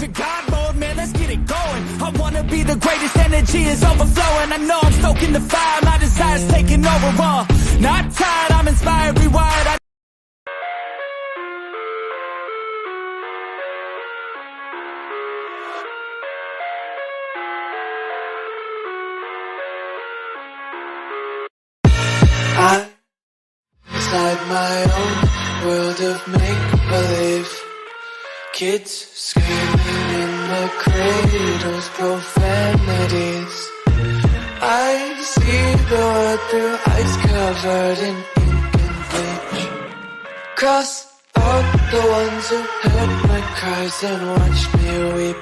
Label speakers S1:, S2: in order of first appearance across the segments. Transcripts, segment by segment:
S1: enter God mode, man, let's get it going. I wanna be the greatest, energy is overflowing. I know I'm stoking the fire, my desire's taking over. Not tired, I'm inspired, rewired.
S2: I'm inside my own world of make-believe. Kids screaming in the cradles, profanities. I see the world through eyes covered in ink and bleach. Cross out the ones who heard my cries and watched me weep.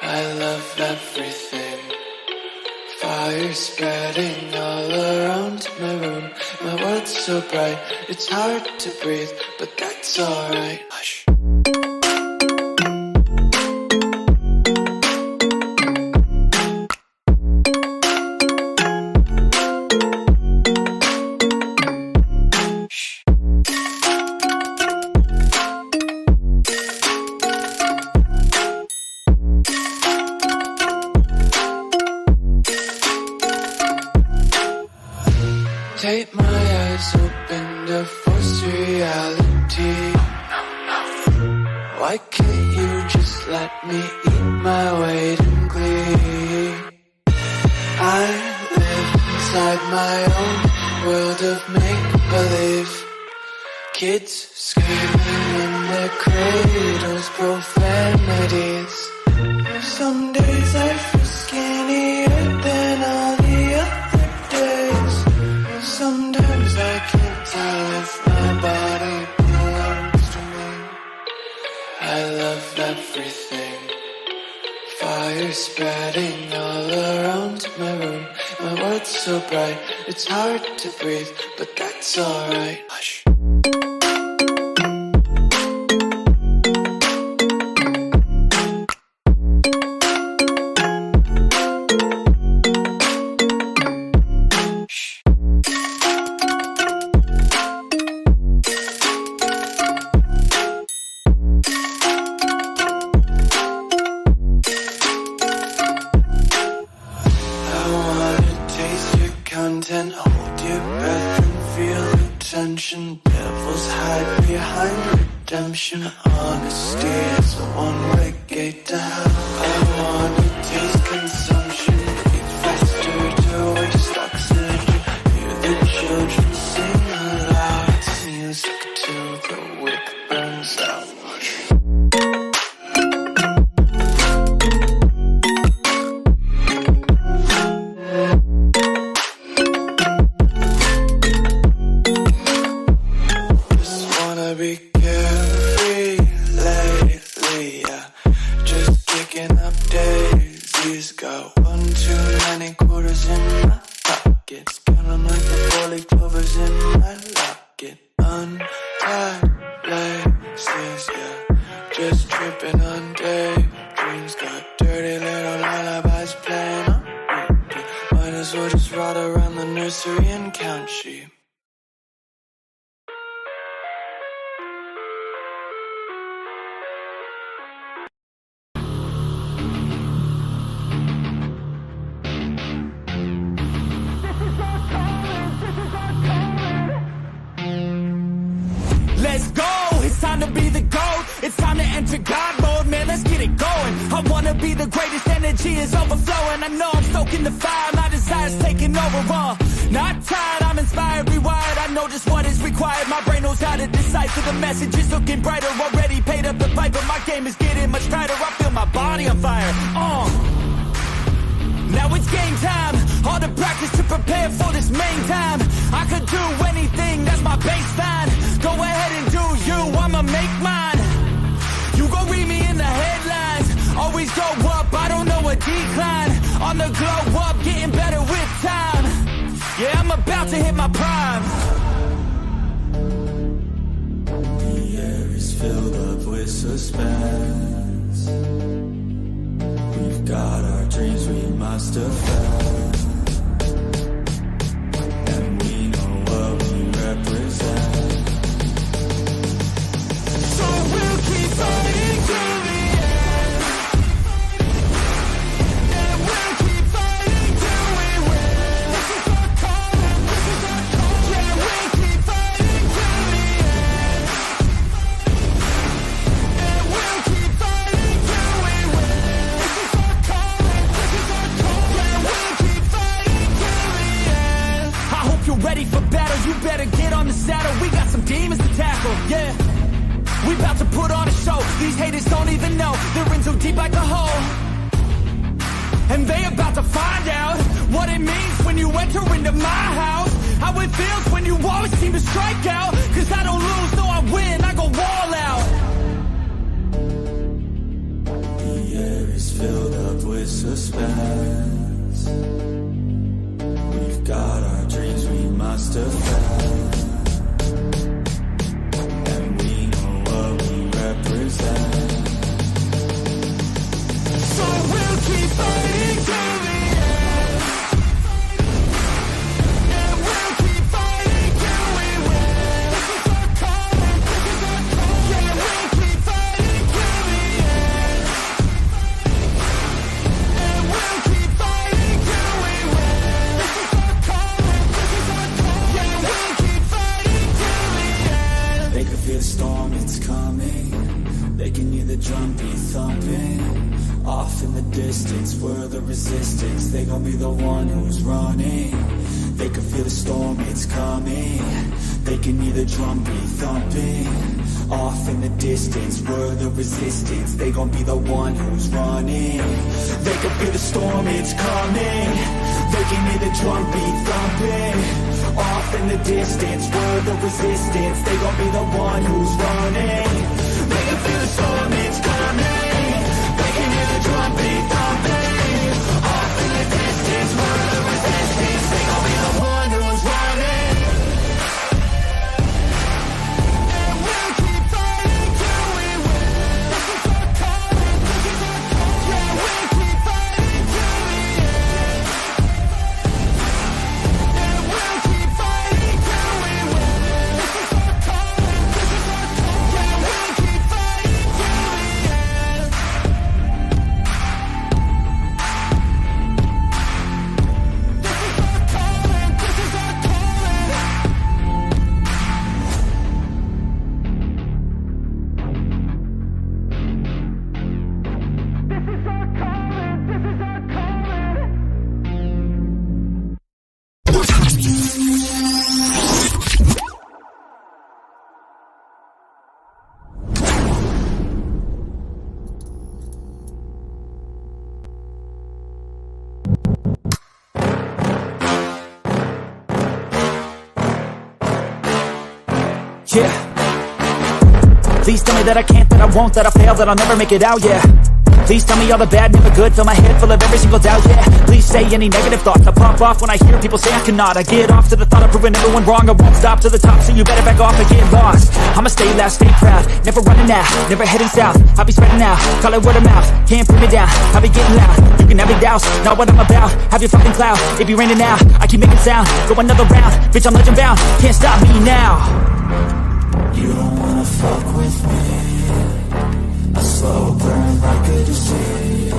S2: I love everything. Fire spreading all around my room. My world's so bright, it's hard to breathe, but that's alright. Hush. Take my eyes open to force reality. Why can't you just let me eat my weight in glee? I live inside my own world of make-believe. Kids screaming in their cradles, profanities. Some days I feel skinnier than all the other days. Sometimes I can't tell if my body belongs to me. I love everything. Fire spreading all around my room. My world's so bright, it's hard to breathe, but that's alright. Hush. Content, hold your breath and feel the tension. Devils hide behind redemption. Honesty is a one-way gate to hell. I wanna taste consumption. Eat faster to waste oxygen. Hear the children sing aloud. It's music till the wick burns out. Be carefree lately, yeah. Just kicking up daisies. Got 1 too many quarters in my pockets. Counting like the 4-leaf clovers in my locket. Untied laces, yeah. Just tripping on daydreams. Got dirty little lullabies playing on repeat. Might as well just ride around the nursery and count sheep.
S1: Let's go, it's time to be the GOAT. It's time to enter God mode, man, let's get it going. I wanna be the greatest, energy is overflowing. I know I'm stoking the fire, my desire's taking over. Not tired, I'm inspired, rewired. I know just what is required. My brain knows how to decipher the messages, looking brighter. Already paid up the pipe, but my game is getting much tighter. I feel my body on fire. Now it's game time. All the practice to prepare for this main time. I could do anything, that's my baseline. Go ahead and do you, I'ma make mine. You gon' read me in the headlines. Always go up, I don't know a decline. On the glow up, getting better with time. Yeah, I'm about to hit my prime.
S3: The air is filled up with suspense. We've got our dreams we must defend. And we know what we represent.
S1: So we'll keep fighting till the end. deep like a hole. And they about to find out what it means when you enter into my house. How it feels when you always seem to strike out. Cause I don't lose, no I win, I go all out.
S3: The air is filled up with suspense. We've got our dreams we must defend. And we know what we represent.
S1: So we'll keep fighting till the end. And we'll keep fighting till we win. This is our calling, this is our calling. Yeah, we'll keep fighting till the end. And we'll keep fighting till we win. This is our calling, this is our calling. Yeah, we'll keep fighting till the end.
S3: They can feel the storm, it's coming. They can hear the drum beat thumping. Off in the distance, we're the resistance. They gon' be the one who's running. They can feel the storm, it's coming. They can hear the drum beat thumping. Off in the distance, we're the resistance. They gon' be the one who's running. They can feel the storm, it's coming. They can hear the drum beat thumping. Off in the distance, we're the resistance. They gon' be the one who's running. They can feel the storm, it's coming. They can hear the drum beat thumping. Off in the distance, we're the resistance. They gon' be the one who's running.
S1: And we'll keep fighting till we win. This is our calling, this is our calling. Yeah, we'll keep fighting till the end. And we'll keep fighting till we win. This is our calling, this is our calling. Yeah, we'll keep fighting till the end. This is our calling, this is our calling. This is our calling, this is our calling. Yeah. Please tell me that I can't, that I won't, that I fail, that I'll never make it out, yeah. Please tell me all the bad, never good, fill my head full of every single doubt, yeah. Please say any negative thoughts, I pop off when I hear people say I cannot. I get off to the thought of proving everyone wrong, I won't stop to the top, so you better back off and get lost. I'ma stay loud, stay proud, never running out, never heading south. I'll be spreading out, call it word of mouth, can't put me down, I'll be getting loud. You can have your doubts, not what I'm about, have your fucking clout. It be raining now, I keep making sound, go another round, bitch I'm legend bound, can't stop me now.
S3: You don't wanna fuck with me. A slow burn like a disease.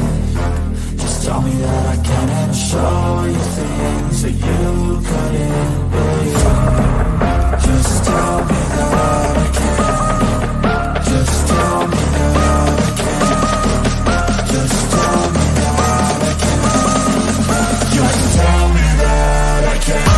S3: Just tell me that I can and I'll show you things that you couldn't believe. Just tell me that I can. Just tell me that I can. Just tell me that I can. Just tell me that I can.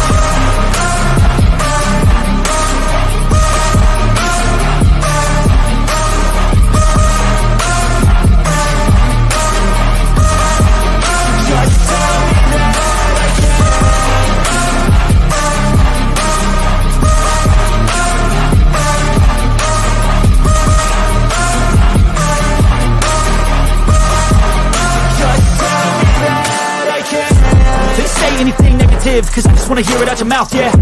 S1: Anything negative, cause I just wanna hear it out your mouth, yeah.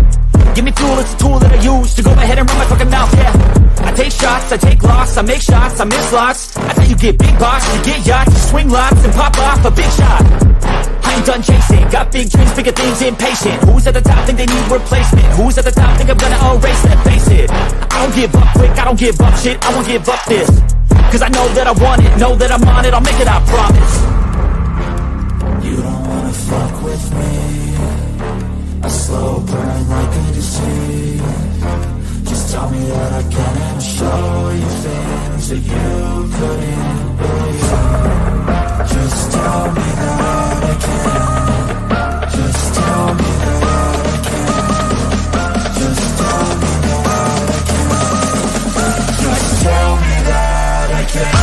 S1: Give me fuel, it's a tool that I use to go ahead and run my fucking mouth, yeah. I take shots, I take loss, I make shots, I miss lots. That's how you get big box, you get yachts, you swing lots and pop off a big shot. I ain't done chasing, got big dreams, bigger things, impatient. Who's at the top think they need replacement? Who's at the top think I'm gonna erase that, face it. I don't give up quick, I don't give up shit, I won't give up this. Cause I know that I want it, know that I'm on it, I'll make it, I promise.
S3: You don't wanna fuck with me. A slow burn like a disease. Just tell me that I can and I'll show you things that you couldn't believe. Just tell me that I can. Just tell me that I can. Just tell me that I can. Just tell me that I can.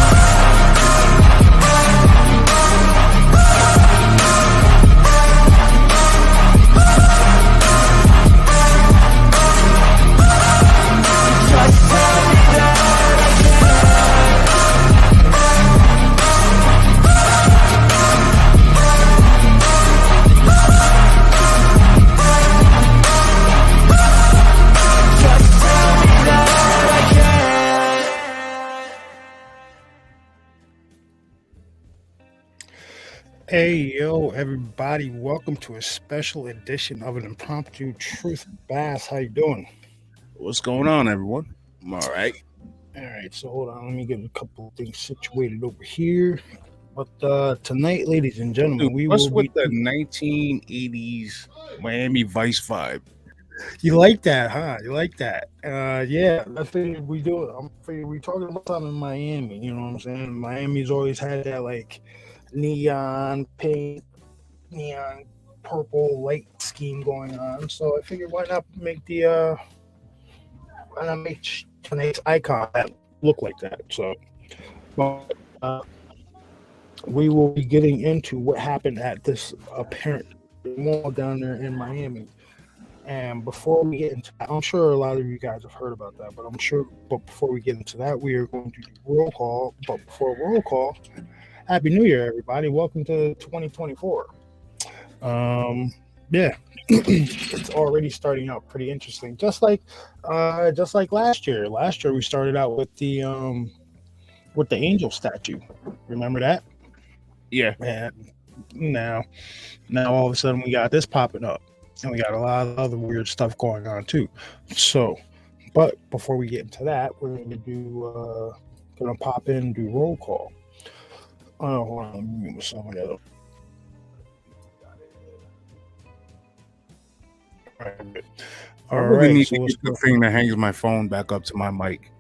S4: Hey, yo, everybody. Welcome to a special edition of an Impromptu Truth Bass. How you doing?
S5: What's going on, everyone? I'm all right.
S4: All right, so hold on. Let me get a couple of things situated over here. But tonight, ladies and gentlemen,
S5: Dude,
S4: we
S5: what's
S4: will
S5: with
S4: be...
S5: the 1980s Miami Vice vibe?
S4: You like that, huh? You like that? Yeah, I figured we do it. I'm figuring we talking about something in Miami. You know what I'm saying? Miami's always had that, like, neon pink, neon purple light scheme going on. So I figured why not make tonight's icon that look like that. So, but we will be getting into what happened at this apparent mall down there in Miami. And before we get into that, I'm sure a lot of you guys have heard about that, but before we get into that, we are going to do roll call. But before roll call, Happy New Year, everybody. Welcome to 2024. Yeah, it's already starting out pretty interesting. Just like last year. Last year we started out with the angel statue. Remember that?
S5: Yeah.
S4: And now all of a sudden we got this popping up, and we got a lot of other weird stuff going on too. So, but before we get into that, we're gonna pop in and do roll call. Oh, hold on, let me move some of that up.
S5: I really need to get the thing that hangs my phone back up to my mic,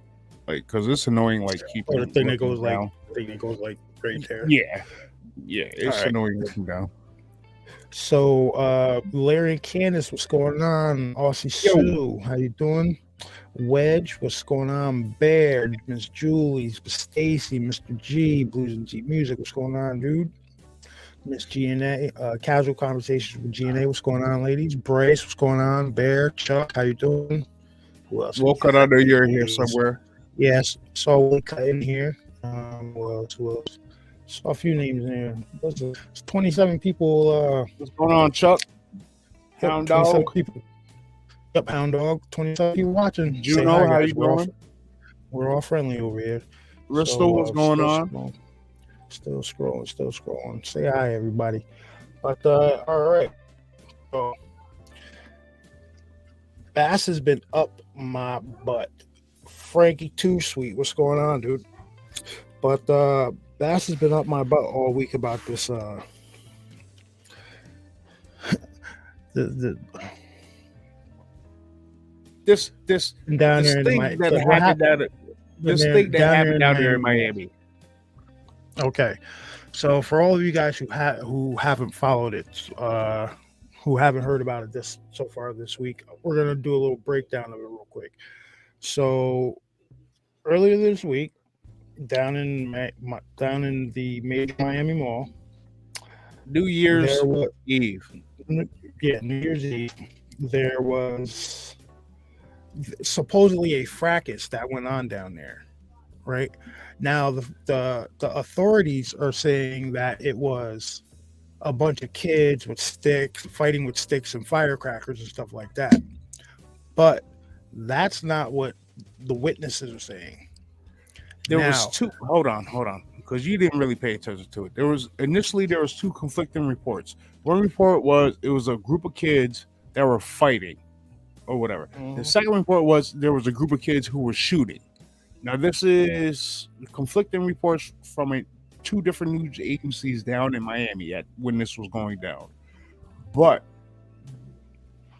S5: like, because it's annoying. Like keeping
S4: the thing that goes
S5: down.
S4: like right there.
S5: Yeah, it's annoying looking down.
S4: So, Larry and Candace, what's going on? Aussie Sue, how you doing? Wedge, what's going on? Bear, Miss Julie, Stacy, Mr. G, Blues and G Music, what's going on, dude? Miss G&A, Casual Conversations with G&A, what's going on, ladies? Brace, what's going on? Bear, Chuck, how you doing? Who else?
S5: We'll cut out of your here somewhere.
S4: Yes, so we'll cut in here. Who else? Saw a few names in there. It's 27 people.
S5: What's going on, Chuck? Hound Dog.
S4: People. Yep, Hound Dog. 27 people watching.
S5: Juno, how you doing?
S4: We're all friendly over here.
S5: Bristol, what's going on?
S4: Still scrolling. Say hi, everybody. But all right. So, Bass has been up my butt. Frankie Too Sweet, what's going on, dude? But Bass has been up my butt all week about this
S5: this
S4: down there
S5: this thing that happened down there in Miami.
S4: Okay, so for all of you guys who haven't followed it, who haven't heard about it so far this week, we're gonna do a little breakdown of it real quick. So earlier this week, down in the major Miami Mall,
S5: New Year's Eve.
S4: Yeah, New Year's Eve. There was supposedly a fracas that went on down there. Right now, the authorities are saying that it was a bunch of kids with sticks fighting with sticks and firecrackers and stuff like that. But that's not what the witnesses are saying.
S5: There was two. Hold on, because you didn't really pay attention to it. There was two conflicting reports. One report was it was a group of kids that were fighting, or whatever. The second report was there was a group of kids who were shooting. Now this is conflicting reports from two different news agencies down in Miami when this was going down. But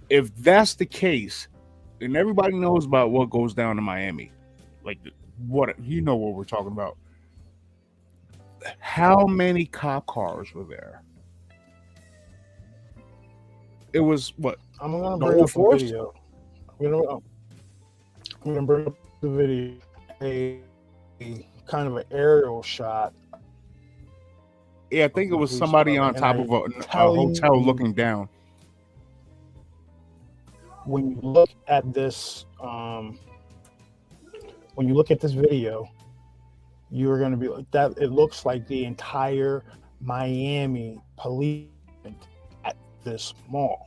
S5: if that's the case, and everybody knows about what goes down in Miami, like what we're talking about. How many cop cars were there? It was what?
S4: I'm gonna bring up the video. I'm gonna bring up the video. A kind of an aerial shot.
S5: Yeah, I think it was somebody on top of a hotel looking down.
S4: When you look at this, video, you are going to be like that. It looks like the entire Miami police at this mall.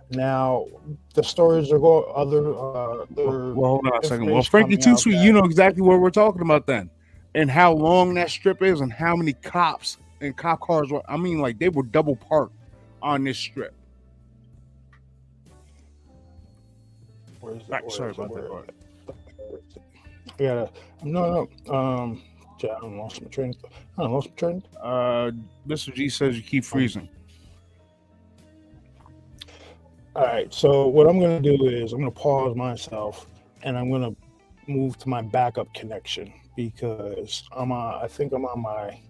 S4: Now, the stories are going
S5: well, hold on a second. Well, Frankie Too Sweet, you know exactly what we're talking about then, and how long that strip is, and how many cops and cop cars were, I mean, like they were double parked on this strip. Sorry about that.
S4: Yeah, no. I lost my train.
S5: Mr. G says you keep freezing.
S4: All right, so what I'm going to do is I'm going to pause myself and I'm going to move to my backup connection because I think I'm on my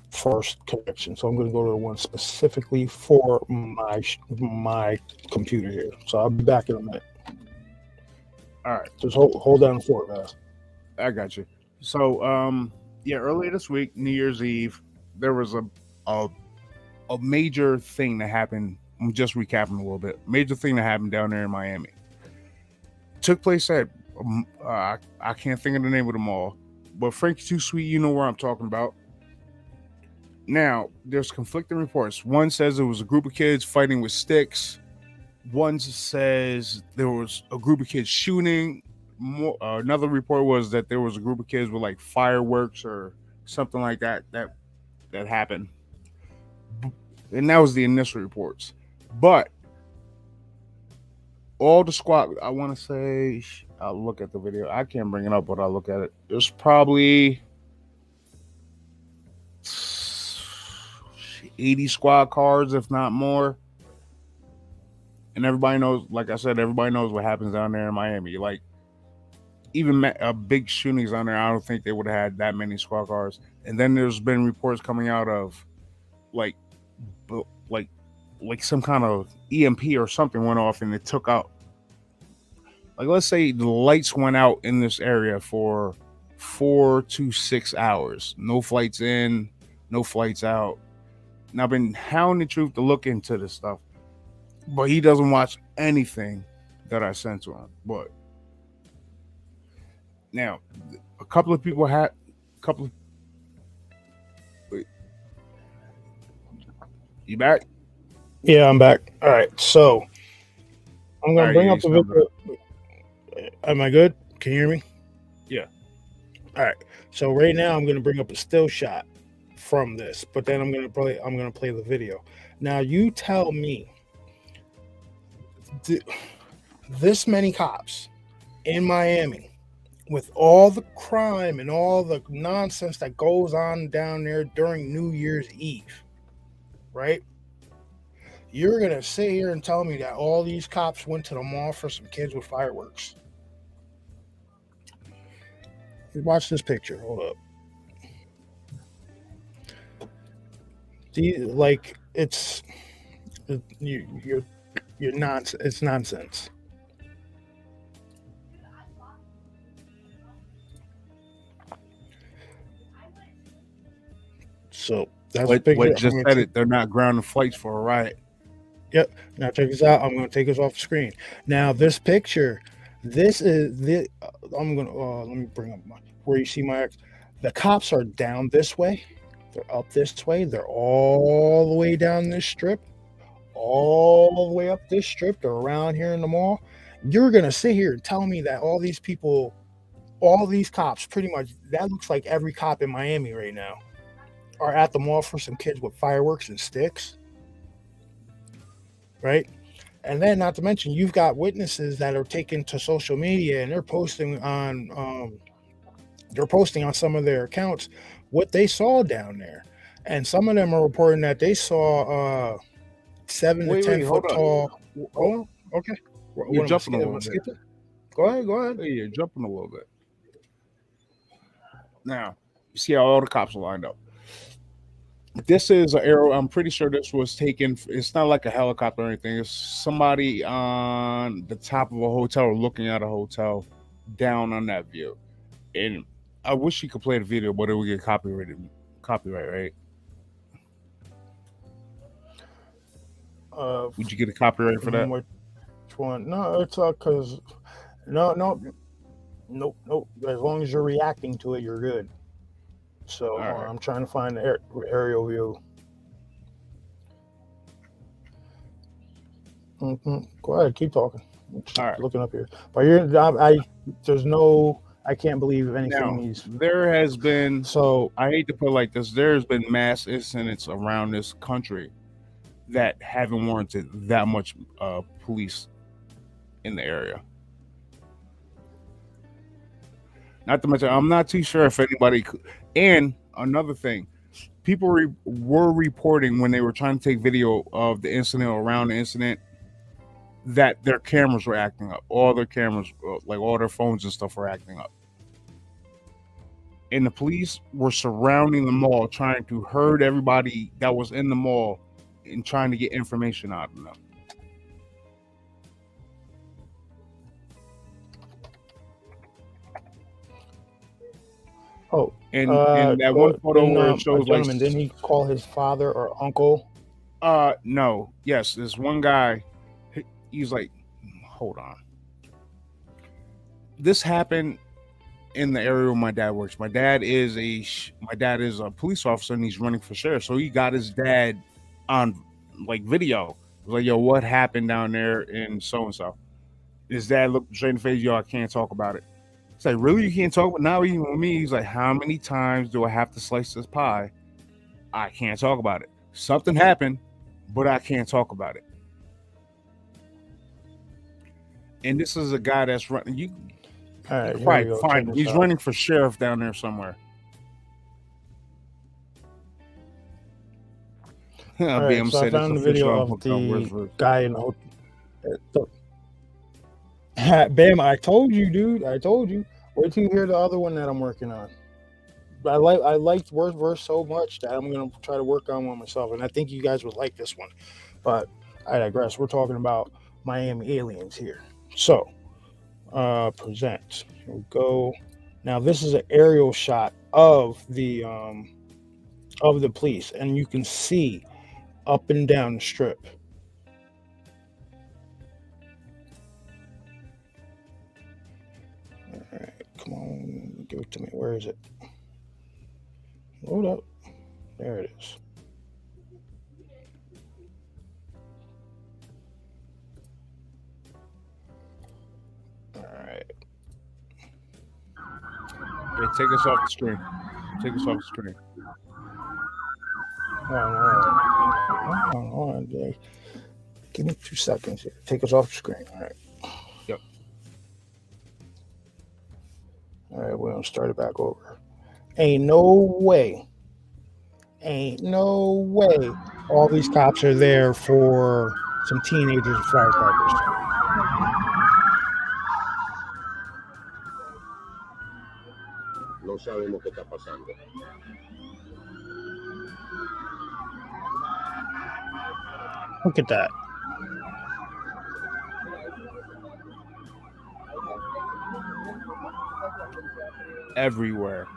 S4: first connection. So I'm going to go to the one specifically for my computer here. So I'll be back in a minute.
S5: All right.
S4: Just hold down the fort, guys.
S5: I got you. So, earlier this week, New Year's Eve, there was a major thing that happened. I'm just recapping a little bit. Major thing that happened down there in Miami. Took place at, I can't think of the name of the mall, but Frankie Too Sweet, you know where I'm talking about. Now, there's conflicting reports. One says it was a group of kids fighting with sticks. One says there was a group of kids shooting. Another report was that there was a group of kids with like fireworks or something like that happened. And that was the initial reports. But all the squad, I want to say, I'll look at the video. I can't bring it up, but I'll look at it. There's probably 80 squad cars, if not more. And everybody knows, like I said, everybody knows what happens down there in Miami. Like, even big shootings down there, I don't think they would have had that many squad cars. And then there's been reports coming out of, like some kind of EMP or something went off and it took out. Like, let's say the lights went out in this area for 4 to 6 hours. No flights in, no flights out. And I've been hounding Truth to look into this stuff, but he doesn't watch anything that I sent to him. But now, a couple of people had Wait. You back?
S4: Yeah, I'm back. All right, so I'm going to bring up the video. Am I good? Can you hear me?
S5: Yeah.
S4: All right. So right now I'm going to bring up a still shot from this, but then I'm going to play the video. Now you tell me, this many cops in Miami with all the crime and all the nonsense that goes on down there during New Year's Eve, right? You're going to sit here and tell me that all these cops went to the mall for some kids with fireworks. Watch this picture. Hold up. You're nonsense. It's nonsense. So that's
S5: what just said it. They're not grounding flights for a riot.
S4: Yep. Now check this out. I'm going to take this off the screen. Now this picture, this is the. I'm going to let me bring up where you see my ex. The cops are down this way. They're up this way. They're all the way down this strip. All the way up this strip. They're around here in the mall. You're going to sit here and tell me that all these people, all these cops, pretty much, that looks like every cop in Miami right now, are at the mall for some kids with fireworks and sticks. Right? And then, not to mention, you've got witnesses that are taken to social media and they're posting on some of their accounts what they saw down there. And some of them are reporting that they saw 7 to 10 foot tall. Oh, okay.
S5: You're jumping a little bit.
S4: Go ahead.
S5: Hey, you're jumping a little bit. Now, you see how all the cops are lined up. This is an arrow. I'm pretty sure this was taken. It's not like a helicopter or anything. It's somebody on the top of a hotel or looking at a hotel down on that view. And I wish you could play the video, but it would get copyright, right? Would you get a copyright for that?
S4: Which one? No, it's because nope. As long as you're reacting to it, you're good. So right. I'm trying to find the aerial view. Go ahead, keep talking. All right. Looking up here, but there's no I can't believe anything
S5: Now,
S4: he's.
S5: there has been,
S4: So
S5: I hate to put it like this, there's been mass incidents around this country that haven't warranted that much police in the area. Not to mention, I'm not too sure if anybody could. And another thing, people were reporting when they were trying to take video of the incident or around the incident that their cameras were acting up. All their cameras, like all their phones and stuff, were acting up. And the police were surrounding the mall, trying to herd everybody that was in the mall and trying to get information out of them.
S4: Oh,
S5: and that one photo where it shows
S4: gentleman, didn't he call his father or uncle?
S5: No. Yes, this one guy, he's like, hold on. This happened in the area where my dad works. My dad is a police officer and he's running for sheriff. So he got his dad on like video. He was like, yo, what happened down there in so and so? His dad looked straight in the face, yo, I can't talk about it. It's like, really? You can't talk about it? Now even with me, he's like, how many times do I have to slice this pie? I can't talk about it. Something happened, but I can't talk about it. And this is a guy that's running. You
S4: All right,
S5: right, fine. He's running for sheriff down there somewhere.
S4: All right, so I found the video of the guy in the hotel. Bam, I told you, dude. I told you. Wait till you hear the other one that I'm working on. I liked verse so much that I'm gonna try to work on one myself, and I think you guys would like this one. But I digress. We're talking about Miami aliens here. So, present. Here we go. Now this is an aerial shot of the police, and you can see up and down the strip. All right, come on, give it to me. Where is it? Load up. There it is. All right.
S5: Yeah, take us off the screen. Take us off the screen.
S4: Hold on, Jay. Give me 2 seconds here. Take us off the screen. All right.
S5: Yep.
S4: All right, we're gonna start it back over. Ain't no way all these cops are there for some teenagers with firecrackers.
S6: No sabemos qué está pasando.
S4: Look at that.
S5: Everywhere.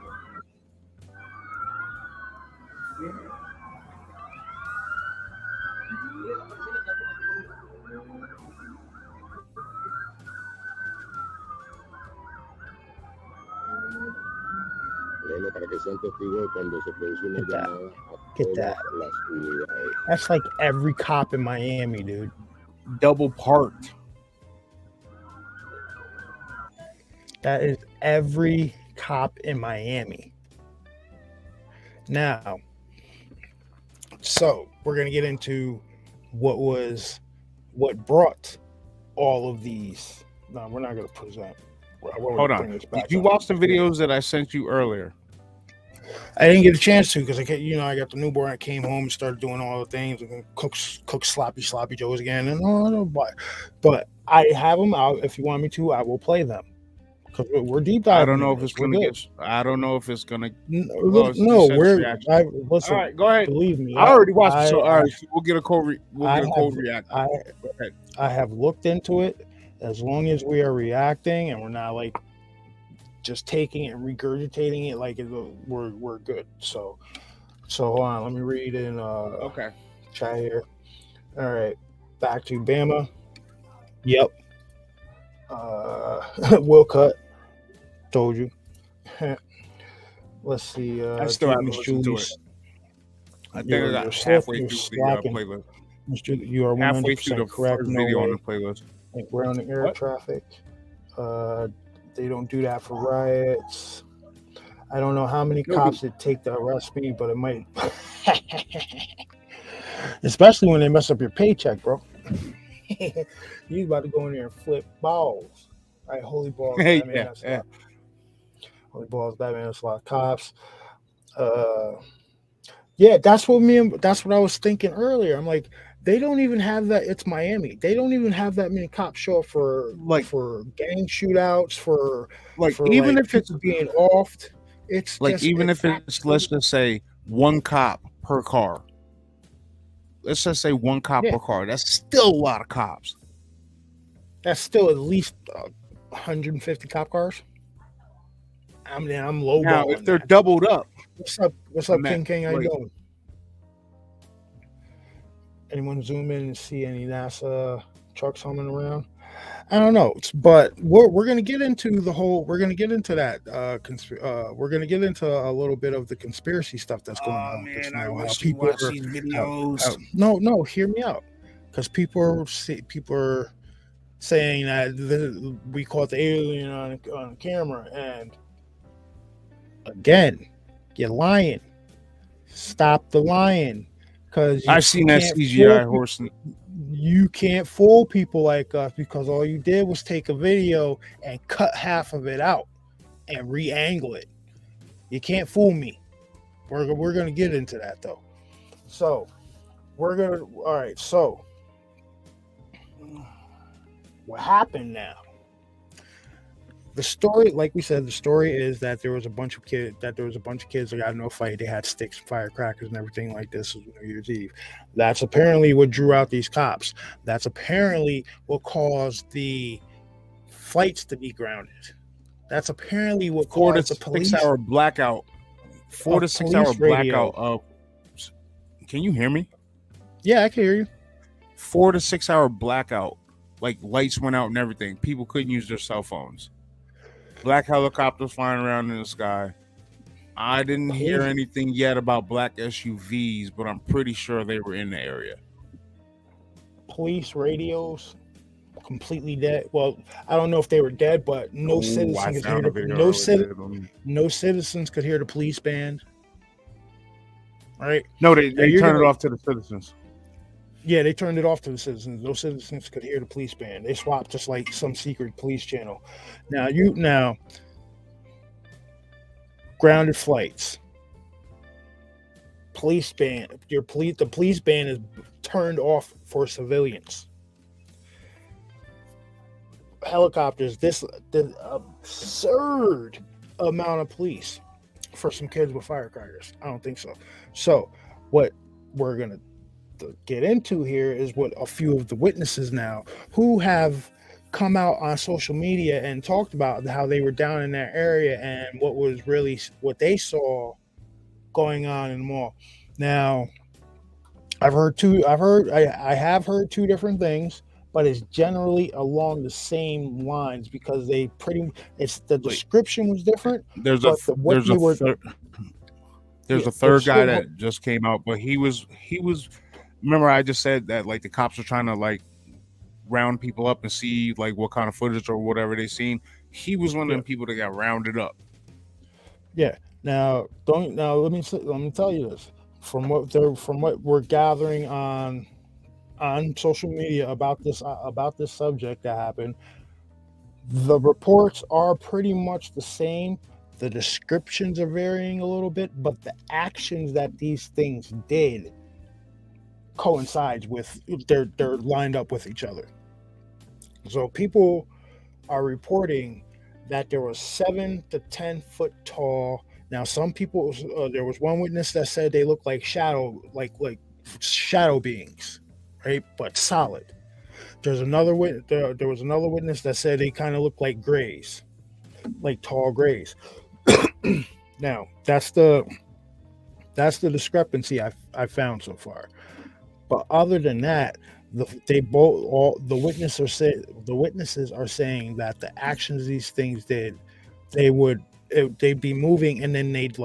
S6: Bueno, para que sean testigos cuando se produce una llamada a todas las unidades.
S4: That's like every cop in Miami, dude.
S5: Double parked.
S4: That is every cop in Miami. Now, so we're gonna get into what brought all of these. No, we're not gonna present.
S5: Hold on. Did you watch the videos that I sent you earlier?
S4: I didn't get a chance to because I got the newborn. I came home and started doing all the things and cook sloppy joes again. And but I have them out. If you want me to, I will play them because we're deep diving.
S5: I don't know if it's gonna get. I don't know if it's gonna.
S4: Listen.
S5: All right, go ahead.
S4: Believe me,
S5: I already watched it. So all right, so we'll get a cold reaction. Go ahead.
S4: I have looked into it. As long as we are reacting and we're not like just taking it and regurgitating it, like we're good. So hold on, let me read in
S5: okay,
S4: chat here. All right, back to Bama. Yep. Will cut. Told you. Let's see.
S5: I still haven't listened to it. I think I got halfway through the playlist.
S4: You are halfway through the
S5: correct video on the playlist.
S4: Ground and air traffic. They don't do that for riots. I don't know how many cops it take to arrest me, but it might. Especially when they mess up your paycheck, bro. You about to go in there and flip balls. All right, holy balls, Batman.
S5: Yeah,
S4: That's
S5: yeah.
S4: holy balls, Batman. That's a lot of cops. Yeah, that's what I was thinking earlier. I'm like, they don't even have that. It's Miami. They don't even have that many cops show up for gang shootouts, for
S5: even if it's
S4: people being offed. It's
S5: like
S4: just,
S5: even if it's let's just say one cop per car. Let's just say one cop per car. That's still a lot of cops.
S4: That's still at least 150 cop cars. I'm lowballing.
S5: Now, if they're doubled up.
S4: What's up, King? How you doing? Anyone zoom in and see any NASA trucks humming around? I don't know, but we're gonna get into the whole. We're gonna get into that. We're gonna get into a little bit of the conspiracy stuff that's going on.
S5: Man, I wish you watch these videos.
S4: No, hear me out, because people are saying that we caught the alien on camera, and again, you're lying. Stop the lying, because
S5: I've seen that CGI horse.
S4: You can't fool people like us, because all you did was take a video and cut half of it out and re-angle it. You can't fool me. We're gonna get into that though. So all right. So what happened now? The story, like we said, the story is that there was a bunch of kids that got into a fight. They had sticks, firecrackers, and everything like this on New Year's Eve. That's apparently what drew out these cops. That's apparently what caused the flights to be grounded. That's apparently what caused the police
S5: 6 hour blackout. 4 to 6 hour blackout. Can you hear me?
S4: Yeah, I can hear you.
S5: 4 to 6 hour blackout. Like lights went out and everything. People couldn't use their cell phones. Black helicopters flying around in the sky. I didn't hear anything yet about black SUVs, but I'm pretty sure they were in the area.
S4: Police radios completely dead. Well, I don't know if they were dead, but no citizens could hear the police band. All right?
S5: No, they turned it off to the citizens.
S4: Yeah, they turned it off to the citizens. No citizens could hear the police band. They swapped just like some secret police channel. Now, grounded flights. Police band. The police band is turned off for civilians. Helicopters. This absurd amount of police for some kids with firecrackers. I don't think so. So, what we're gonna get into here is what a few of the witnesses now who have come out on social media and talked about how they were down in that area and what they saw going on in the mall. Now, I have heard two different things, but it's generally along the same lines, because the description was different.
S5: There's a third guy that just came out, but he was. Remember, I just said that like the cops are trying to like round people up and see like what kind of footage or whatever they seen. He was one of them people that got rounded up. Yeah.
S4: Now let me tell you this. From what we're gathering on social media about this subject that happened, the reports are pretty much the same. The descriptions are varying a little bit, but the actions that these things did coincides with they're lined up with each other. So people are reporting that there was 7 to 10 foot tall. Now, some people, there was one witness that said they looked like shadow beings, right? But solid. There was another witness that said they kind of looked like grays, like tall grays. Now, that's the discrepancy I found so far. But other than that, the witnesses are saying that the actions these things did, they'd be moving, and then it'd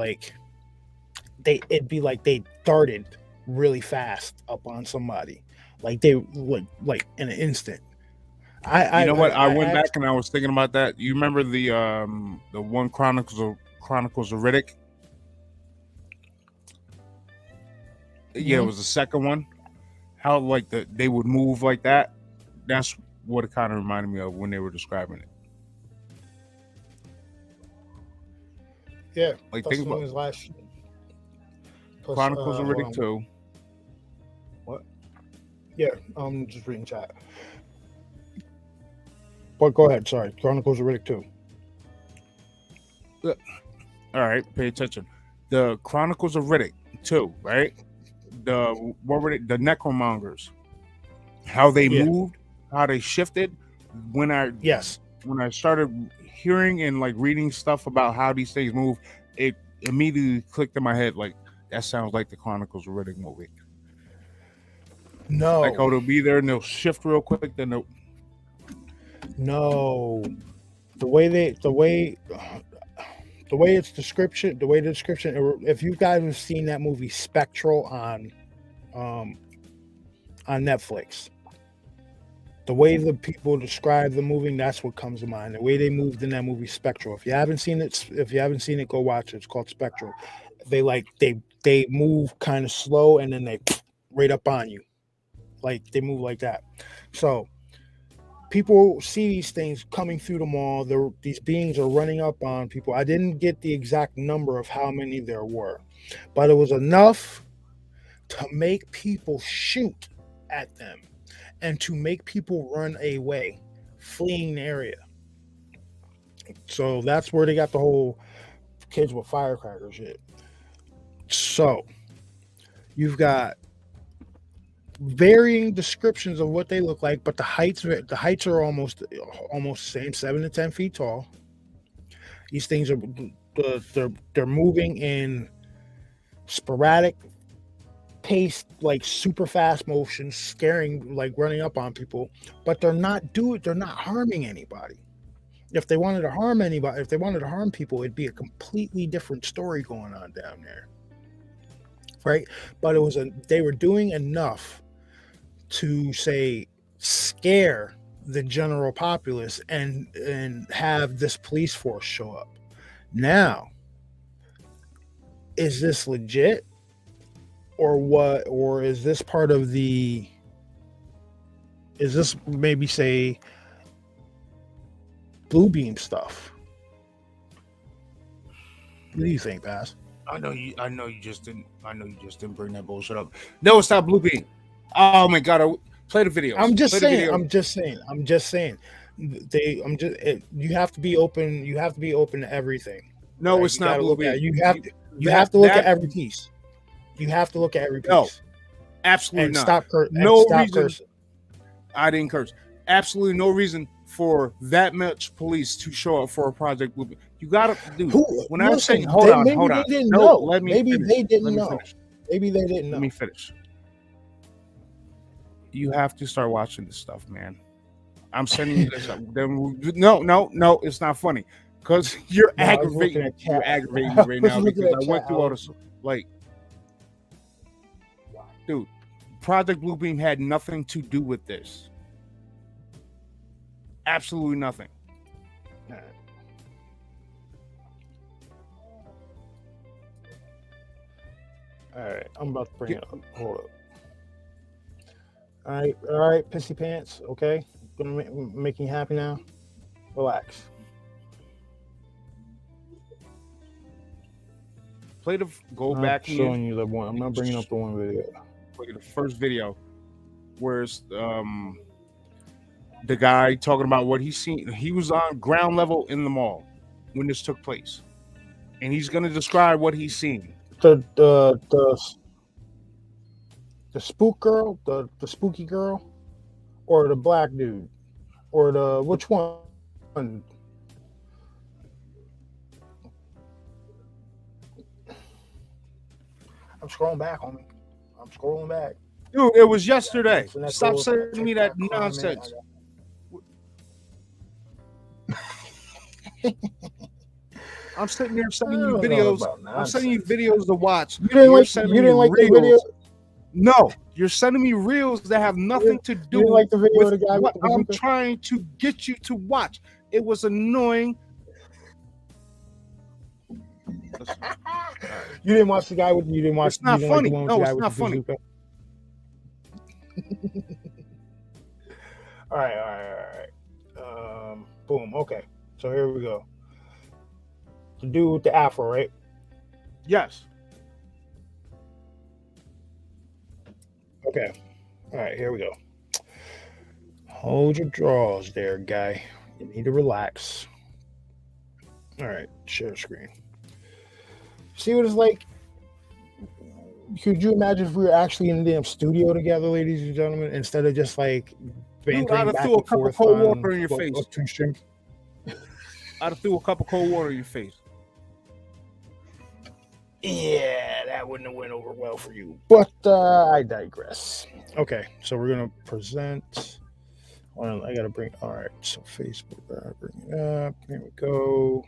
S4: be like they darted really fast up on somebody, like they like in an instant.
S5: You know what? I went back and I was thinking about that. You remember the one Chronicles of Riddick? Yeah, it was the second one. How like they would move like that. That's what it kind of reminded me of when they were describing it.
S4: Yeah,
S5: like think about
S4: his last. Plus,
S5: Chronicles of Riddick 2. What?
S4: Yeah, I'm just reading chat. But go ahead. Sorry, Chronicles of Riddick 2.
S5: All right, pay attention. The Chronicles of Riddick 2, right? What were the necromongers? How they moved, how they shifted. When I started hearing and like reading stuff about how these things move, it immediately clicked in my head like that sounds like the Chronicles of Riddick movie.
S4: No,
S5: like they'll be there and they'll shift real quick, then they'll.
S4: No, the way it's description. If you guys have seen that movie Spectral on Netflix, the way the people describe the movie, that's what comes to mind. The way they moved in that movie Spectral. If you haven't seen it, go watch it. It's called Spectral. They move kind of slow and then they right up on you, like they move like that. So people see these things coming through the mall. These beings are running up on people. I didn't get the exact number of how many there were, but it was enough to make people shoot at them and to make people run away, fleeing the area. So that's where they got the whole kids with firecrackers shit. So you've got varying descriptions of what they look like, but the heights are almost the same, 7 to 10 feet tall. These things are they're moving in sporadic pace, like super fast motion, scaring, like running up on people, but they're not harming anybody. If they wanted to harm people, it'd be a completely different story going on down there, right? But they were doing enough to say scare the general populace and have this police force show up. Now, is this legit or what? Or is this part of is this maybe say blue beam stuff? What do you think, Bass?
S5: I know you just didn't bring that bullshit up. No, it's not blue beam. Oh my god! Play the videos.
S4: I'm just saying. You have to be open. You have to be open to everything.
S5: No, right? It's not blue beam.
S4: You have to look at every piece. You have to look at every piece.
S5: No, absolutely
S4: and
S5: not.
S4: Stop
S5: reason.
S4: Cursing.
S5: I didn't curse. Absolutely no reason for that much police to show up for a Project Blue Beam. You gotta do.
S4: When I was saying, hold on.
S5: They
S4: didn't know.
S5: Maybe
S4: they didn't know. Maybe they didn't know.
S5: Let me finish. You have to start watching this stuff, man. I'm sending you this. No, it's not funny because you're aggravating me right now because I went through all this. Like, dude, Project Blue Beam had nothing to do with this. Absolutely nothing.
S4: All right, I'm about to bring it up. Hold up. All right, pissy pants. Okay, gonna make you happy now. Relax.
S5: Go back.
S4: I'm showing you the one. I'm not bringing up the one video.
S5: Play the first video, where it's the guy talking about what he's seen. He was on ground level in the mall when this took place, and he's gonna describe what he's seen.
S4: The spook girl, the spooky girl, or the black dude, or which one? I'm scrolling back, homie. I'm scrolling back.
S5: Dude, it was yesterday. Stop sending me that nonsense. I'm sitting there sending you videos. I'm sending you videos to watch.
S4: You didn't like the video.
S5: No, you're sending me reels that have nothing to do
S4: like the video
S5: with
S4: of the guy
S5: what
S4: with the
S5: I'm
S4: bazooka?
S5: trying to get you to watch. It was annoying.
S4: You didn't watch the guy with. You didn't watch.
S5: It's not
S4: you didn't
S5: funny.
S4: Like the one with
S5: No,
S4: the guy
S5: it's
S4: with
S5: not
S4: the
S5: funny.
S4: bazooka? All right. Boom. Okay. So here we go. The dude with the afro, right?
S5: Yes.
S4: Okay. All right. Here we go. Hold your draws there, guy. You need to relax. All right. Share screen. See what it's like? Could you imagine if we were actually in the damn studio together, ladies and gentlemen, instead of just like bantering back and forth
S5: cold
S4: on
S5: water in your face.
S4: two streams?
S5: I'd have threw a cup of cold water in your face.
S4: Yeah, that wouldn't have went over well for you. But I digress. Okay, so we're gonna present. Hold on, I gotta bring. All right, so Facebook. Bring it up. Here we go.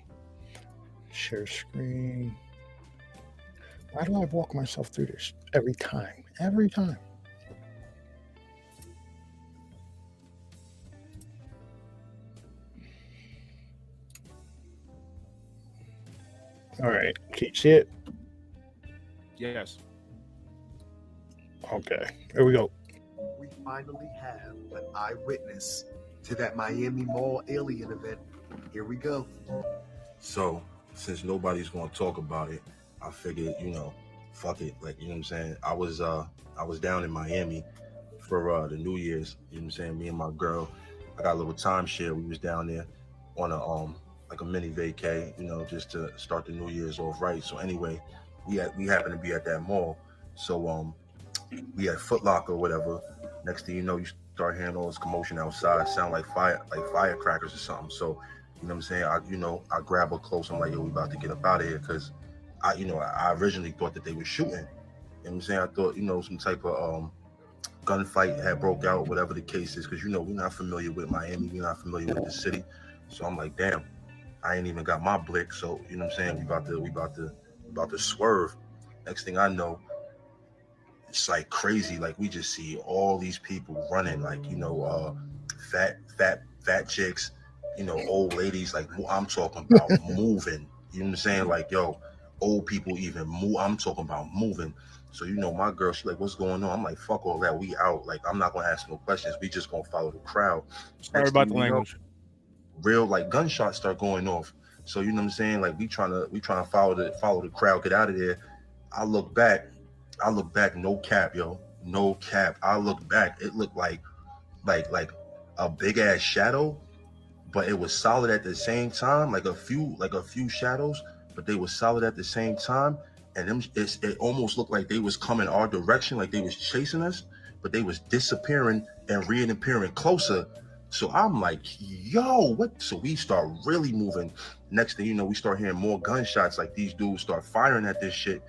S4: Share screen. Why do I walk myself through this every time? Every time. All right, can you see it?
S5: Yes.
S4: Okay, here we go.
S7: We finally have an eyewitness to that Miami Mall alien event. Here we go.
S8: So, since nobody's going to talk about it, I figured, fuck it. Like, you know what I'm saying? I was down in Miami for the New Year's, you know what I'm saying? Me and my girl, I got a little timeshare. We was down there on a mini vacay, just to start the New Year's off right. So anyway, we happened to be at that mall. So we had Foot Locker or whatever. Next thing you know, you start hearing all this commotion outside, sound like firecrackers or something. So, you know what I'm saying? I grab her close. I'm like, yo, we about to get up out of here, because I originally thought that they were shooting. You know what I'm saying? I thought, some type of gunfight had broke out, whatever the case is, because we're not familiar with Miami, we're not familiar with the city. So I'm like, damn, I ain't even got my blick. So you know what I'm saying? We about to swerve. Next thing I know, it's like crazy. Like, we just see all these people running, like, fat chicks, old ladies, like, I'm talking about moving. You know what I'm saying? Like, yo, old people even move. I'm talking about moving. So, my girl, she's like, what's going on? I'm like, fuck all that. We out. Like, I'm not going to ask no questions. We just going to follow the crowd.
S5: Sorry about the language.
S8: Real, like, gunshots start going off. So, you know what I'm saying? Like, we trying to follow the crowd, get out of there. I look back, no cap, yo. No cap. I look back. It looked like a big ass shadow, but it was solid at the same time, like a few shadows, but they were solid at the same time. And it almost looked like they was coming our direction, like they was chasing us, but they was disappearing and reappearing closer. So I'm like, yo, what? So we start really moving. Next thing you know, we start hearing more gunshots. Like, these dudes start firing at this shit.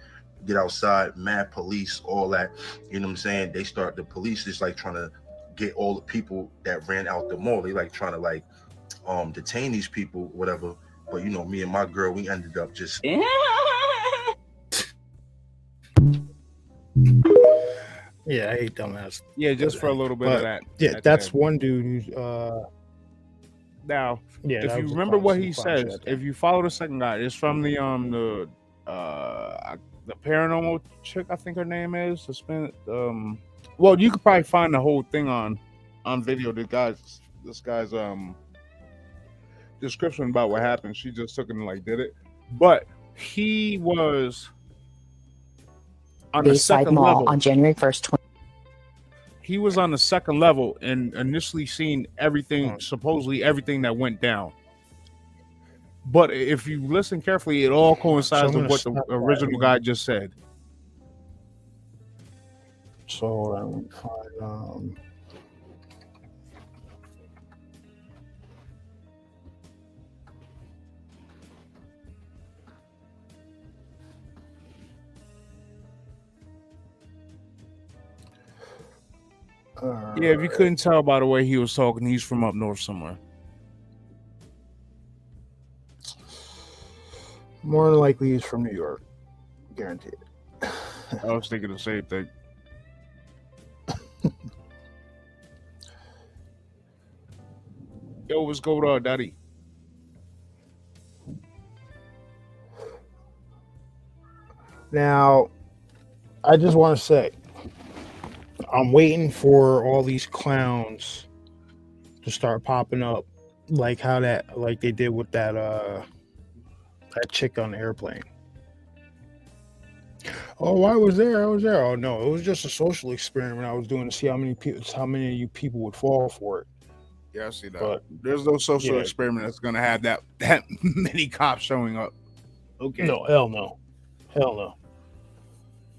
S8: Get outside, mad police, all that. You know what I'm saying? The police is like trying to get all the people that ran out the mall. They like trying to detain these people, whatever. But me and my girl, we ended up just
S4: Yeah, I hate dumbass.
S5: Yeah, just for a little bit of that.
S4: Yeah, that's one dude who's
S5: now.
S4: Yeah,
S5: if you remember what he says, if you follow the second guy, it's from the paranormal chick, I think her name is. Well, you could probably find the whole thing on video. This guy's description about what happened. She just took it and like did it, but he was on the second level
S9: on January 1st.
S5: He was on the second level and initially seen everything, supposedly everything that went down. But if you listen carefully, it all coincides with what the original guy just said.
S4: So let me find
S5: yeah, if you couldn't tell by the way he was talking, he's from up north somewhere.
S4: More than likely he's from New York. Guaranteed.
S5: I was thinking the same thing. Yo, what's going on, Daddy?
S4: Now, I just want to say, I'm waiting for all these clowns to start popping up, like they did with that chick on the airplane. Oh, I was there. Oh no, it was just a social experiment I was doing to see how many of you people would fall for it.
S5: Yeah, I see that.
S4: But
S5: there's no social experiment that's gonna have that many cops showing up. Okay.
S4: No, hell no. All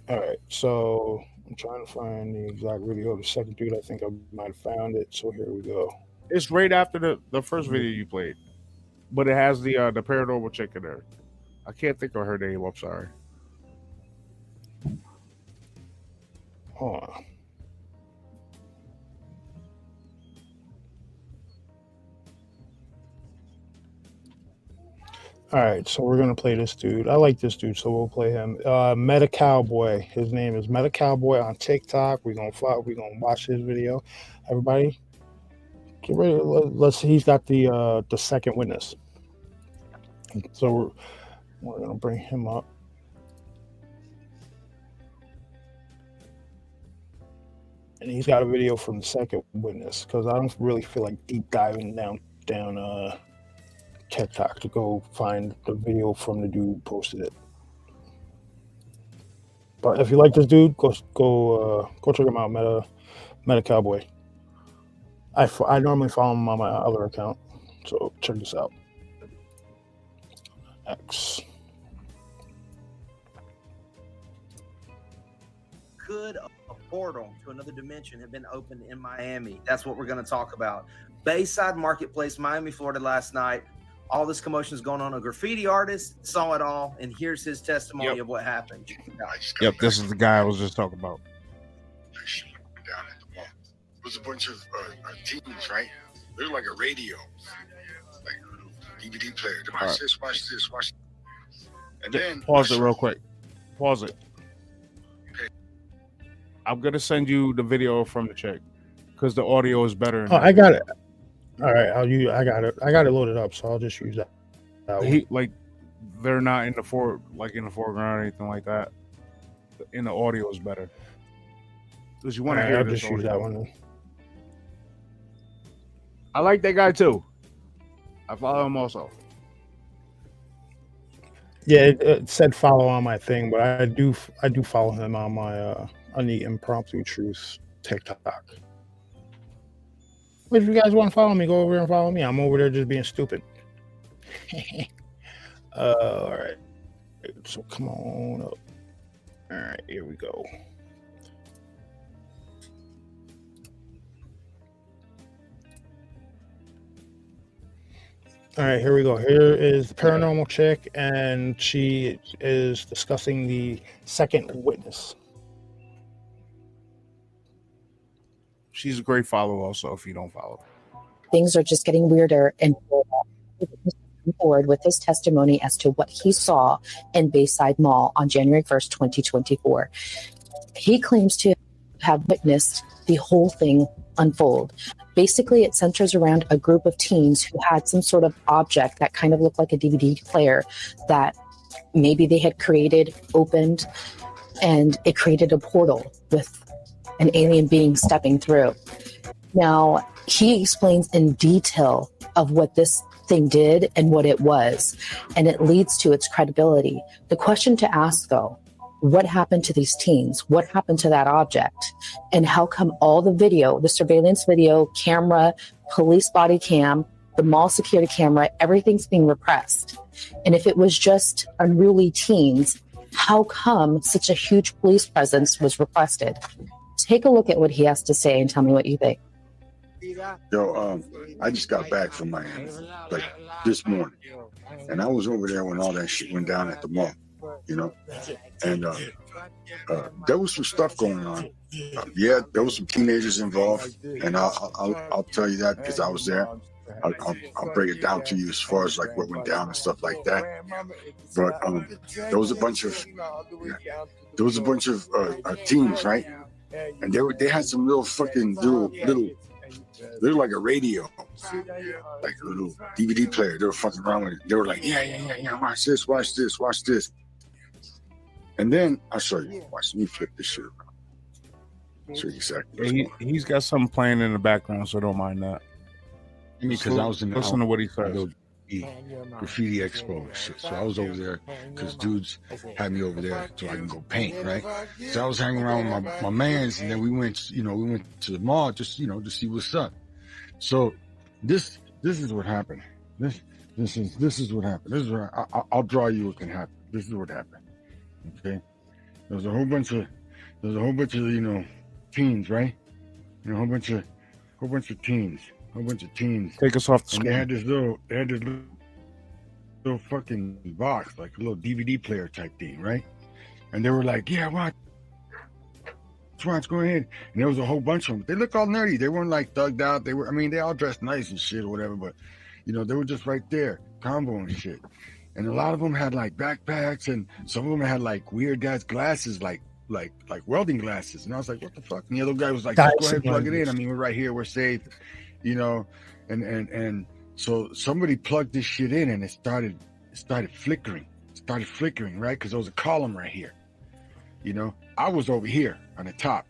S4: right, so I'm trying to find the exact video of the second dude. I think I might have found it. So here we go.
S5: It's right after the first video you played, but it has the paranormal chick in there. I can't think of her name. I'm sorry.
S4: Hold on. All right, so we're gonna play this dude. I like this dude, so we'll play him. Meta Cowboy. His name is Meta Cowboy on TikTok. We're gonna watch his video. Everybody, get ready. Let's see. He's got the second witness. So we're gonna bring him up. And he's got a video from the second witness, because I don't really feel like deep diving down TikTok to go find the video from the dude who posted it. But if you like this dude, go check him out, Meta Cowboy. I normally follow him on my other account, so check this out. X.
S9: Could a portal to another dimension have been opened in Miami? That's what we're going to talk about. Bayside Marketplace, Miami, Florida, last night. All this commotion is going on. A graffiti artist saw it all, and here's his testimony of what happened.
S5: Yep, this is the guy I was just talking about.
S10: Down at the mall. It was a bunch of teens, right? They're like a radio, like a DVD player. Watch this, watch this, watch this. And then
S5: pause it real quick. Pause it. I'm gonna send you the video from the chick because the audio is better.
S4: I got it. All right, I got it. I got it loaded up, so I'll just use that.
S5: They're not in the foreground or anything like that. In the audio is better because you want to hear.
S4: I'll
S5: this
S4: just use that one.
S5: I like that guy too. I follow him also.
S4: Yeah, it said follow on my thing, but I do follow him on my on the Impromptu Truth TikTok. If you guys want to follow me, go over and follow me. I'm over there just being stupid. All right. So come on up. All right, here we go. All right, here we go. Here is the paranormal chick, and she is discussing the second witness.
S5: She's a great follow also if you don't follow.
S11: Things are just getting weirder and forward with his testimony as to what he saw in Bayside Mall on January 1st, 2024. He claims to have witnessed the whole thing unfold. Basically, it centers around a group of teens who had some sort of object that kind of looked like a DVD player that maybe they had created, opened, and it created a portal with an alien being stepping through. Now, he explains in detail of what this thing did and what it was, and it leads to its credibility. The question to ask, though, what happened to these teens? What happened to that object? And how come all the video, the surveillance video, camera, police body cam, the mall security camera, everything's being repressed? And if it was just unruly teens, how come such a huge police presence was requested? Take a look at what he has to say and tell me what you think.
S10: Yo, I just got back from Miami, like this morning, and I was over there when all that shit went down at the mall, you know, and there was some stuff going on. Yeah, there was some teenagers involved, and I'll tell you that because I was there. I'll break it down to you as far as like what went down and stuff like that. But there was a bunch of teens, right? And they had some real fucking little They're like a radio, like a little DVD player. They were fucking around with it. They were like, yeah, watch this. And then I'll show you. Watch me flip this shit around. Show you exactly.
S5: He's got something playing in the background, so don't mind that.
S10: Because I was in the
S5: listen to what he says.
S10: Graffiti expo and shit. So I was over there because dudes had me over there so I can go paint, right? So I was hanging around with my mans, and then we went to the mall just to see what's up. So this is what happened. This is what happened. This is what I'll draw you what can happen. This is what happened. Okay, there's a whole bunch of teens, right? A whole bunch of teens.
S5: Take us off the
S10: screen. They had this little fucking box, like a little DVD player type thing, right? And they were like, yeah, watch, go ahead. And there was a whole bunch of them. They looked all nerdy. They weren't like thugged out. They all dressed nice and shit or whatever, but they were just right there, combo and shit. And a lot of them had like backpacks, and some of them had like weird guys glasses, like welding glasses. And I was like, what the fuck? And the other guy was like, just go ahead and plug it in. We're right here, we're safe, and so somebody plugged this shit in, and it started flickering. Right? Because there was a column right here. I was over here on the top.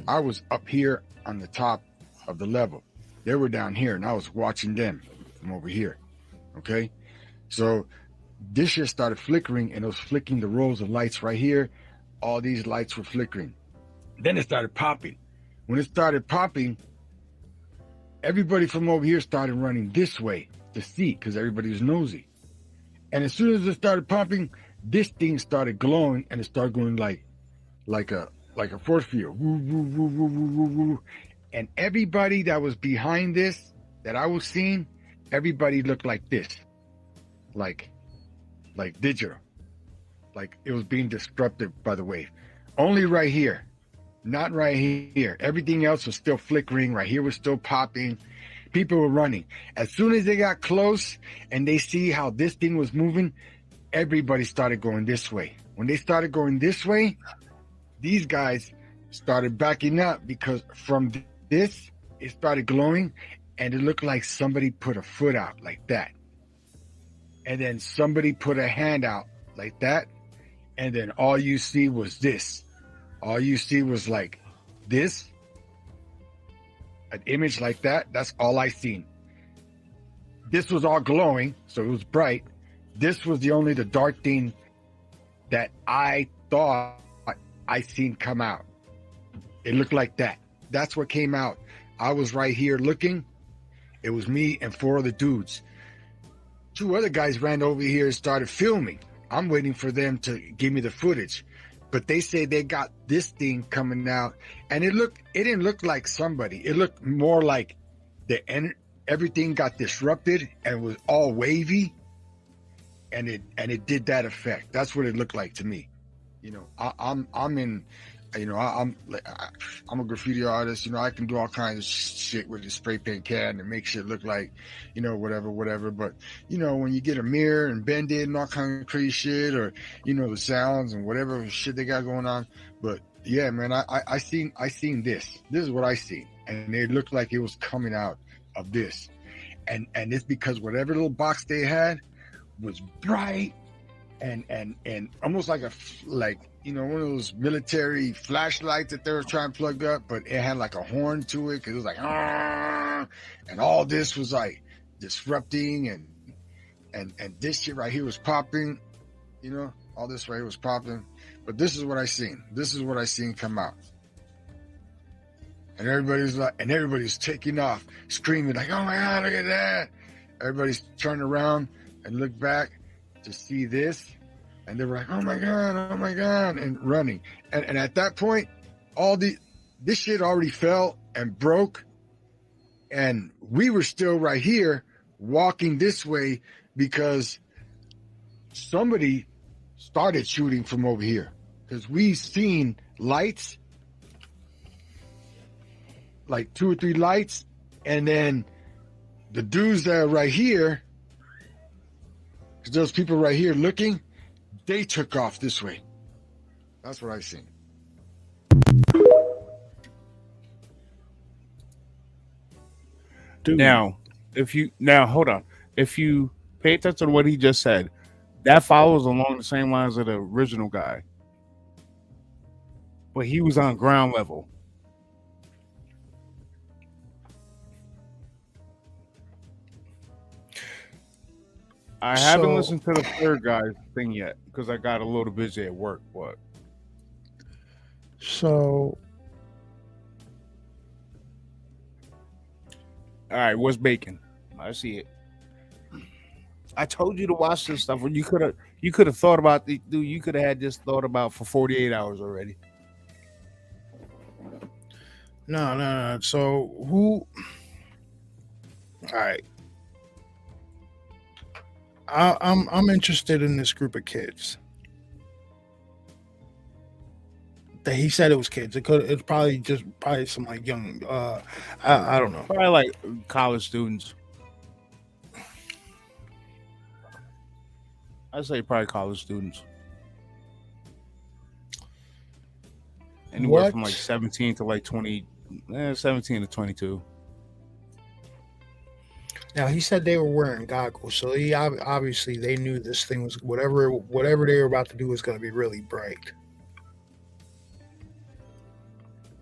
S10: I was up here on the top of the level. They were down here, and I was watching them from over here. Okay? So this shit started flickering, and it was flicking the rows of lights right here. All these lights were flickering. Then it started popping. When it started popping, everybody from over here started running this way to see, because everybody was nosy. And as soon as it started popping, this thing started glowing, and it started going like a force field. Woo, woo, woo, woo, woo, woo, woo. And everybody that was behind this, that I was seeing, everybody looked like this. Like digital. Like it was being disrupted by the wave. Only right here. Not right here. Everything else was still flickering. Right here was still popping. People were running. As soon as they got close and they see how this thing was moving, everybody started going this way. When they started going this way, these guys started backing up, because from this, it started glowing, and it looked like somebody put a foot out like that. And then somebody put a hand out like that. And then all you see was this. All you see was like this. An image like that. That's all I seen. This was all glowing, so it was bright. This was the dark thing that I thought I seen come out. It looked like that. That's what came out. I was right here looking. It was me and 4 other dudes. 2 other guys ran over here and started filming. I'm waiting for them to give me the footage. But they say they got this thing coming out, and it didn't look like somebody. It looked more like everything got disrupted and was all wavy, and it did that effect. That's what it looked like to me. I'm a graffiti artist. I can do all kinds of shit with a spray paint can and make shit look like, whatever. But, when you get a mirror and bend it and all kinds of crazy shit, or, the sounds and whatever shit they got going on. But yeah, man, I seen this. This is what I seen. And it looked like it was coming out of this. And it's because whatever little box they had was bright and almost like one of those military flashlights that they were trying to plug up, but it had like a horn to it, because it was like, Arr! And all this was like disrupting, and this shit right here was popping, all this right here was popping. But this is what I seen. This is what I seen come out. And everybody's taking off, screaming like, oh my God, look at that. Everybody's turning around and look back to see this. And they were like, oh my God, and running. And at that point, this shit already fell and broke. And we were still right here walking this way, because somebody started shooting from over here. Because we seen lights, like 2 or 3 lights. And then the dudes that are right here, because those people right here looking, they took off this way. That's what I seen.
S4: Dude.
S5: Now, hold on. If you pay attention to what he just said, that follows along the same lines of the original guy, but he was on ground level. I haven't listened to the third guy's thing yet because I got a little busy at work. But
S4: so,
S5: all right, what's bacon? I see it. I told you to watch this stuff. When you could have thought about the dude. You could have had this thought about for 48 hours already.
S4: No. So who? All right. I'm interested in this group of kids. That he said it was kids. It's probably some like young. I don't know.
S5: Probably like college students. I'd say probably college students. Anywhere from like 17 to like 20, 17 to 22.
S4: Now he said they were wearing goggles, so he obviously they knew this thing was whatever they were about to do was going to be really bright.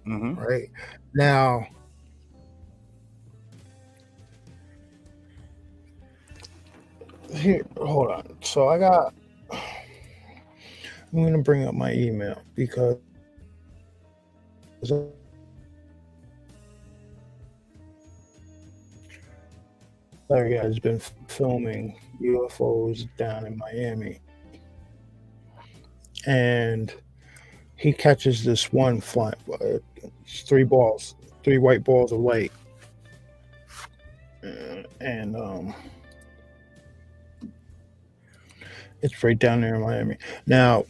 S5: Mm-hmm.
S4: Right now, here, hold on. So I'm going to bring up my email because Larry has been filming UFOs down in Miami, and he catches this one flying. It's three white balls of light, and it's right down there in Miami. Now,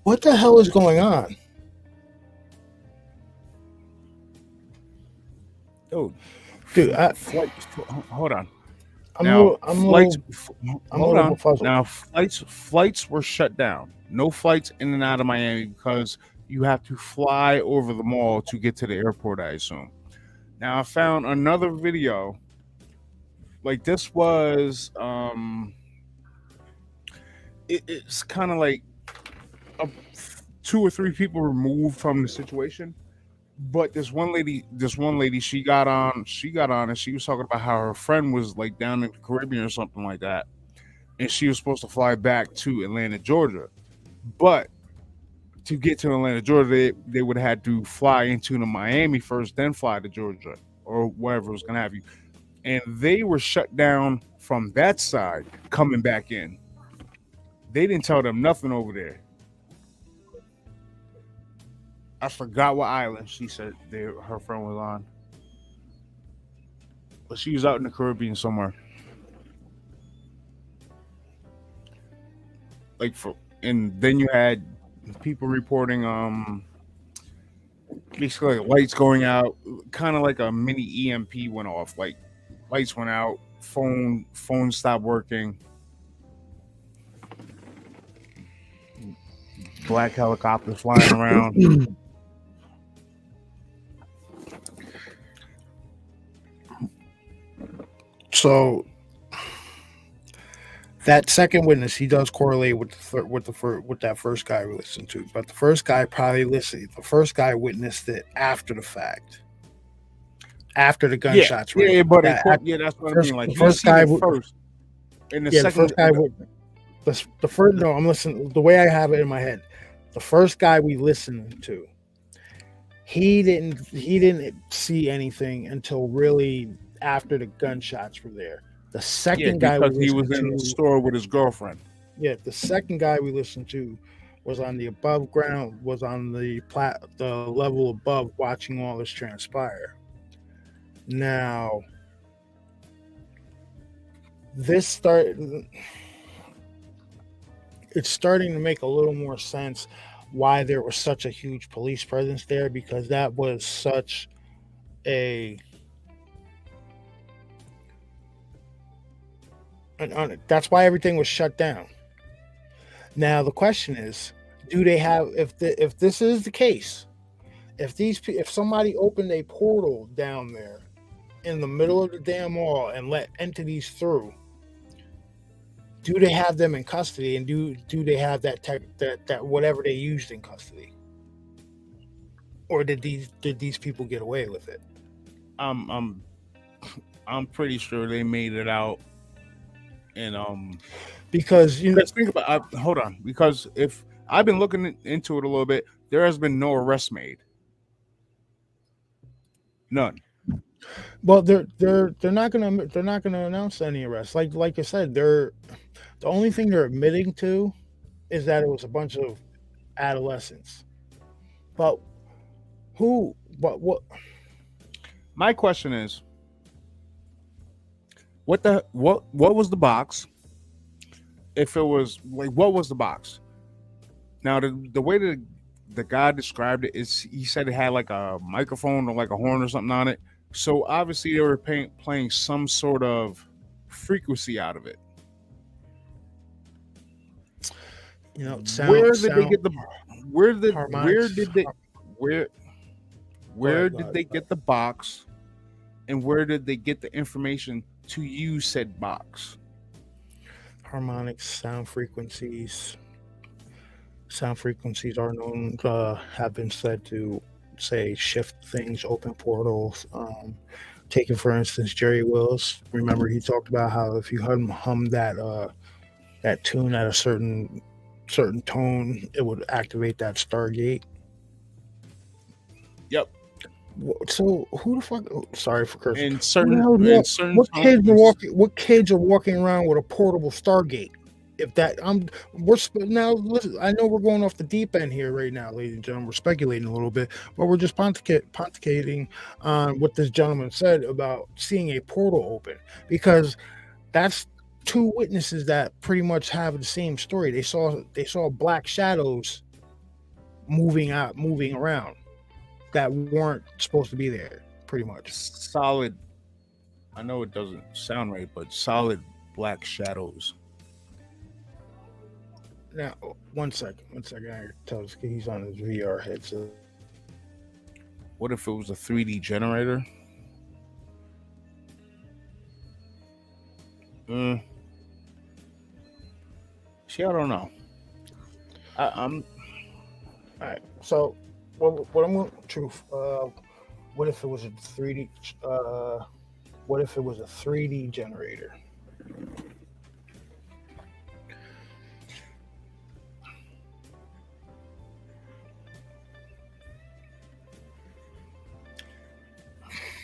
S4: what the hell is going on? Dude,
S5: hold on. Flights were shut down. No flights in and out of Miami because you have to fly over the mall to get to the airport, I assume. Now I found another video. Like this was it's kind of like 2 or 3 people removed from the situation. But this one lady, she got on and she was talking about how her friend was like down in the Caribbean or something like that. And she was supposed to fly back to Atlanta, Georgia. But to get to Atlanta, Georgia, they would have had to fly into Miami first, then fly to Georgia or wherever was going to have you. And they were shut down from that side coming back in. They didn't tell them nothing over there. I forgot what island she said her friend was on. But she was out in the Caribbean somewhere. And then you had people reporting basically like lights going out, kind of like a mini EMP went off. Like lights went out, phone stopped working. Black helicopters flying around.
S4: So that second witness, he does correlate with that first guy we listened to, but the first guy witnessed it after the fact, after the gunshots.
S5: Yeah, but that's what I mean. Like the first guy first, and the second guy.
S4: The first. No, I'm listening. The way I have it in my head, the first guy we listened to, he didn't see anything until really after the gunshots were there. The second guy
S5: he was in the store with his girlfriend.
S4: Yeah, the second guy we listened to was on the above ground, was on the level above, watching all this transpire. Now, it's starting to make a little more sense why there was such a huge police presence there, because that was such a that's why everything was shut down. Now the question is, do they have if this is the case, if somebody opened a portal down there in the middle of the damn mall and let entities through, do they have them in custody, and do they have that whatever they used in custody, or did these people get away with it?
S5: I'm pretty sure they made it out, and
S4: because
S5: let's think about hold on, because if I've been looking into it a little bit, there has been no arrest made, none.
S4: Well, they're not gonna announce any arrests. Like I said, the only thing they're admitting to is that it was a bunch of adolescents. But what?
S5: My question is, what was the box? If it was like, what was the box? Now the way that the guy described it is, he said it had like a microphone or like a horn or something on it. So obviously they were playing some sort of frequency out of it. Where did they get the box, and where did they get the information to use said box?
S4: Harmonics, sound frequencies. Sound frequencies are known, have been said to say shift things, open portals. Taking for instance Jerry Wills. Remember he talked about how if you hum that tune at a certain tone, it would activate that Stargate.
S5: Yep.
S4: So who the fuck? Sorry for cursing. What kids are walking around with a portable Stargate? If that now listen, I know we're going off the deep end here right now, ladies and gentlemen. We're speculating a little bit, but we're just pontificating on what this gentleman said about seeing a portal open, because that's two witnesses that pretty much have the same story. They saw black shadows moving around that weren't supposed to be there, pretty much.
S5: Solid. I know it doesn't sound right, but solid black shadows.
S4: Now, one second. I tell this kid he's on his VR headset.
S5: What if it was a 3D generator? See, I don't know. I'm.
S4: All right. So, what I'm going truth. What if it was a 3D? What if it was a 3D generator?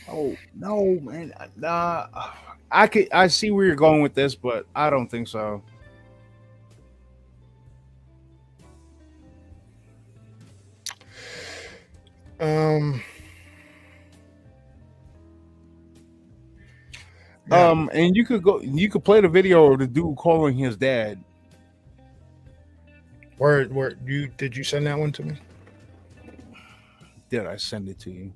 S5: Oh no, man! Nah, I see where you're going with this, but I don't think so. And you could play the video of the dude calling his dad.
S4: Where did you send that one to me?
S5: Did I send it to you?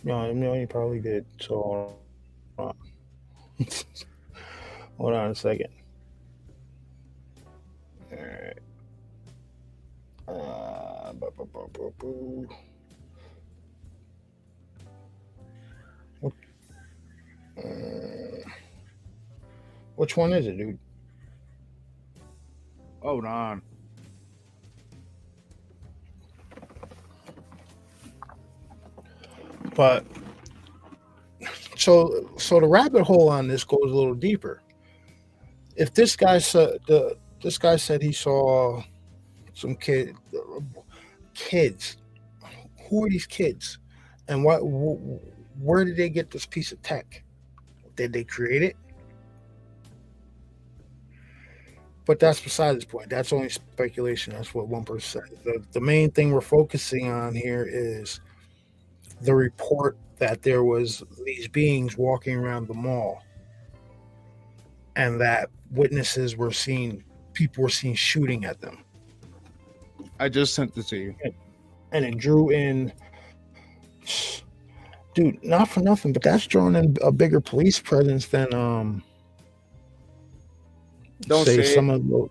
S4: No, you probably did. So hold on a second. All right. Which one is it, dude?
S5: Hold on.
S4: But so the rabbit hole on this goes a little deeper. If this guy said he saw some kids, who are these kids, and where did they get this piece of tech? Did they create it? But that's beside this point. That's only speculation. That's what one person said. The main thing we're focusing on here is the report that there was these beings walking around the mall, and that witnesses were seeing, people were seen shooting at them.
S5: I just sent it to you.
S4: And it drew in, dude, not for nothing, but that's drawn in a bigger police presence than
S5: don't say
S4: some of the,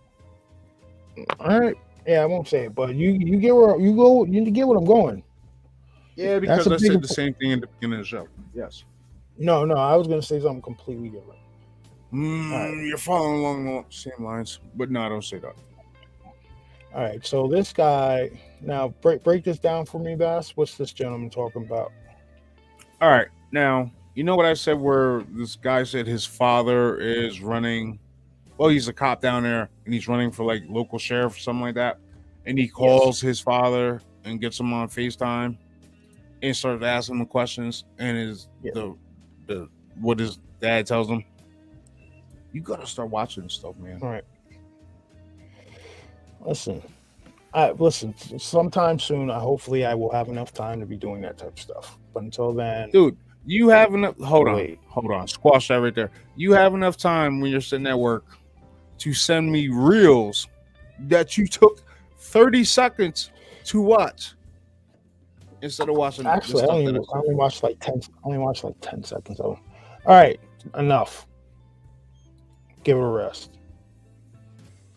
S4: All right. Yeah, I won't say it, but you get where you go. You get what I'm going.
S5: Yeah, because I said the same thing in the beginning of the show. Yes.
S4: No, I was going to say something completely different.
S5: Right. You're following along the same lines, but no, don't say that.
S4: All right. So this guy, now break this down for me, Bass. What's this gentleman talking about?
S5: All right. Now, you know what I said where this guy said his father is running. Well, he's a cop down there, and he's running for like local sheriff or something like that. And he calls his father and gets him on FaceTime and starts asking him questions. And what his dad tells him, you gotta start watching this stuff, man.
S4: All right. Listen. Sometime soon, hopefully I will have enough time to be doing that type of stuff. But until then,
S5: dude, you have enough. Hold on. Squash that right there. You have enough time when you're sitting at work to send me reels that you took 30 seconds to watch instead of watching.
S4: Actually, I only watched like 10 seconds of them. All right, enough. Give it a rest.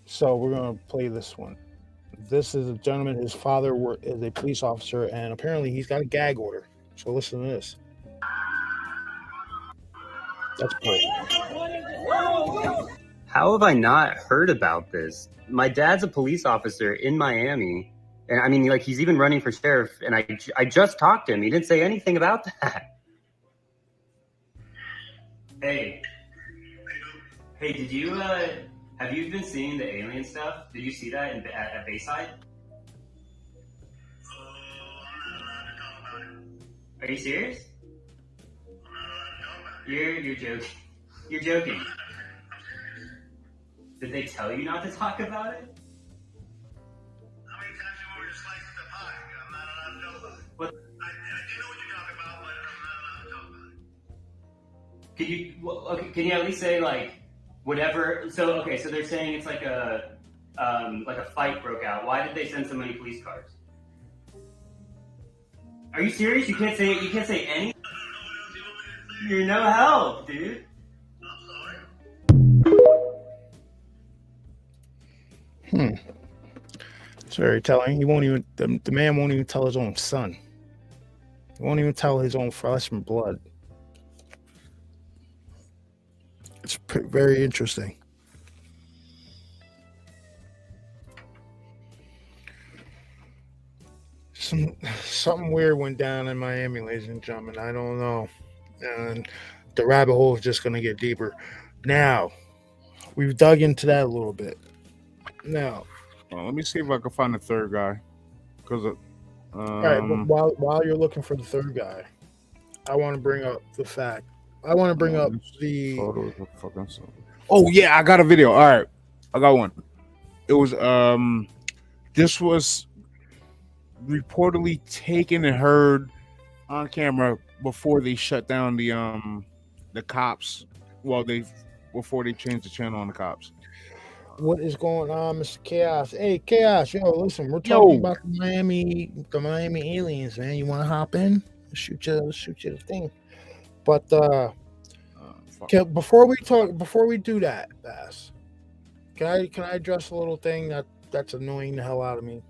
S4: So we're gonna play this one. This is a gentleman. His father is a police officer, and apparently he's got a gag order. So listen to this. That's great.
S12: How have I not heard about this? My dad's a police officer in Miami, and I mean, like, he's even running for sheriff. And I just talked to him. He didn't say anything about that. Hey, did you have you been seeing the alien stuff? Did you see that at Bayside? Are you serious? You're joking. You're joking. Did they tell you not to talk about it? How many times you want me to slice the pie? I'm not allowed to know about it. What? I do know what you're talking about, but I'm not allowed to talk about it. Can you at least say like whatever? So they're saying it's like a fight broke out. Why did they send so many police cars? Are you serious? You can't say any. You're no help, dude.
S4: It's very telling. He won't even. The man won't even tell his own son. He won't even tell his own flesh and blood. It's very interesting. Something weird went down in Miami, ladies and gentlemen. I don't know, and the rabbit hole is just going to get deeper. Now, we've dug into that a little bit. Now,
S5: let me see if I can find the third guy. Because,
S4: all right. But while you're looking for the third guy, I want to bring up the fact. I want to bring up the.
S5: Oh yeah, I got a video. All right, I got one. It was this was reportedly taken and heard on camera before they shut down the cops. Well, before they changed the channel on the cops.
S4: What is going on, Mr. Chaos? Hey, Chaos, listen, we're talking about the Miami aliens, man. You want to hop in? Shoot you the thing. But before we do that, Bass, can I address a little thing that's annoying the hell out of me?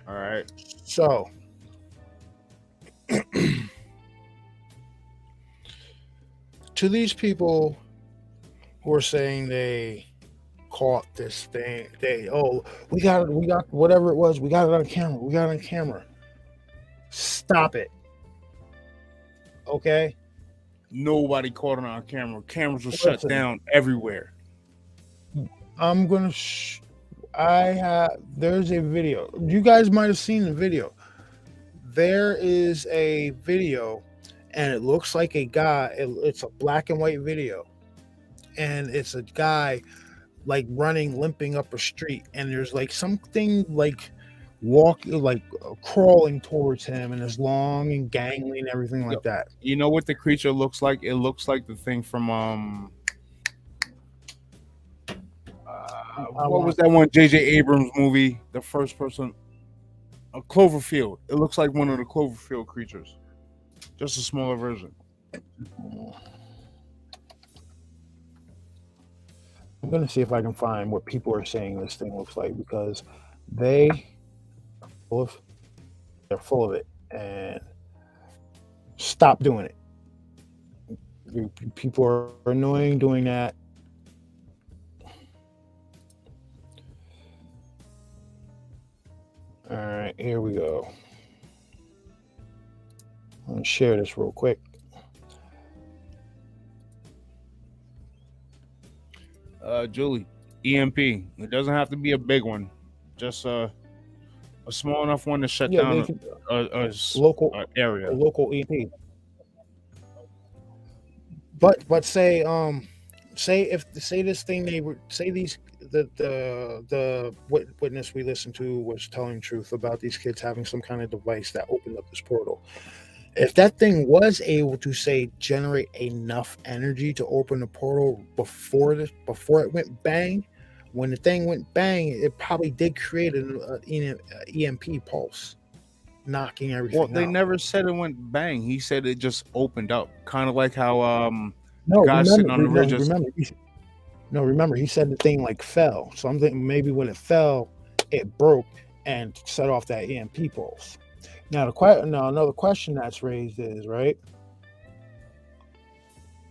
S5: All right.
S4: So, to these people who are saying they caught this thing, we got whatever it was, we got it on camera. Stop it. Okay?
S5: Nobody caught it on camera. Cameras were shut down everywhere.
S4: I'm gonna. There's a video. You guys might have seen the video. There is a video, and it looks like a guy. It's a black and white video, and it's a guy like limping up a street, and there's like something like crawling towards him, and it's long and gangly and everything like that.
S5: You know what the creature looks like? It looks like the thing from what was that one J.J. Abrams movie? The first person, a Cloverfield. It looks like one of the Cloverfield creatures, just a smaller version.
S4: I'm gonna see if I can find what people are saying this thing looks like, because they they're full of it, and stop doing it. People are annoying doing that. All right, here we go. I'm gonna share this real quick.
S5: Julie, EMP. It doesn't have to be a big one, just a small enough one to shut down a
S4: local
S5: area.
S4: A local EMP. But say this thing they were the witness we listened to was telling truth about these kids having some kind of device that opened up this portal. If that thing was able to say generate enough energy to open the portal before it went bang, when the thing went bang, it probably did create an EMP pulse, knocking everything out.
S5: Well, they never said it went bang. He said it just opened up, kind of like how
S4: remember he said the thing like fell. Something maybe when it fell, it broke and set off that EMP pulse. Now another question that's raised is, right,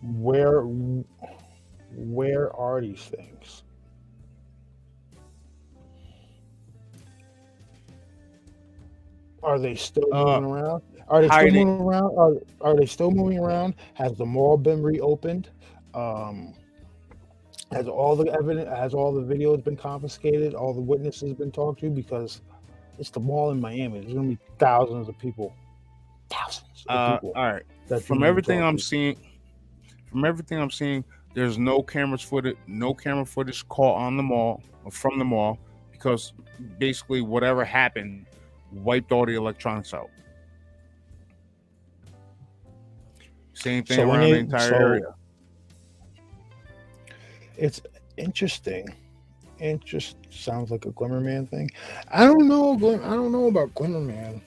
S4: where are these things? Are they still moving around? Are they still moving around? Are they still moving around? Has the mall been reopened? Has all the videos been confiscated? All the witnesses been talked to? Because it's the mall in Miami. There's gonna be thousands of people.
S5: All right. From everything I'm seeing, there's no camera footage caught on the mall or from the mall, because basically whatever happened wiped all the electronics out. Same thing around the entire area.
S4: It's interesting. It just sounds like a Glimmerman thing. I don't know about Glimmerman.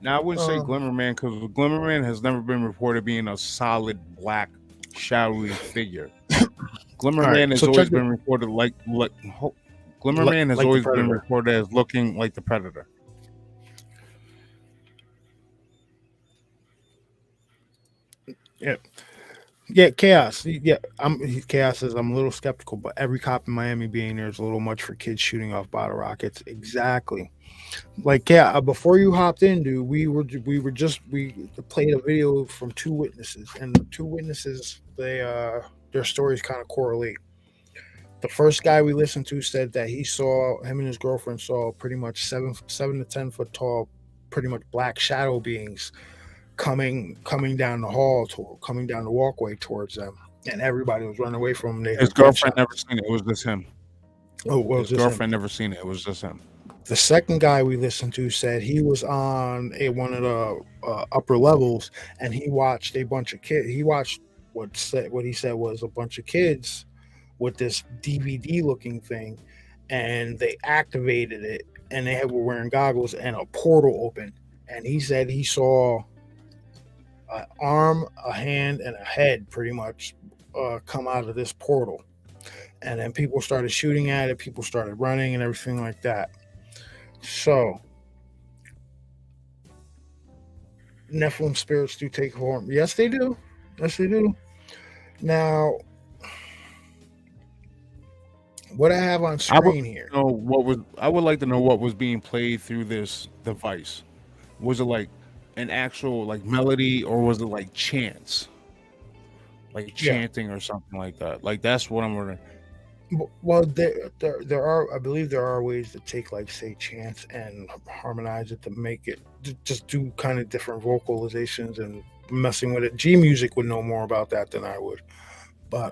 S5: Now, I wouldn't say Glimmerman, because Glimmerman has never been reported being a solid black shadowy figure. Glimmerman has always been reported been reported as looking like the Predator.
S4: Yeah, Chaos. Yeah, Chaos says I'm a little skeptical, but every cop in Miami being there is a little much for kids shooting off bottle rockets. Exactly. Like, yeah, before you hopped in, dude, we played a video from two witnesses, and the two witnesses, their stories kind of correlate. The first guy we listened to said that him and his girlfriend saw pretty much 7 to 10 foot tall, pretty much black shadow beings coming down the hall, coming down the walkway towards them, and everybody was running away from them.
S5: His girlfriend never seen it. It was just him.
S4: His
S5: girlfriend never seen it. It was just him.
S4: The second guy we listened to said he was on one of the upper levels, and he watched a bunch of kids. He watched what he said was a bunch of kids with this DVD looking thing, and they activated it, and they were wearing goggles, and a portal opened, and he said he saw an arm, a hand, and a head pretty much come out of this portal. And then people started shooting at it, people started running and everything like that. So Nephilim spirits do take form. Yes, they do. Now, what I have on screen here.
S5: I would like to know what was being played through this device. Was it like an actual like melody, or was it like chants, like chanting or something like that? Like, that's what I'm wondering.
S4: Well, there are, I believe there are ways to take, like, say, chants and harmonize it to make it just do kind of different vocalizations and messing with it. G Music would know more about that than I would. But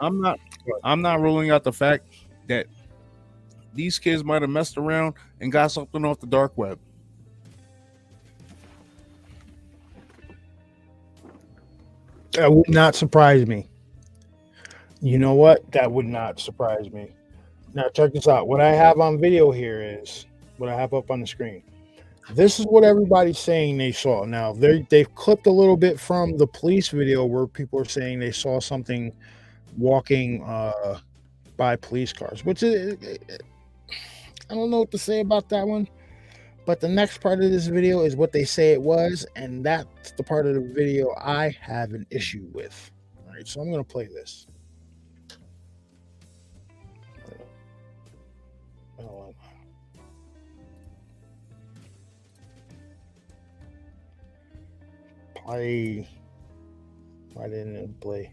S5: I'm not ruling out the fact that these kids might have messed around and got something off the dark web.
S4: That would not surprise me. You know what? That would not surprise me. Now, check this out. What I have on video here is what I have up on the screen. This is what everybody's saying they saw. Now they've clipped a little bit from the police video where people are saying they saw something walking by police cars, which is, I don't know what to say about that one. But the next part of this video is what they say it was, and that's the part of the video I have an issue with. All right, so I'm going to play this. Play. Why didn't it play?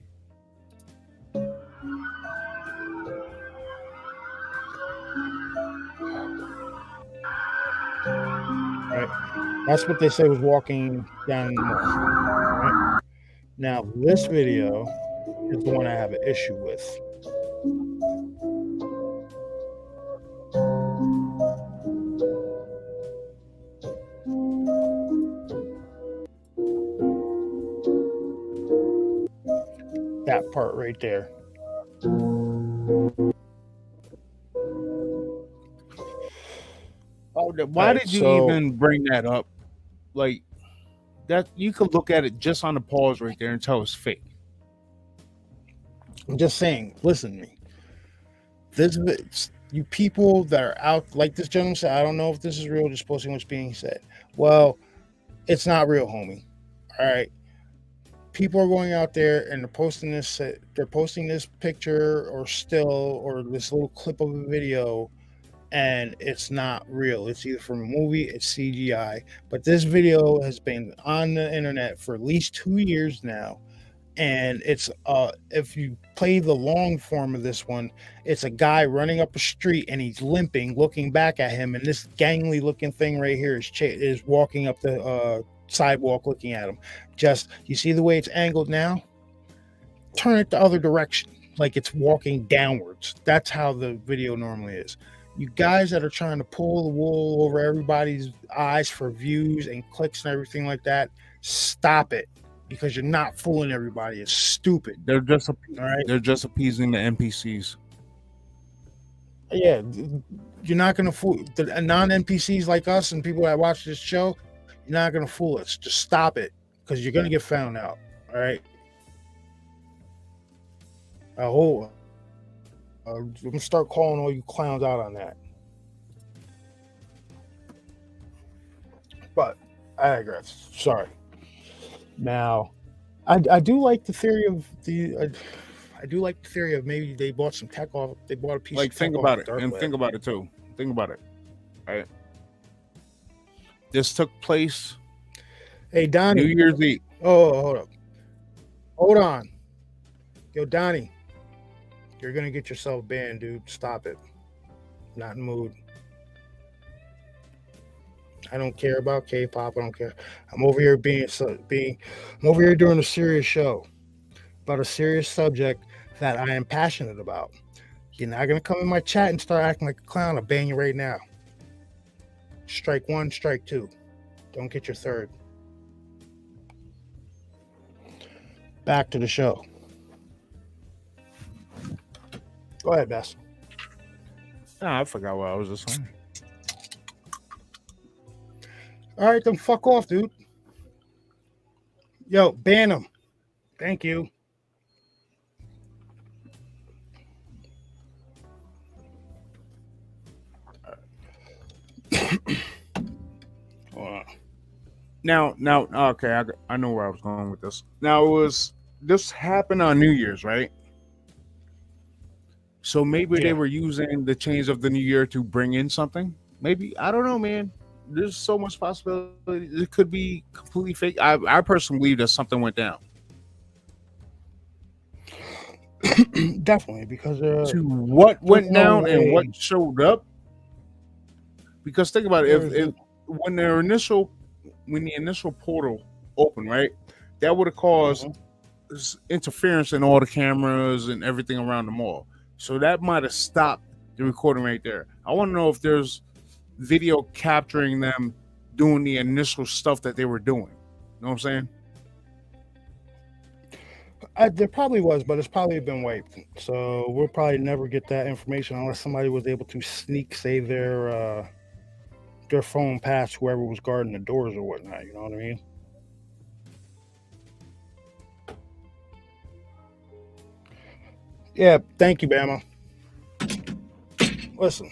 S4: Right. That's what they say was walking down the mall. Right? Now, this video is the one I have an issue with. That part right there.
S5: Oh, why did you even bring that up? Like that, you could look at it just on the pause right there and tell it's fake.
S4: I'm just saying, listen to me. This, you people that are out, like this gentleman said, I don't know if this is real, just posting what's being said. Well, it's not real, homie. All right. People are going out there and they're posting this picture or still or this little clip of a video, and it's not real. It's either from a movie, it's CGI. But this video has been on the internet for at least 2 years now. And it's if you play the long form of this one, it's a guy running up a street and he's limping, looking back at him, and this gangly looking thing right here is walking up the sidewalk looking at him. Just, you see the way it's angled now? Turn it the other direction, like it's walking downwards. That's how the video normally is. You guys that are trying to pull the wool over everybody's eyes for views and clicks and everything like that, stop it, because you're not fooling everybody. It's stupid.
S5: They're just they're just appeasing the NPCs.
S4: Yeah, you're not gonna fool the non-NPCs like us and people that watch this show. You're not gonna fool us. Just stop it, because you're gonna get found out. All right. I'm gonna start calling all you clowns out on that. But I digress. Sorry. Now, I do like the theory of I do like the theory of maybe they bought some tech off. They bought a piece.
S5: Like,
S4: of
S5: think
S4: tech
S5: about
S4: off
S5: it, and think about it too. Think about it. All right. This took place.
S4: Hey, Donnie.
S5: New Year's Eve.
S4: Oh, hold up. Hold on. Yo, Donnie. You're gonna get yourself banned, dude. Stop it. Not in the mood. I don't care about K-pop. I don't care. I'm over here I'm over here doing a serious show about a serious subject that I am passionate about. You're not gonna come in my chat and start acting like a clown. I'll ban you right now. Strike one, strike two. Don't get your third. Back to the show. Go ahead, Bess.
S5: I forgot what I was just saying.
S4: All right, then fuck off, dude. Yo, ban him. Thank you.
S5: Now, okay, I know where I was going with this. Now, this happened on New Year's, right? So maybe they were using the change of the new year to bring in something. Maybe, I don't know, man. There's so much possibility. It could be completely fake. I personally believe that something went down.
S4: Definitely, because
S5: to what went down and what showed up. Because think about it, if when the initial portal opened, right, that would have caused interference in all the cameras and everything around the mall. So that might have stopped the recording right there. I want to know if there's video capturing them doing the initial stuff that they were doing. You know what I'm saying?
S4: There probably was, but it's probably been wiped. So we'll probably never get that information unless somebody was able to sneak save their their phone past whoever was guarding the doors or whatnot. You know what I mean? Yeah, thank you, Bama. Listen,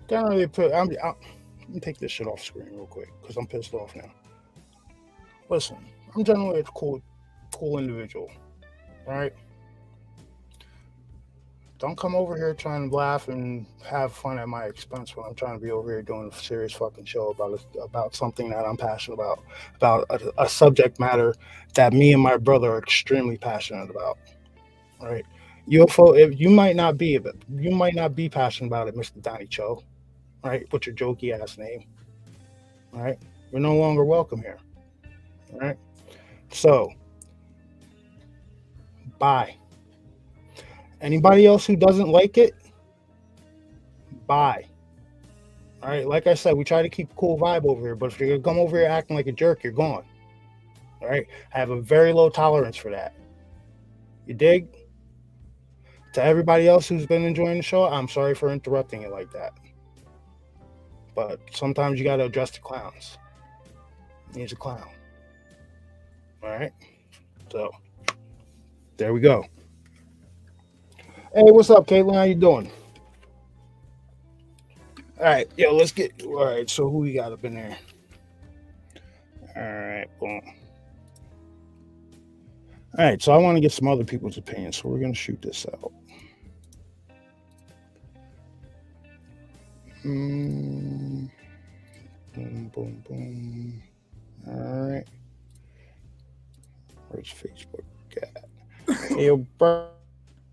S4: can't really put. Let me take this shit off screen real quick because I'm pissed off now. Listen, I'm generally a cool individual, right? Don't come over here trying to laugh and have fun at my expense when I'm trying to be over here doing a serious fucking show about something that I'm passionate about a subject matter that me and my brother are extremely passionate about, right? UFO, if you might not be passionate about it, Mr. Donnie Cho, right? With your jokey ass name, right? You're no longer welcome here, right? So, bye. Anybody else who doesn't like it, bye. All right, like I said, we try to keep a cool vibe over here, but if you're gonna come over here acting like a jerk, you're gone. All right, I have a very low tolerance for that. You dig? To everybody else who's been enjoying the show, I'm sorry for interrupting it like that. But sometimes you gotta address the clowns. He's a clown. All right, so there we go. Hey, what's up, Caitlin? How you doing? All right, yo, let's get. All right, so who we got up in there? All right, boom. All right, so I want to get some other people's opinions, so we're gonna shoot this out. Boom, boom, boom. All right. Where's Facebook at? Hey, yo,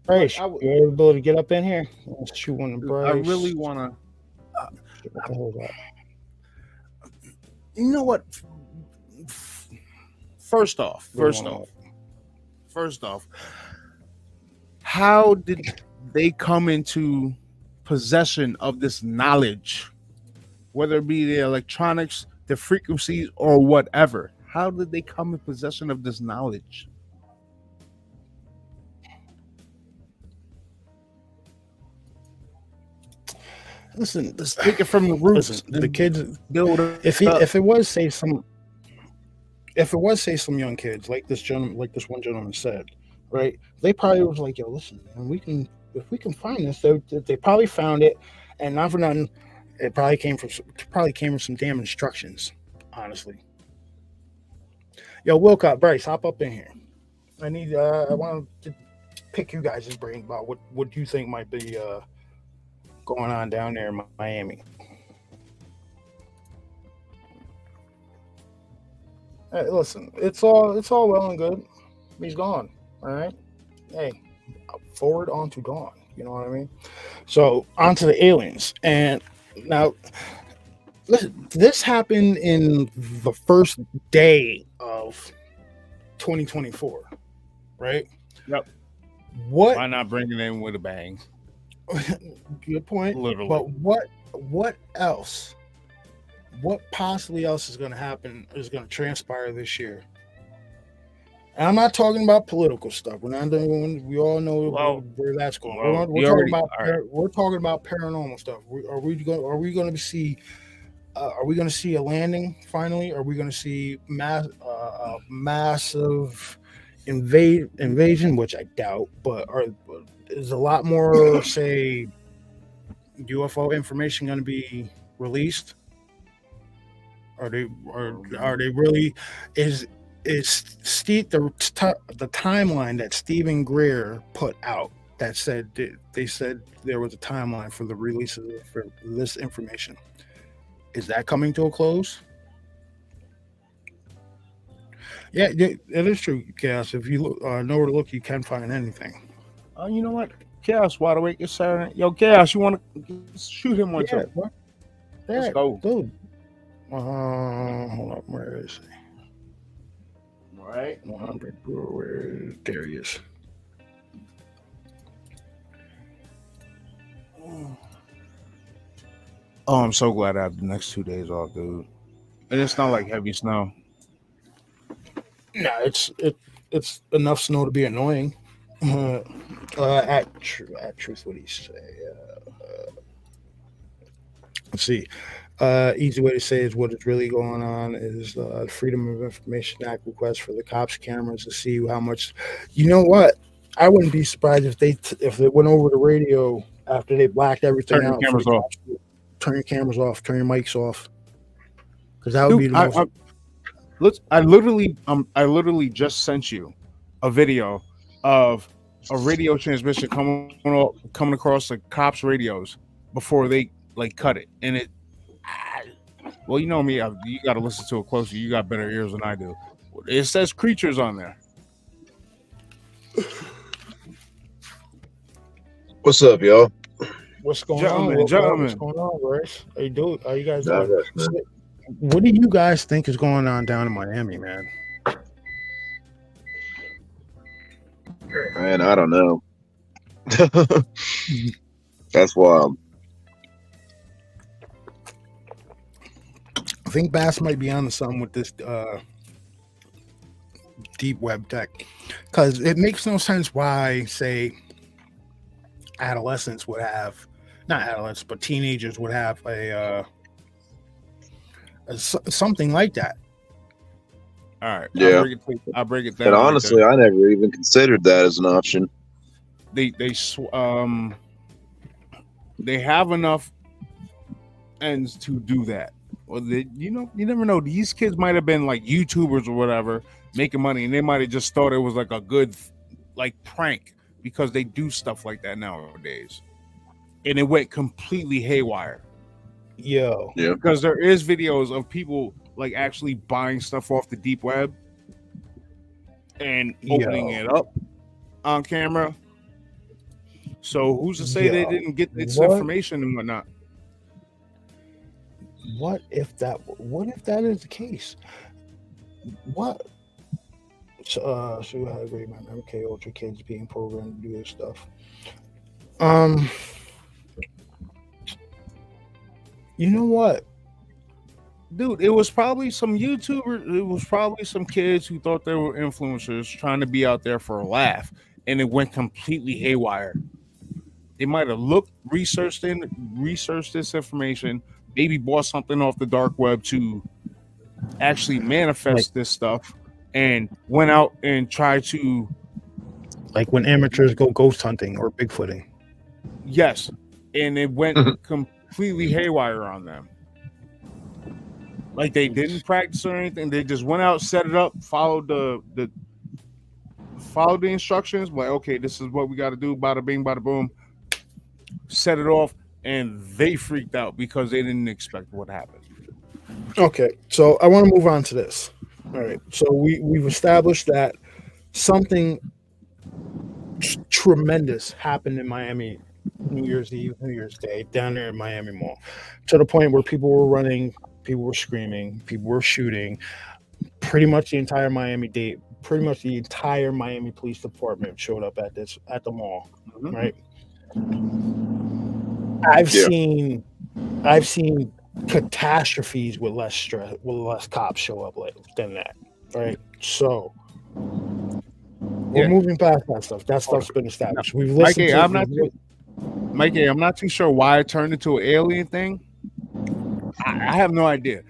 S4: Bryce, you able to get up in here? Let's shoot one of Bryce.
S5: I really want to.
S4: What the hell is that?
S5: You know what? First off, how did they come into possession of this knowledge, whether it be the electronics, the frequencies, or whatever? How did they come in possession of this knowledge?
S4: Listen,
S5: let's take it from the roots.
S4: Listen, the kids build. If it was say some young kids like this one gentleman said, right? They probably was like, yo, listen, man, if we can find this, they probably found it, and not for nothing, it probably came from some damn instructions, honestly. Yo, Wilcott, Bryce, hop up in here. I want to pick you guys' brain about what you think might be going on down there in Miami. Hey, listen, it's all well and good. He's gone. All right. Hey, forward on to gone. You know what I mean? So on to the aliens. And now, listen, this happened in the first day of 2024, right?
S5: Yep.
S4: What?
S5: Why not bring it in with a bang?
S4: Good point.
S5: Literally.
S4: But what else? What possibly else is going to happen? Is going to transpire this year? And I'm not talking about political stuff. We're not doing. We all know where that's going. We're talking about paranormal stuff. Are we going to see a landing finally? Are we going to see massive invasion, which I doubt, but is a lot more, say, UFO information going to be released? Are they really? Is Steve the timeline that Stephen Greer put out that said they said there was a timeline for the release of this information? Is that coming to a close? Yeah, it is true, Chaos. If you know where to look, you can find anything.
S5: You know what? Chaos, wide awake. It's Saturday. Yo, Chaos, you want to shoot him one time? Let's go,
S4: dude. Hold on, where is he?
S5: All right,
S4: 100. There he is.
S5: Oh, I'm so glad I have the next 2 days off, dude. And it's not like heavy snow.
S4: No, it's enough snow to be annoying. At truth, what do you say? Let's see. Easy way to say is what is really going on is the Freedom of Information Act request for the cops' cameras to see how much. You know what? I wouldn't be surprised if they went over the radio after they blacked everything
S5: Turn your
S4: out.
S5: cameras off.
S4: Turn your cameras off. Turn your mics off. Because that would be the most.
S5: I literally just sent you a video of a radio transmission coming across the cops' radios before they like cut it, and it. Well, you know me. You got to listen to it closer. You got better ears than I do. It says creatures on there.
S13: What's up, y'all?
S4: What's going
S5: Gentlemen,
S4: on?
S5: gentlemen.
S4: What's going on, Bryce? How you doing? Are you guys
S13: Not
S4: doing?
S13: much, man.
S4: What do you guys think is going on down in Miami, man?
S13: Man, I don't know. That's wild.
S4: I think Bass might be onto something with this deep web tech, because it makes no sense why, say, adolescents would have, not adolescents, but teenagers would have something like that.
S5: All right.
S13: Yeah.
S5: I'll break it down.
S13: And honestly, I never even considered that as an option.
S5: They have enough ends to do that. Well, you never know. These kids might have been like YouTubers or whatever, making money, and they might have just thought it was like a good like prank, because they do stuff like that nowadays, and it went completely haywire.
S4: Yeah.
S5: Because there is videos of people like actually buying stuff off the deep web and opening it up on camera. So who's to say they didn't get this information and whatnot?
S4: What if that is the case? What? So I agree, man. MK Ultra kids being programmed to do this stuff. You know what,
S5: dude? It was probably some YouTubers. It was probably some kids who thought they were influencers trying to be out there for a laugh, and it went completely haywire. They might have researched this information, maybe bought something off the dark web to actually manifest this stuff, and went out and tried to,
S4: like when amateurs go ghost hunting or Bigfooting.
S5: Yes, and it went completely haywire on them. Like they didn't practice or anything. They just went out, set it up, followed the instructions. Like, okay, this is what we got to do. Bada bing, bada boom. Set it off, and they freaked out because they didn't expect what happened.
S4: Okay, so I want to move on to this. All right, so we've established that something tremendous happened in Miami New Year's Eve, New Year's Day, down there in Miami Mall, to the point where people were running, people were screaming, people were shooting. Pretty much the entire Miami Police Department showed up at the mall, right? I've seen catastrophes with less stress, with less cops show up than that, right? So we're moving past that stuff. That stuff's been established. We've listened
S5: Mikey, I'm not too sure why it turned into an alien thing. I have no idea.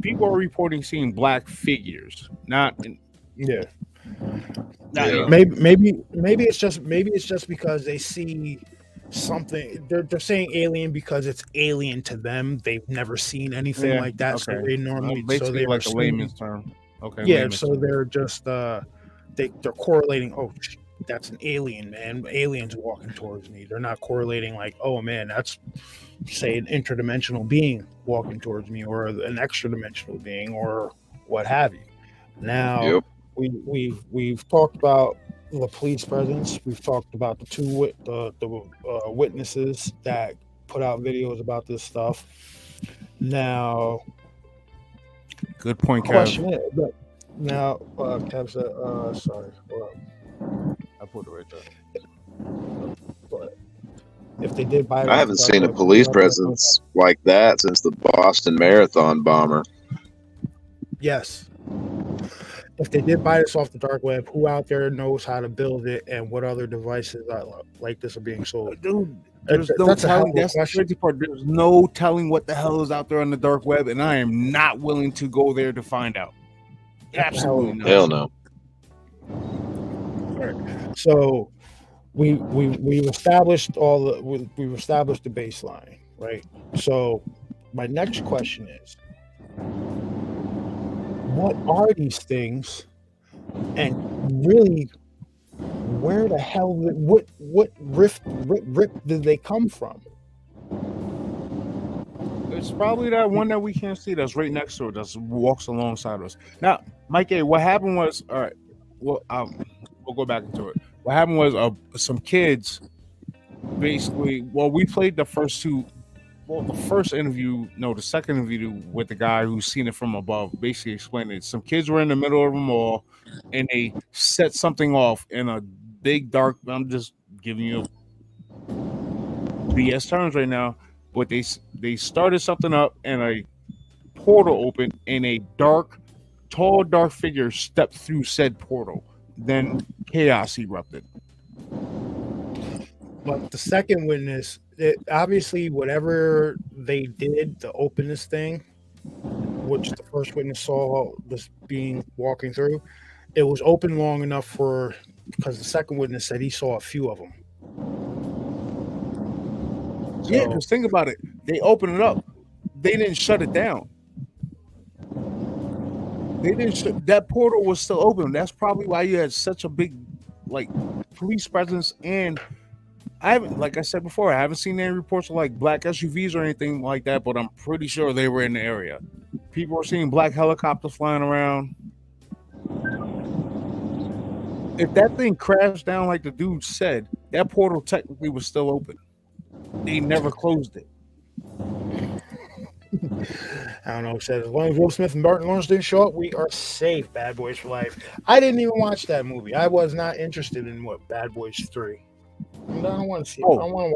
S5: People are reporting seeing black figures, maybe
S4: it's just because they see something. They're saying alien because it's alien to them. They've never seen anything like that. Okay. So they normally
S5: basically like a layman's term. Okay.
S4: Yeah. So they're just they're correlating. Oh, that's an alien, man. Aliens walking towards me. They're not correlating like, oh man, that's, say, an interdimensional being walking towards me, or an extra dimensional being, or what have you. Now we've talked about the police presence. We've talked about the two witnesses that put out videos about this stuff. Now,
S5: good point,
S4: question Kev. Now, Kev said, sorry.
S5: I put it right there.
S4: But if they did buy,
S13: I haven't seen a police presence like that since the Boston Marathon bomber.
S4: Yes. if they did buy this off the dark web, who out there knows how to build it and what other devices like this are being sold?
S5: Dude, there's no telling. That's the crazy part. There's no telling what the hell is out there on the dark web, and I am not willing to go there to find out. Absolutely not.
S13: Hell no.
S4: Right. So we've established we've established the baseline, right? So my next question is, what are these things, and really, where the hell? What rip did they come from?
S5: It's probably that one that we can't see that's right next to it, that walks alongside us. Now, Mike A, what happened was, all right, well, we'll go back into it. What happened was some kids, basically, well, we played the first two. Well, the second interview with the guy who's seen it from above, basically explained it. Some kids were in the middle of a mall and they set something off in a big dark. I'm just giving you BS terms right now, but they started something up and a portal opened and a tall, dark figure stepped through said portal. Then chaos erupted.
S4: But the second witness, obviously, whatever they did to open this thing, which the first witness saw this being walking through, it was open long enough because the second witness said he saw a few of them.
S5: So, yeah, just think about it. They opened it up. They didn't shut it down. That portal was still open. That's probably why you had such a big, police presence. And like I said before, I haven't seen any reports of black SUVs or anything like that, but I'm pretty sure they were in the area. People were seeing black helicopters flying around. If that thing crashed down like the dude said, that portal technically was still open. They never closed it.
S4: I don't know. It says, as long as Will Smith and Martin Lawrence didn't show up, we are safe. Bad Boys for Life. I didn't even watch that movie. I was not interested in Bad Boys 3. I don't want to see it. I don't want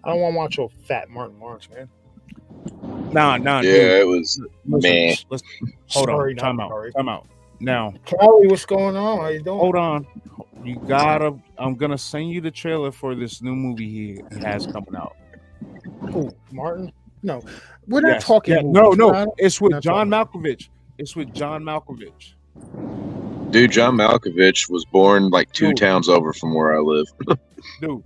S4: to watch a fat Martin Lawrence, man.
S5: Nah.
S13: Yeah,
S5: dude.
S13: it was man.
S5: Hold on. Time out. Now,
S4: Callie, what's going on? How you doing?
S5: Hold on. I'm gonna send you the trailer for this new movie he has coming out.
S4: Who, Martin? No, we're not talking.
S5: Yeah, no. It's with John Malkovich.
S13: Dude, John Malkovich was born 2 towns over from where I live.
S5: Dude,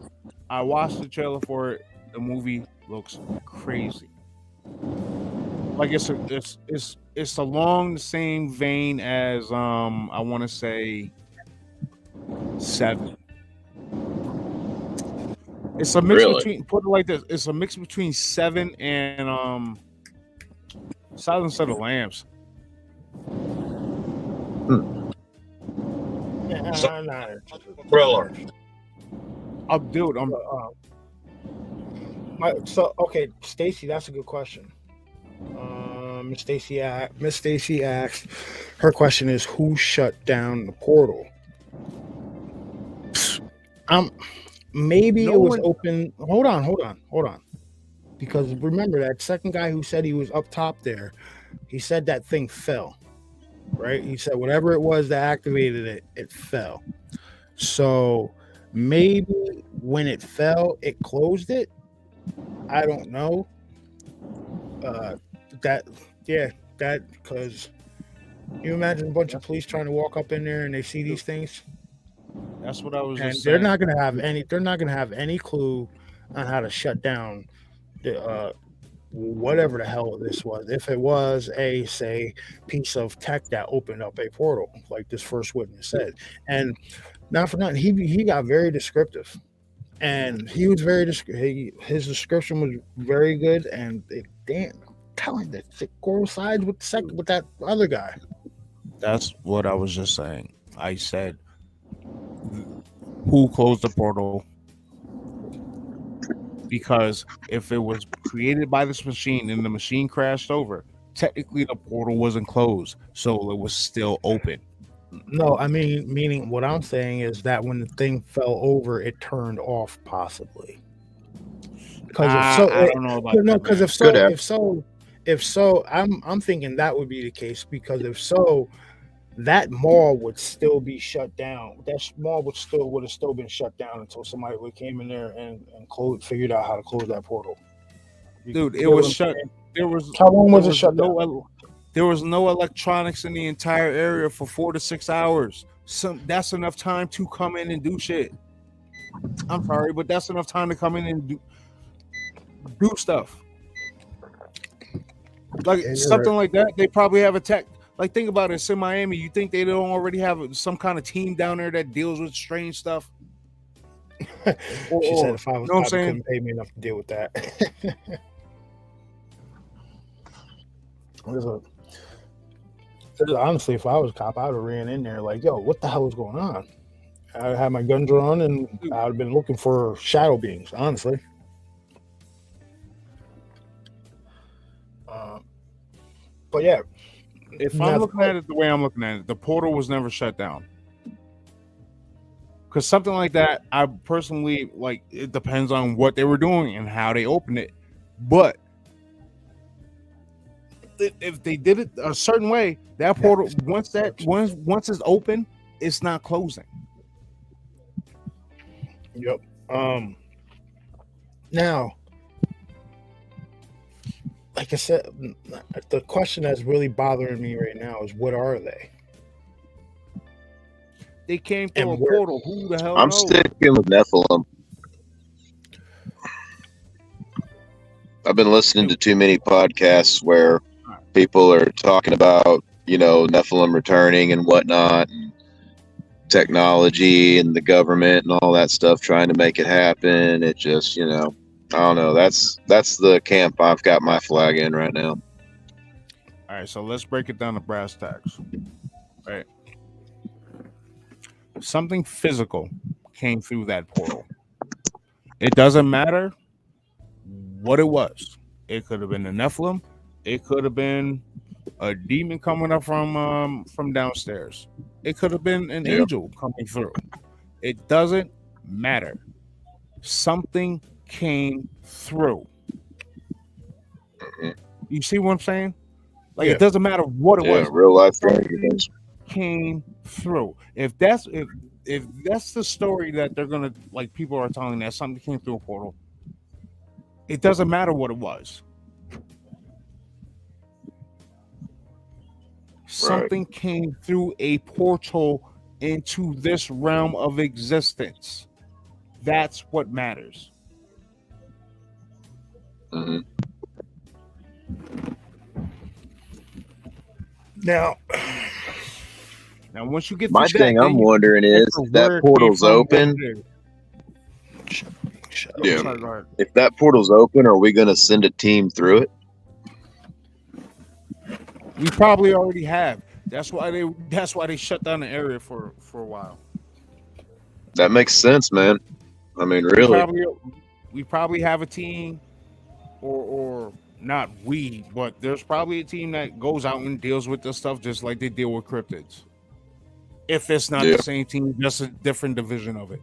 S5: I watched the trailer for it. The movie looks crazy. It's along the same vein as I want to say 7. It's a mix between, put it like this, it's a mix between 7 and Silence of the Lambs.
S6: Thriller.
S5: Dude,
S4: okay, Stacy, that's a good question. Miss Stacy asked, her question is, who shut down the portal? Maybe it was open. Hold on. Because remember that second guy who said he was up top there, he said that thing fell, right? He said whatever it was that activated it, it fell. So maybe when it fell, it closed it. I don't know. Because you imagine a bunch of police trying to walk up in there and they see these things.
S5: That's what I was.
S4: And they're not going to have any. They're not going to have any clue on how to shut down the whatever the hell this was. If it was a piece of tech that opened up a portal, like this first witness said, and not for nothing, he got very descriptive, and he was very his description was very good, and I'm telling you, it coincides with that other guy.
S5: That's what I was just saying. I said, who closed the portal? Because if it was created by this machine and the machine crashed over, technically the portal wasn't closed, so it was still open.
S4: No, I mean, meaning what I'm saying is that when the thing fell over, it turned off, possibly. Because I don't know about that. Because if so, I'm thinking that would be the case. Because if so, that mall would still be shut down. That mall would have still been shut down until somebody came in there and figured out how to close that portal.
S5: Dude, it was shut.
S4: How long was it shut down?
S5: There was no electronics in the entire area for 4 to 6 hours. That's enough time to come in and do shit. I'm sorry, but that's enough time to come in and do stuff. Like something like that, they probably have a tech. Like, think about it. It's in Miami. You think they don't already have some kind of team down there that deals with strange stuff?
S4: She said if I was cop, you couldn't pay me enough to deal with that. Honestly, if I was a cop, I would have ran in there like, yo, what the hell is going on? I would have my gun drawn and I would have been looking for shadow beings, honestly. But yeah.
S5: If I'm looking at it the way I'm looking at it, the portal was never shut down. Because something like that, I personally, like, it depends on what they were doing and how they opened it. But if they did it a certain way, that portal, once it's open, it's not closing.
S4: Yep. Now, like I said, the question that's really bothering me right now is, what are they?
S5: They came through a portal. Who the hell
S13: I'm
S5: knows?
S13: sticking with Nephilim. I've been listening to too many podcasts where people are talking about, Nephilim returning and whatnot, and technology and the government and all that stuff trying to make it happen. It just, I don't know. That's the camp I've got my flag in right now.
S5: All right, so let's break it down to brass tacks. All right. Something physical came through that portal. It doesn't matter what it was. It could have been a Nephilim. It could have been a demon coming up from downstairs. It could have been an angel coming through. It doesn't matter. Something came through. You see what I'm saying? Like, it doesn't matter what it was.
S13: Real life
S5: things came through. If that's the story that they're gonna, like, people are telling, that something came through a portal, it doesn't matter what it was. Something came through a portal into this realm of existence. That's what matters.
S13: Mm-hmm.
S5: Now, once you get
S13: my
S5: through
S13: thing, I'm wondering is if that portal's open. Yeah. If that portal's open, are we going to send a team through it?
S5: We probably already have. That's why they shut down the area for a while.
S13: That makes sense, man. I mean, really.
S5: We probably have a team, or not we, but there's probably a team that goes out and deals with this stuff just like they deal with cryptids. If it's not the same team, just a different division of it.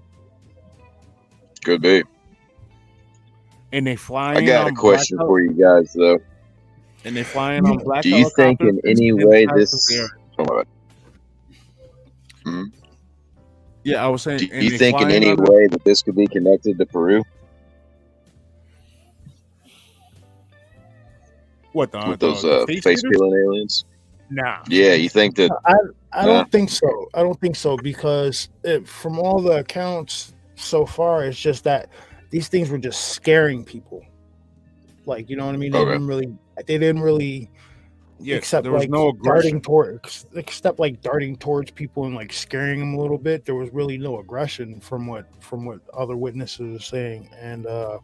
S13: Could be.
S5: And they fly.
S13: I got a question for you guys, though.
S5: And they fly in on black.
S13: Do you think in any way this?
S5: Yeah, I was saying.
S13: Do you think in any way that this could be connected to Peru?
S5: What
S13: with those face peeling aliens?
S5: Nah.
S13: Yeah, you think that?
S4: I don't think so. I don't think so, because from all the accounts so far, it's just that these things were just scaring people. Like, you know what I mean? They didn't really.
S5: Yeah,
S4: except
S5: there was
S4: like
S5: no aggression.
S4: darting towards people and like scaring them a little bit. There was really no aggression from what other witnesses are saying. And the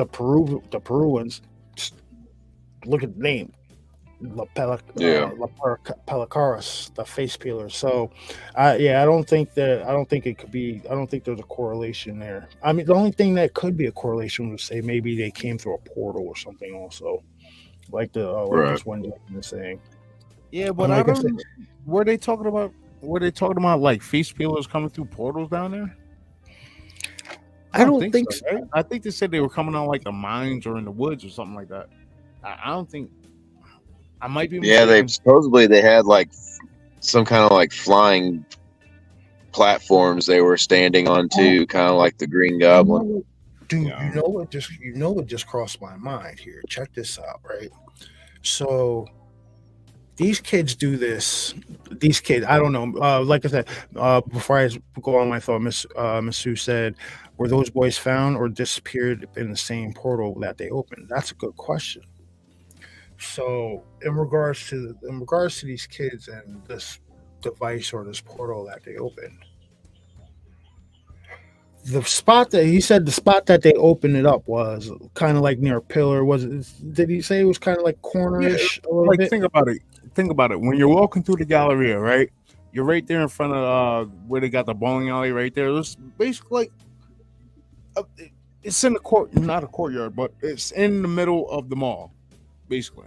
S4: Peruvians, look at the name, La Pelicaris, the face peeler. So I don't think it could be. I don't think there's a correlation there. I mean, the only thing that could be a correlation would say maybe they came through a portal or something also. Like this one gentleman is saying.
S5: Yeah, but I don't. Were they talking about like face peelers coming through portals down there?
S4: I don't think so.
S5: Right? I think they said they were coming on like the mines or in the woods or something like that. I don't think. I might be
S13: Yeah, they had like some kind of like flying platforms they were standing on too, kind of like the Green Goblin.
S4: Dude, you know what just crossed my mind here. Check this out, right? So these kids do this. These kids, I don't know. Like I said, before I go on my thought, Miss Sue said, were those boys found or disappeared in the same portal that they opened? That's a good question. So in regards to these kids and this device or this portal that they opened, the spot that he said they opened it up was kind of like near a pillar. Did he say it was kind of like cornerish?
S5: Yeah, like bit? Think about it. When you're walking through the Galleria, right? You're right there in front of where they got the bowling alley right there. It's basically like it's in the court, not a courtyard, but it's in the middle of the mall, basically.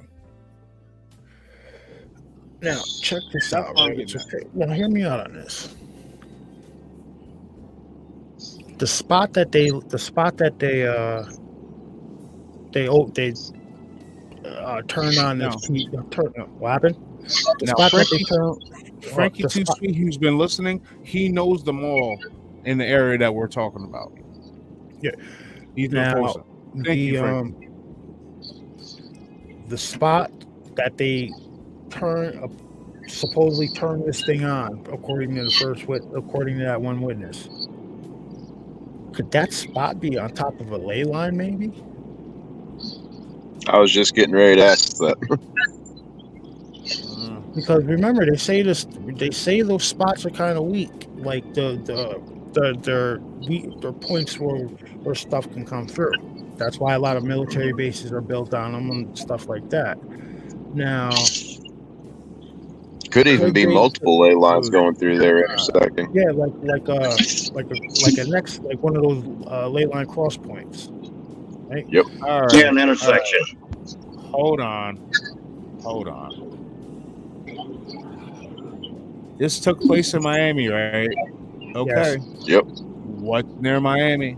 S4: Now check this out. Right? Now hear me out on this. The spot that they turned on this. What happened? The spot that they turned.
S5: Frankie Too Sweet, who's been listening, he knows the mall in the area that we're talking about.
S4: Yeah,
S5: he's been posting.
S4: The spot that they supposedly turned this thing on, according to that one witness. Could that spot be on top of a ley line, maybe?
S13: I was just getting ready to ask that.
S4: Because remember, they say those spots are kind of weak, like they're points where stuff can come through. That's why a lot of military bases are built on them and stuff like that. Now,
S13: could even be multiple ley lines going through there intersecting.
S4: Yeah, like one of those ley line cross points. Right?
S13: Yep.
S5: All right.
S14: Yeah, an intersection.
S5: Hold on. This took place in Miami, right? Okay.
S13: Yes. Yep.
S5: What's near Miami?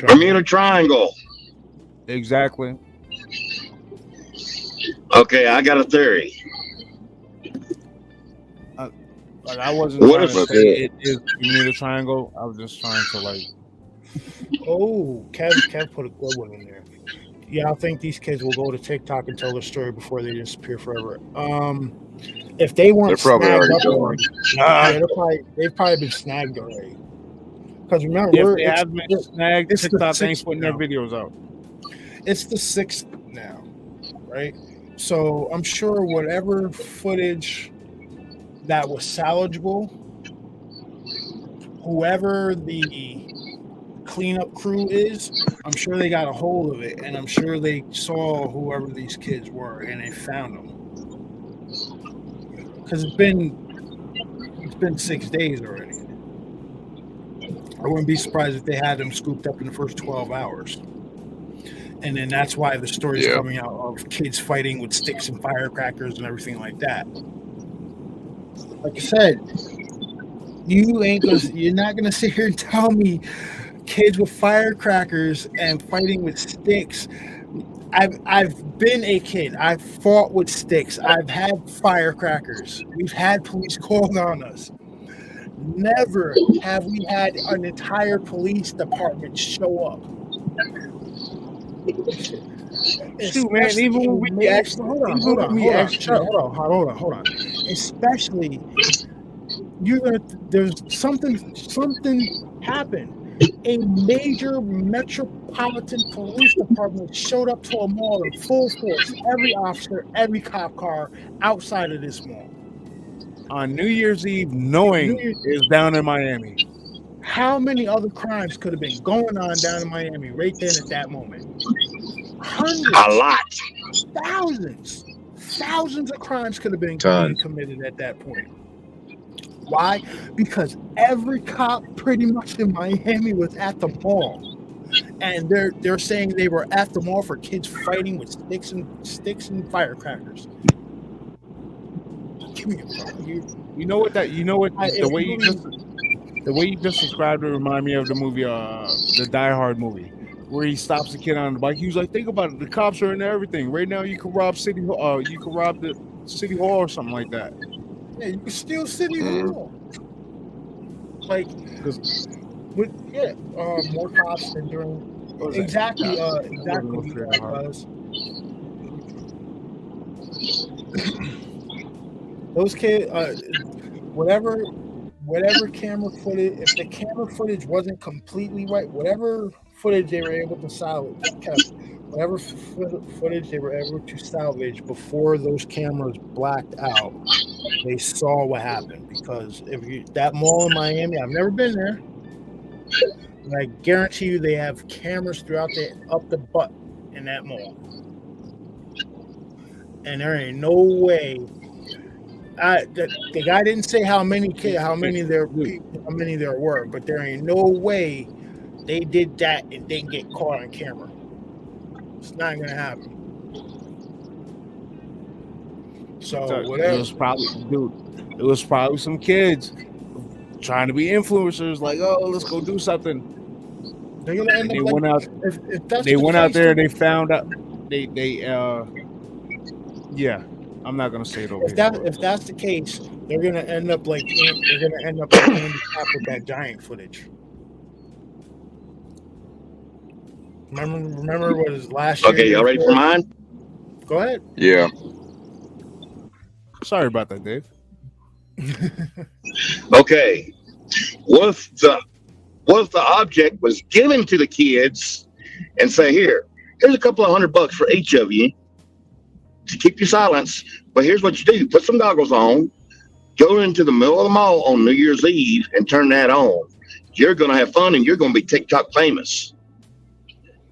S14: Bermuda Triangle.
S5: Exactly.
S14: Okay, I got a theory.
S5: Like I wasn't trying to say it is Bermuda Triangle. I was just trying to like.
S4: Oh, Kev put a good one in there. Yeah, I think these kids will go to TikTok and tell their story before they disappear forever. If they weren't snagged up already, they've probably been snagged already. Because remember,
S5: they have been snagged. TikTok ain't putting their videos out.
S4: It's the 6th now, right? So I'm sure whatever footage that was salvageable, whoever the cleanup crew is, I'm sure they got a hold of it, and I'm sure they saw whoever these kids were, and they found them. Because it's been 6 days already. I wouldn't be surprised if they had them scooped up in the first 12 hours. And then that's why the story's coming out of kids fighting with sticks and firecrackers and everything like that. Like I said, you're not gonna sit here and tell me kids with firecrackers and fighting with sticks. I've been a kid. I've fought with sticks. I've had firecrackers. We've had police called on us. Never have we had an entire police department show up.
S5: Shoot, man, even when we actually
S4: hold on. Especially there's something happened. A major metropolitan police department showed up to a mall in full force. Every officer, every cop car outside of this mall.
S5: On New Year's Eve, knowing is down in Miami.
S4: How many other crimes could have been going on down in Miami right then at that moment? Hundreds.
S14: A lot.
S4: Thousands of crimes could have been committed at that point. Why? Because every cop pretty much in Miami was at the mall. And they're saying they were at the mall for kids fighting with sticks and firecrackers. Give me a phone.
S5: The way you just described it remind me of the movie, the Die Hard movie, where he stops the kid on the bike. He was like, think about it, the cops are into everything. Right now you can rob City Hall, you can rob the City Hall or something like that.
S4: Yeah, you can steal City Hall. Like, more cops than during exactly. Those kids, whatever camera footage, if the camera footage wasn't completely right, whatever footage they were able to salvage, whatever footage they were able to salvage before those cameras blacked out, they saw what happened. Because that mall in Miami, I've never been there, and I guarantee you they have cameras throughout up the butt in that mall, and there ain't no way. The guy didn't say how many there were, but there ain't no way they did that and didn't get caught on camera. It's not gonna happen. So whatever.
S5: It was probably some kids trying to be influencers, like, oh, let's go do something.
S4: They're gonna end up like,
S5: went out.
S4: If that's
S5: they
S4: the
S5: went
S4: case,
S5: out there. They found out. Yeah. I'm not gonna say it over here.
S4: If that's the case, they're gonna end up like Andy Cap with that giant footage. Remember what was last year?
S14: Okay, y'all ready for mine?
S4: Go ahead.
S13: Yeah.
S5: Sorry about that, Dave.
S14: Okay. What if the object was given to the kids and say, here's a couple of $100 for each of you to keep your silence, but here's what you do: put some goggles on, go into the middle of the mall on New Year's Eve and turn that on. You're going to have fun and you're going to be TikTok famous.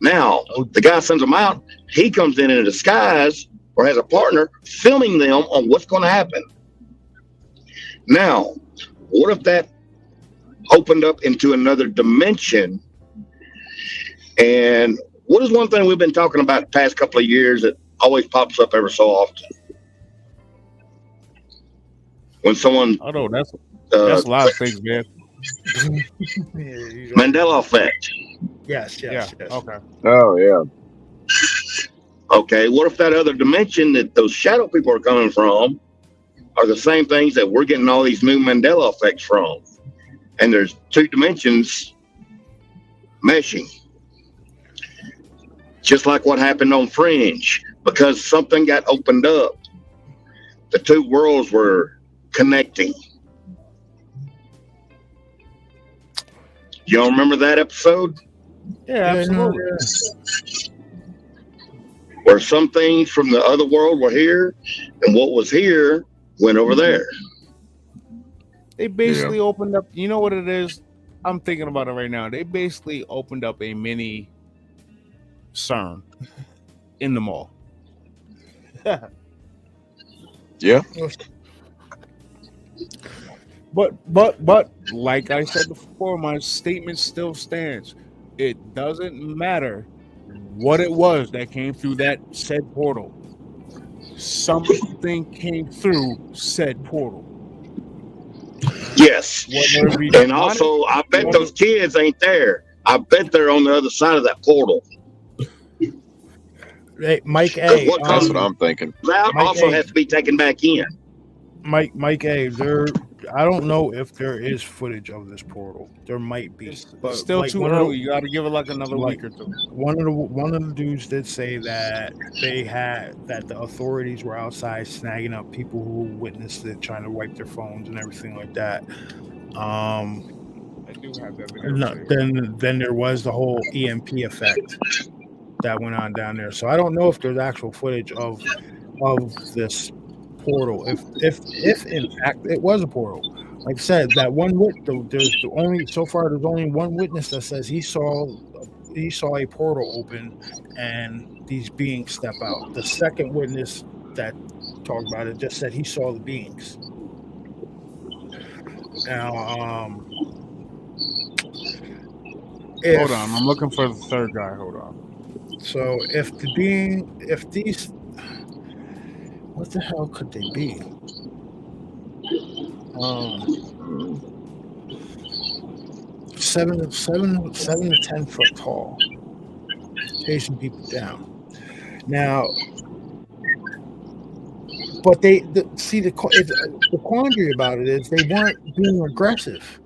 S14: Now, the guy sends them out. He comes in a disguise or has a partner filming them on what's going to happen. Now, what if that opened up into another dimension? And what is one thing we've been talking about the past couple of years that always pops up every so often? When someone...
S5: I know, that's a lot of things, man.
S14: Mandela effect.
S4: Yes.
S5: Okay.
S13: Oh, yeah.
S14: Okay, what if that other dimension that those shadow people are coming from are the same things that we're getting all these new Mandela effects from? And there's two dimensions meshing. Just like what happened on Fringe. Because something got opened up, the two worlds were connecting. Y'all remember that episode?
S5: Yeah, absolutely.
S14: Where some things from the other world were here, and what was here went over there.
S5: They basically opened up. You know what it is? I'm thinking about it right now. They basically opened up a mini CERN in the mall.
S13: Yeah.
S5: But like I said before, my statement still stands. It doesn't matter what it was that came through that said portal. Something came through said portal.
S14: Yes. And also, I bet those kids ain't there. I bet they're on the other side of that portal.
S4: Hey, Mike A.
S13: That's what I'm thinking.
S14: That also has to be taken back in.
S4: Mike A. I don't know if there is footage of this portal. There might be, but
S5: still too early. You got to give it like another week or two.
S4: One of the dudes did say that the authorities were outside snagging up people who witnessed it, trying to wipe their phones and everything like that.
S5: I do have that video.
S4: Then there was the whole EMP effect that went on down there. So I don't know if there's actual footage of this portal. If in fact it was a portal, like I said, that one there's only one witness that says he saw a portal open and these beings step out. The second witness that talked about it just said he saw the beings. Now,
S5: hold on, I'm looking for the third guy. Hold on.
S4: So if these, what the hell could they be? 7 to 10 foot tall. chasing people down. Now, but the quandary about it is they weren't being aggressive.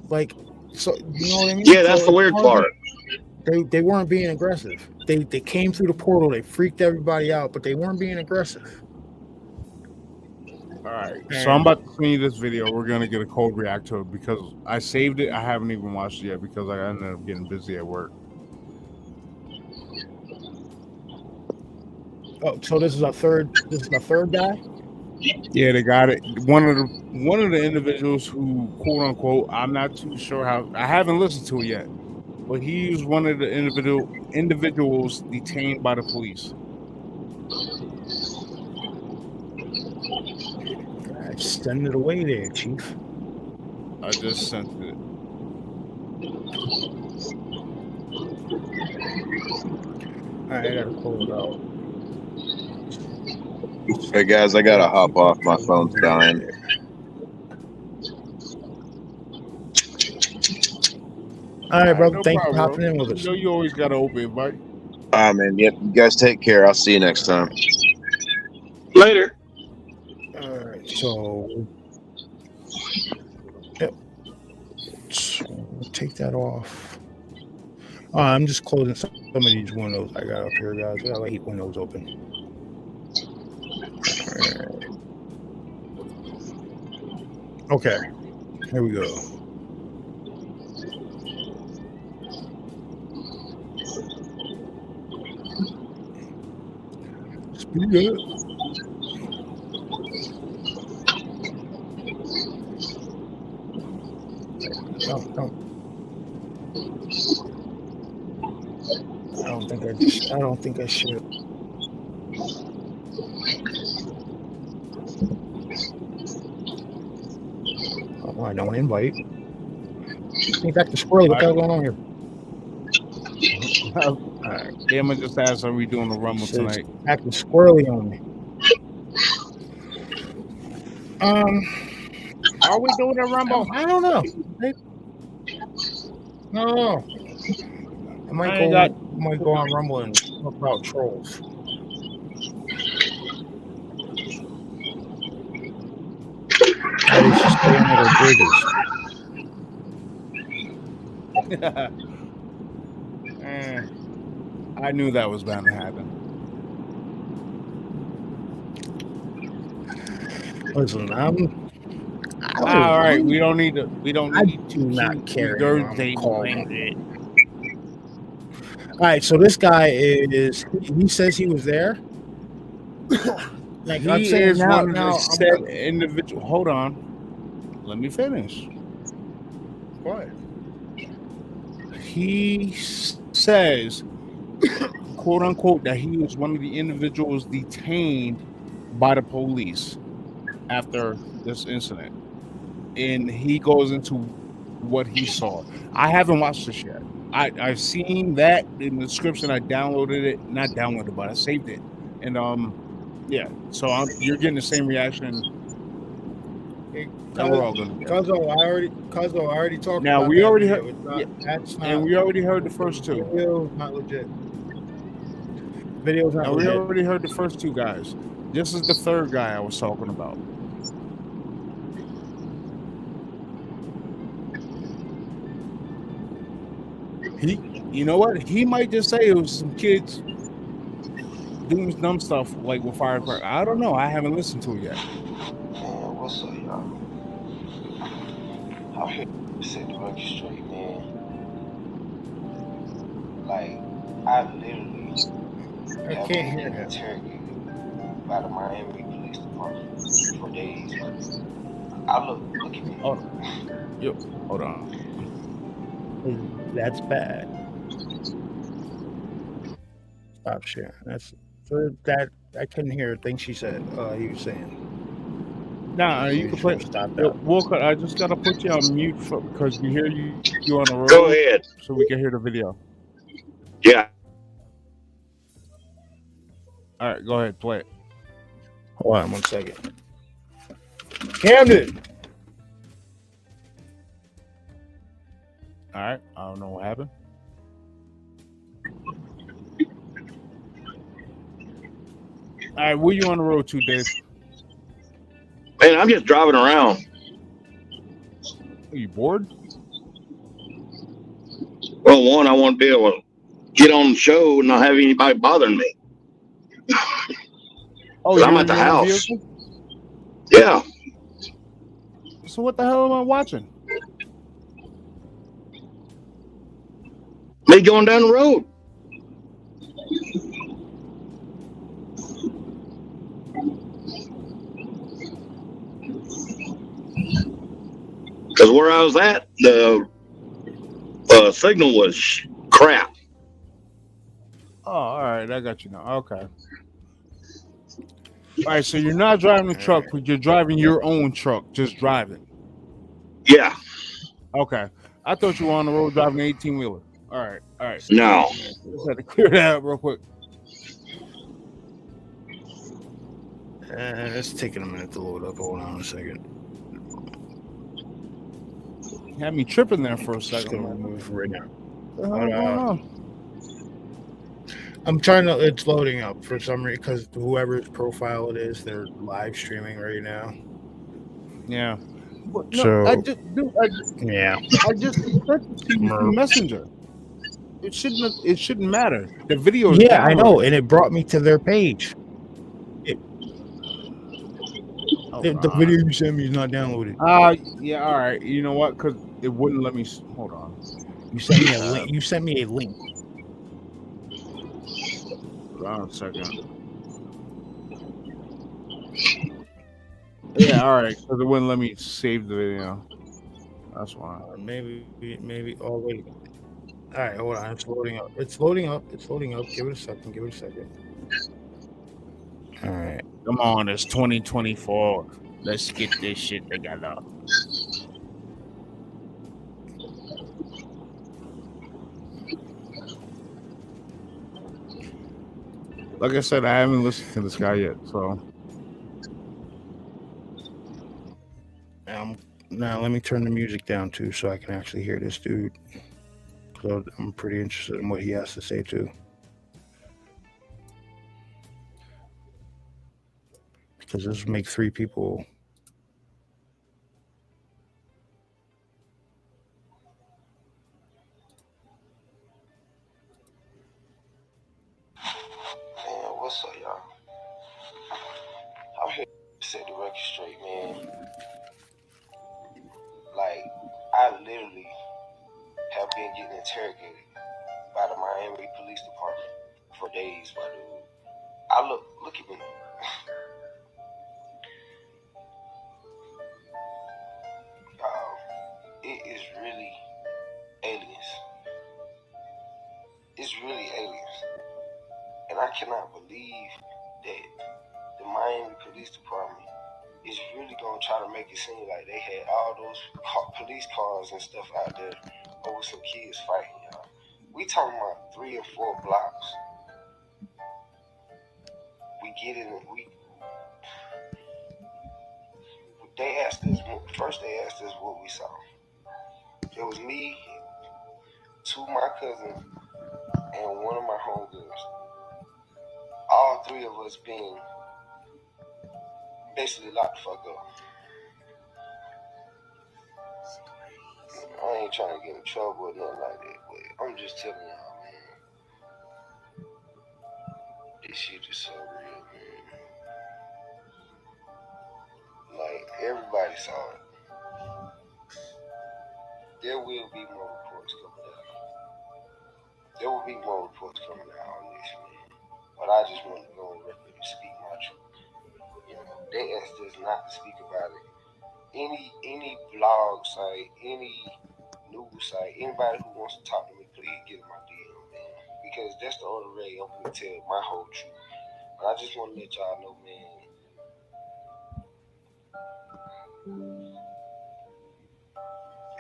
S4: Like, so you know what I mean?
S14: Yeah, that's the weird part.
S4: They weren't being aggressive. They came through the portal. They freaked everybody out, but they weren't being aggressive.
S5: All right, so I'm about to send you this video. We're gonna get a cold react to it because I saved it. I haven't even watched it yet because I ended up getting busy at work.
S4: Oh, so this is a third guy?
S5: Yeah, they got it. One of the individuals who, quote unquote, I'm not too sure how. I haven't listened to it yet, but he's one of the individuals detained by the police.
S4: Send it away there, Chief.
S5: I just sent it.
S4: All right, I gotta pull it out.
S13: Hey guys, I gotta hop off. My phone's dying.
S4: All right, bro. Thanks for hopping in with us.
S5: You know you always gotta open it, buddy.
S13: Man. Yep. You guys take care. I'll see you next time.
S14: Later.
S4: All right, so yep. So we'll take that off. I'm just closing some of these windows I got up here, guys. I got like 8 windows open. All right. Okay, here we go. Speed up. Don't. I don't think I should. Oh, I don't invite. Think back to squirrel. What's going on here?
S5: All right. Gamma just asked, are we doing the Rumble tonight?
S4: Acting squirrely on me.
S5: Are we doing a Rumble?
S4: I don't know. No. I might go on Rumble and talk about trolls. They should stay under their bridges.
S5: I knew that was bound to happen.
S4: Listen,
S5: all right. We don't need to.
S4: I do not care. All right, so this guy he says he was there.
S5: Like he is one of the said individual. Hold on. Let me finish.
S4: What?
S5: He says, quote unquote, that he was one of the individuals detained by the police after this incident. And he goes into what he saw. I haven't watched this yet. I've seen that in the description. I downloaded it, not downloaded, but I saved it. And yeah. So you're getting the same reaction. We're all gonna get.
S4: Cuzzo, I already talked.
S5: Now
S4: about
S5: we
S4: that
S5: already
S4: video.
S5: heard,
S4: That's not,
S5: and we already heard the first two.
S4: Video's not legit. Video's not legit.
S5: We already heard the first two guys. This is the third guy I was talking about. You know what? He might just say it was some kids doing dumb stuff like with firecrackers. I don't know. I haven't listened to it yet.
S15: Man, what's up, y'all? I'm here to set the record straight, man. Like, I literally have been interrogated by the Miami Police Department for days. Look at me.
S5: Hold on.
S4: That's bad. Stop sharing. That's that. I couldn't hear a thing she said. He was saying.
S5: Nah, you can play.
S4: Stop that.
S5: Walker, I just gotta put you on mute because we hear you on the road.
S14: Go ahead.
S5: So we can hear the video.
S14: Yeah.
S5: All right, go ahead, play it.
S4: Hold on 1 second. Camden.
S5: All right, I don't know what happened. All right, where you on the road to, Dave?
S14: Man, I'm just driving around.
S5: Are you bored?
S14: Well, one, I want to be able to get on the show and not have anybody bothering me.
S5: Oh,
S14: I'm
S5: you're
S14: at
S5: in
S14: the
S5: your own
S14: house.
S5: vehicle?
S14: Yeah.
S5: So what the hell am I watching?
S14: Me going down the road. Because where I was at, the signal was crap.
S5: Oh, all right, I got you now. Okay. All right, so you're not driving the truck, but you're driving your own truck, just driving.
S14: Yeah.
S5: Okay. I thought you were on the road driving an 18-wheeler. All right.
S14: No.
S5: Just had to clear that up real quick.
S4: It's taking a minute to load up. Hold on a second.
S5: Had me tripping there for a
S4: Just
S5: second.
S4: gonna move right now.
S5: What the hell is going on?
S4: I'm trying to. It's loading up for some reason because whoever's profile it is, they're live streaming right now.
S5: Yeah. But no,
S4: So
S5: I just sent it to you through Messenger. It shouldn't matter. The video is
S4: yeah, I know,
S5: downloaded.
S4: and it brought me to their page. The video you sent me is not downloaded.
S5: Yeah, all right. You know what? Because it wouldn't let me. Hold on.
S4: You sent me a link. You sent me a link.
S5: Hold on a second. Yeah, all right. Because it wouldn't let me save the video. That's why.
S4: Maybe. Oh wait. All right, hold on. It's loading up. It's loading up. Give it a second. All right.
S5: Come on, it's 2024. Let's get this shit together. Like I said, I haven't listened to this guy yet, so.
S4: Now let me turn the music down too, so I can actually hear this dude. So I'm pretty interested in what he has to say too. Because this will make 3 people.
S15: Man, what's up, y'all? I'm here to set the record straight, man. Like, I literally have been getting interrogated by the Miami Police Department for days, my dude. I look at me. It is really aliens. It's really aliens. And I cannot believe that the Miami Police Department is really going to try to make it seem like they had all those police cars and stuff out there over some kids fighting, y'all. We talking about 3 and 4 blocks. We get in, they asked us what we saw. It was me, 2 of my cousins, and 1 of my homegirls. All 3 of us being basically locked the fuck up. I ain't trying to get in trouble or nothing like that, but I'm just telling y'all, man. This shit is so real, man. Like, everybody saw it. There will be more reports coming out. There will be more reports coming out on this, man. But I just want to go on record and speak my truth. You know, they asked us not to speak about it. Any blog site, any news site, anybody who wants to talk to me, please get in my DM, man. Because that's the only way I'm going to tell my whole truth. But I just want to let y'all know, man.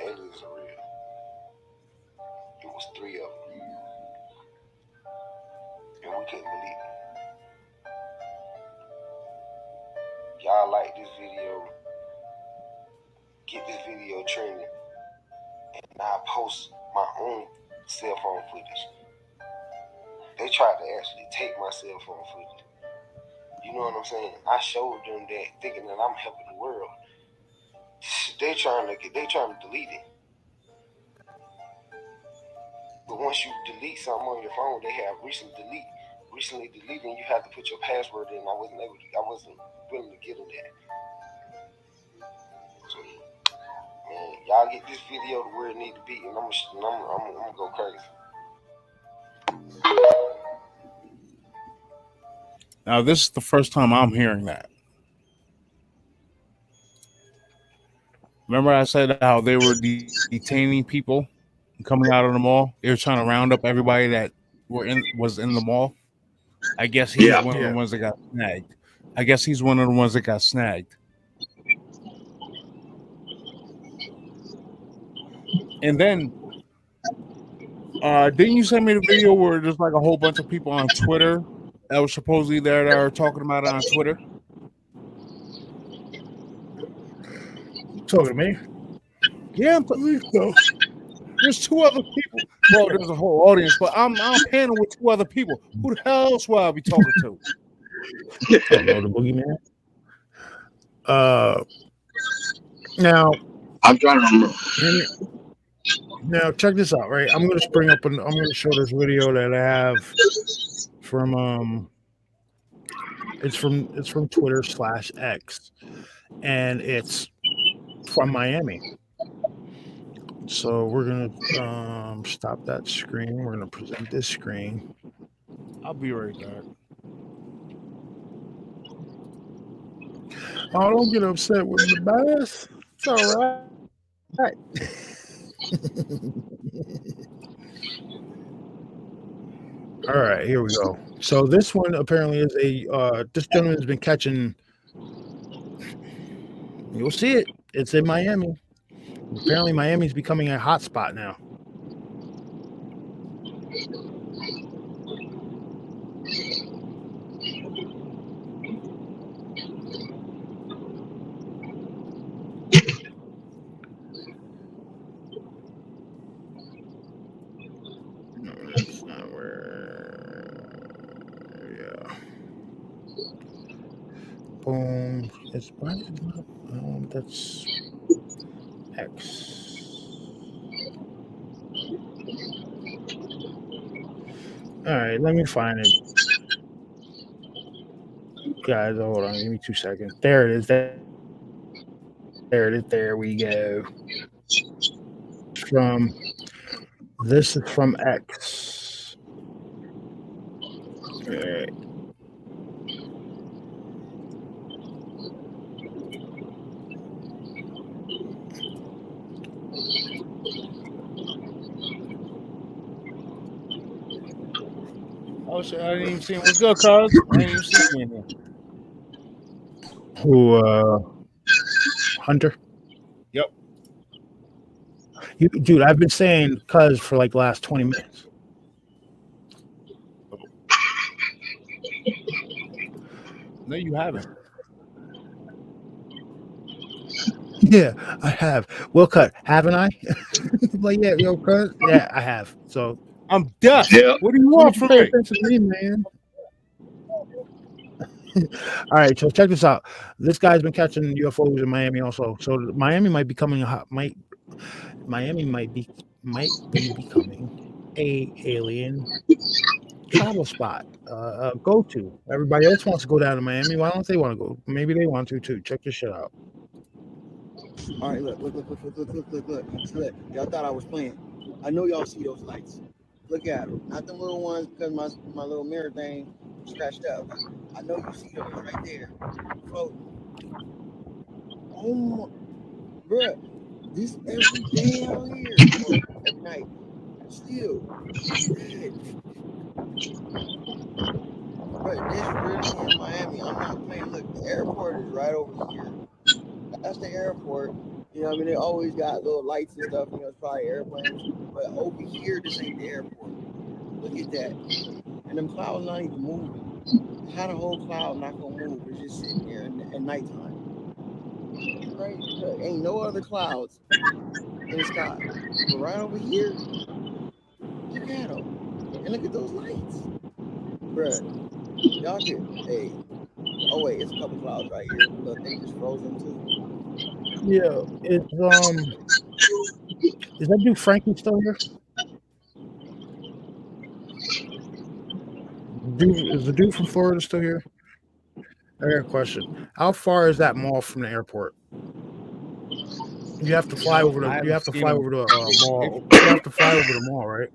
S15: Aliens are real. It was 3 of them. And we couldn't believe it. Y'all like this video, get this video trending, and I post my own cell phone footage. They tried to actually take my cell phone footage. You know what I'm saying? I showed them that, thinking that I'm helping the world. They trying to delete it. But once you delete something on your phone, they have recently deleted, and you have to put your password in. I wasn't willing to get in that. So, man, y'all get this video to where it need to be, and I'm gonna go crazy.
S5: Now, this is the first time I'm hearing that. Remember I said how they were detaining people coming out of the mall? They were trying to round up everybody that was in the mall. I guess he's one of the ones that got snagged. And then, didn't you send me the video where there's like a whole bunch of people on Twitter that was supposedly there that are talking about it on Twitter?
S4: You talking to me?
S5: Yeah, I'm talking. There's two other people. Well, there's a whole audience, but I'm panel with two other people. Who the hell else will I be talking to?
S4: The boogeyman. Now
S14: I'm trying to remember.
S4: Now check this out, right? I'm gonna spring up and I'm gonna show this video that I have from it's from Twitter /X, and it's from Miami. So we're gonna stop that screen. We're gonna present this screen.
S5: I'll be right back.
S4: Oh, don't get upset with the bass. It's all right. All right, here we go. So this one apparently is this gentleman's been catching. You'll see it. It's in Miami. Apparently, Miami's becoming a hot spot now. No, that's not where. Yeah. Boom. It's that's X. All right, let me find it. Guys, hold on. Give me 2 seconds. There it is. There it is. There we go. This is from X. All right.
S5: Oh shit! I didn't even see him. What's good, cuz? I didn't even see him in here.
S4: Who? Hunter.
S5: Yep.
S4: Dude, I've been saying cuz for like the last 20 minutes.
S5: No, you haven't.
S4: Yeah, I have. Well cut, haven't I? Like, yeah, yo, cuz. Yeah, I have. So
S5: I'm deaf.
S14: Yeah.
S5: What do you want from me?
S4: Attention to me, man. All right, so check this out. This guy's been catching UFOs in Miami also. So Miami might be becoming Miami might be becoming a alien travel spot. Go to. Everybody else wants to go down to Miami. Why don't they want to go? Maybe they want to too. Check this shit out.
S16: All right, look. Y'all thought I was playing. I know y'all see those lights. Look at them. Not the little ones because my little mirror thing scratched up. I know you see those right there. Floating. Oh my, bruh. This every day out here. At night. Still. But this really in Miami. I'm not playing. Look, the airport is right over here. That's the airport. You know what I mean? They always got little lights and stuff. You know, it's probably airplanes. But over here, this ain't the airport. Look at that. And them clouds not even moving. How the whole cloud not gonna move? It's just sitting there at nighttime. Right? Look, ain't no other clouds in the sky. But right over here, look at them. And look at those lights. Bruh, y'all could, hey, Oh wait, it's a couple clouds right here. The thing just frozen too.
S4: Yeah, it's is that dude Frankie still here? Is the dude from Florida still here? I got a question. How far is that mall from the airport? You have to fly over the. You have to fly over the mall. You have to fly over the mall, right?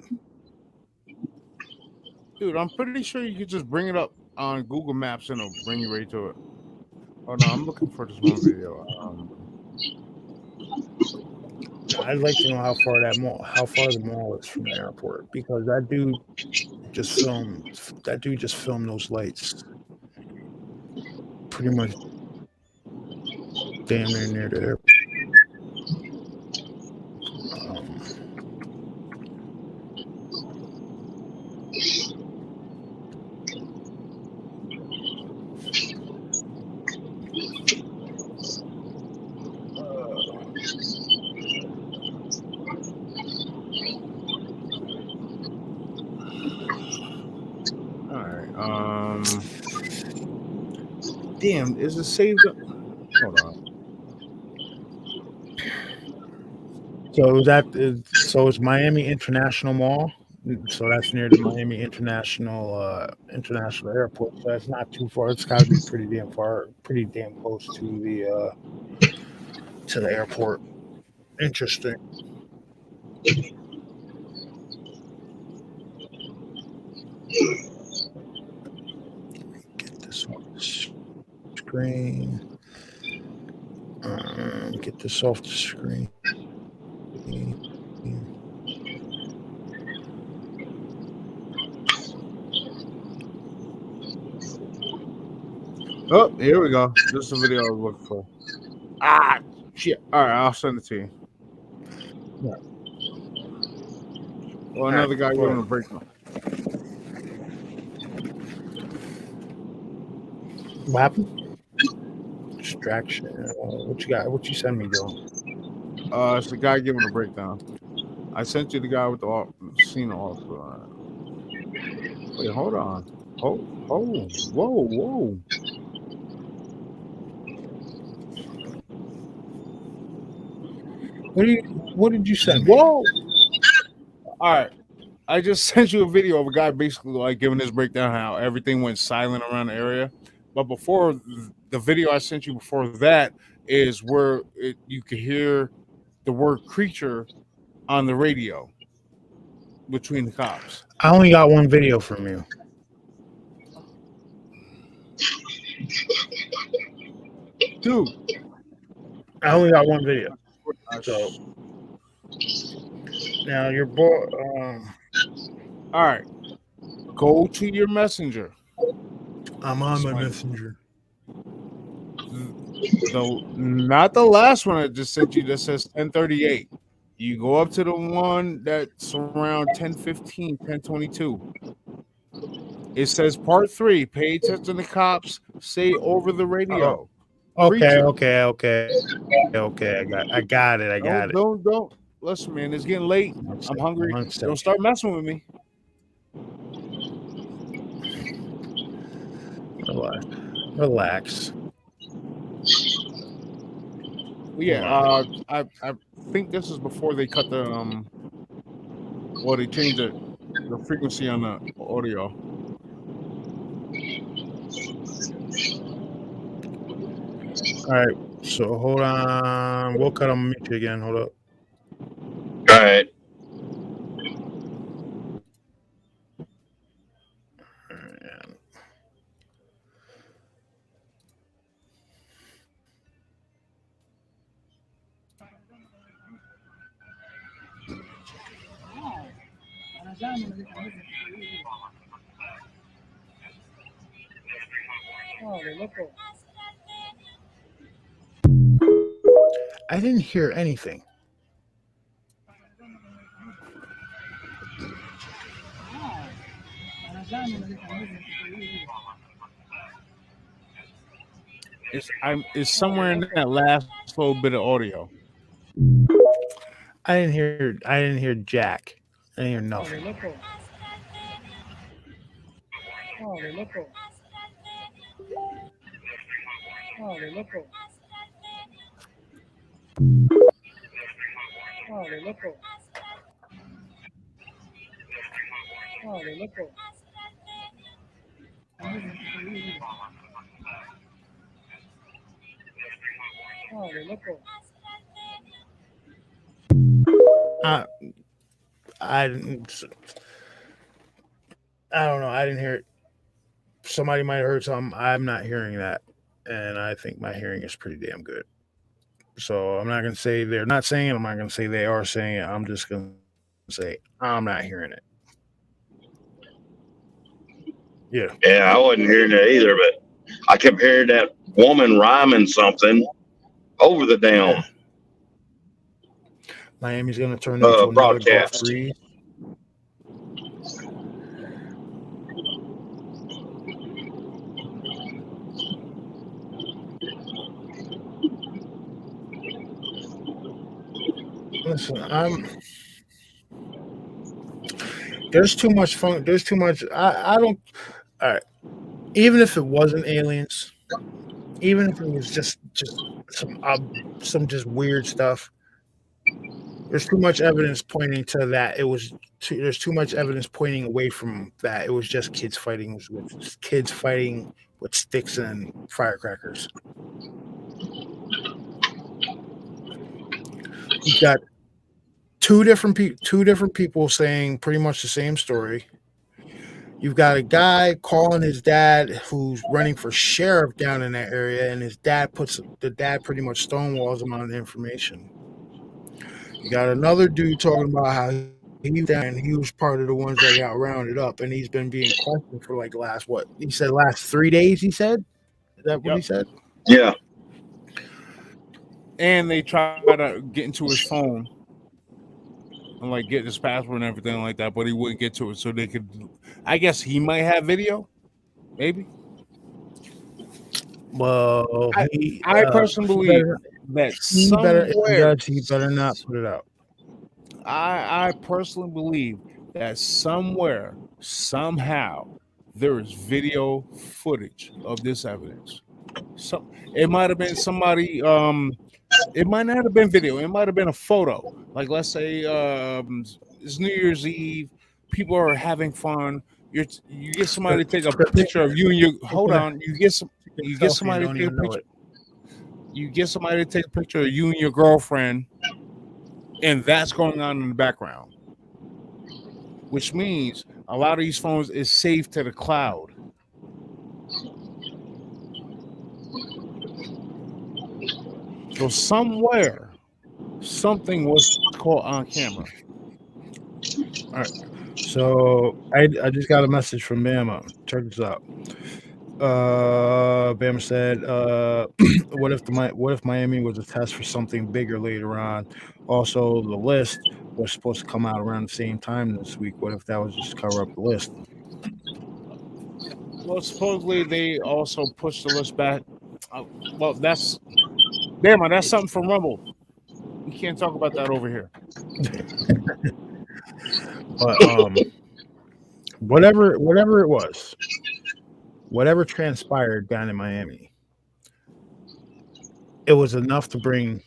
S5: Dude, I'm pretty sure you could just bring it up on Google Maps and it'll bring you right to it. Oh no, I'm looking for this one video.
S4: I'd like to know how far the mall is from the airport, because that dude just filmed those lights pretty much damn near the airport.
S5: Damn, is it saved up? Hold on.
S4: So it's Miami International Mall. So that's near the Miami International Airport. So that's not too far. It's got to be pretty damn close to the airport. Interesting. Get this on the screen. Get this off the screen.
S5: Oh, here we go. This is the video I was looking for. Ah, shit. All right, I'll send it to you.
S4: Yeah.
S5: Well, another guy giving a breakdown.
S4: What happened? Distraction. What you got? What you send me, Joe?
S5: It's the guy giving a breakdown. I sent you the guy with the scene off. Wait, hold on. Whoa.
S4: What did you send?
S5: Whoa! All right, I just sent you a video of a guy basically like giving his breakdown how everything went silent around the area. But before the video I sent you before that is where you could hear the word creature on the radio between the cops.
S4: I only got one video from you.
S5: Dude,
S4: I only got one video. So now your boy.
S5: All right, go to your messenger.
S4: I'm on my messenger.
S5: Not the last one I just sent you that says 1038. You go up to the one that's around 1015, 1022. It says part 3. Pay attention to the cops say over the radio.
S4: Okay. I got it.
S5: Don't. Listen, man, it's getting late. I'm hungry. Don't start messing with me.
S4: Relax.
S5: Well, yeah, I think this is before they cut the they changed the frequency on the audio.
S4: All right, so hold on. We'll cut on meet you again. Hold up.
S14: All right.
S4: I didn't hear anything.
S5: It's somewhere in that last little bit of audio.
S4: I didn't hear Jack. I didn't hear nothing. I I didn't. I don't know. I didn't hear it. Somebody might have heard something. I'm not hearing that, and I think my hearing is pretty damn good. So I'm not gonna say they're not saying it. I'm not gonna say they are saying it. I'm just gonna say I'm not hearing it. Yeah.
S14: Yeah, I wasn't hearing that either, but I kept hearing that woman rhyming something over the damn
S4: Miami's gonna turn into another Gulf
S14: broadcast.
S4: breeze. Listen, there's too much fun. There's too much. I don't. All right. Even if it wasn't aliens, even if it was just some just weird stuff, there's too much evidence pointing to that. There's too much evidence pointing away from that. It was just kids fighting with sticks and firecrackers. You've got two different people saying pretty much the same story. You've got a guy calling his dad who's running for sheriff down in that area, and the dad pretty much stonewalls him on the information. You got another dude talking about how he was down and he was part of the ones that got rounded up, and he's been being questioned for like last 3 days. He said, is that what he said?
S14: Yeah.
S5: And they try to get into his phone and like get his password and everything like that, but he wouldn't get to it, so they could. I guess he might have video, maybe.
S4: Well,
S5: I personally believe that somewhere
S4: he better not put it out.
S5: I personally believe that somewhere, somehow, there is video footage of this evidence. So it might have been somebody. It might not have been video. It might have been a photo. Like let's say it's New Year's Eve. People are having fun. You get somebody to take a picture of you and your. Hold on. You get somebody to take a picture. You get somebody to take a picture of you and your girlfriend, and that's going on in the background, which means a lot of these phones is saved to the cloud. So somewhere, something was caught on camera.
S4: All right. So I just got a message from Bama. Check this out. Bama said, "What if Miami was a test for something bigger later on? Also, the list was supposed to come out around the same time this week. What if that was just to cover up the list?"
S5: Well, supposedly they also pushed the list back. Well, that's something from Rumble. We can't talk about that over here.
S4: But whatever it was, whatever transpired down in Miami, it was enough to bring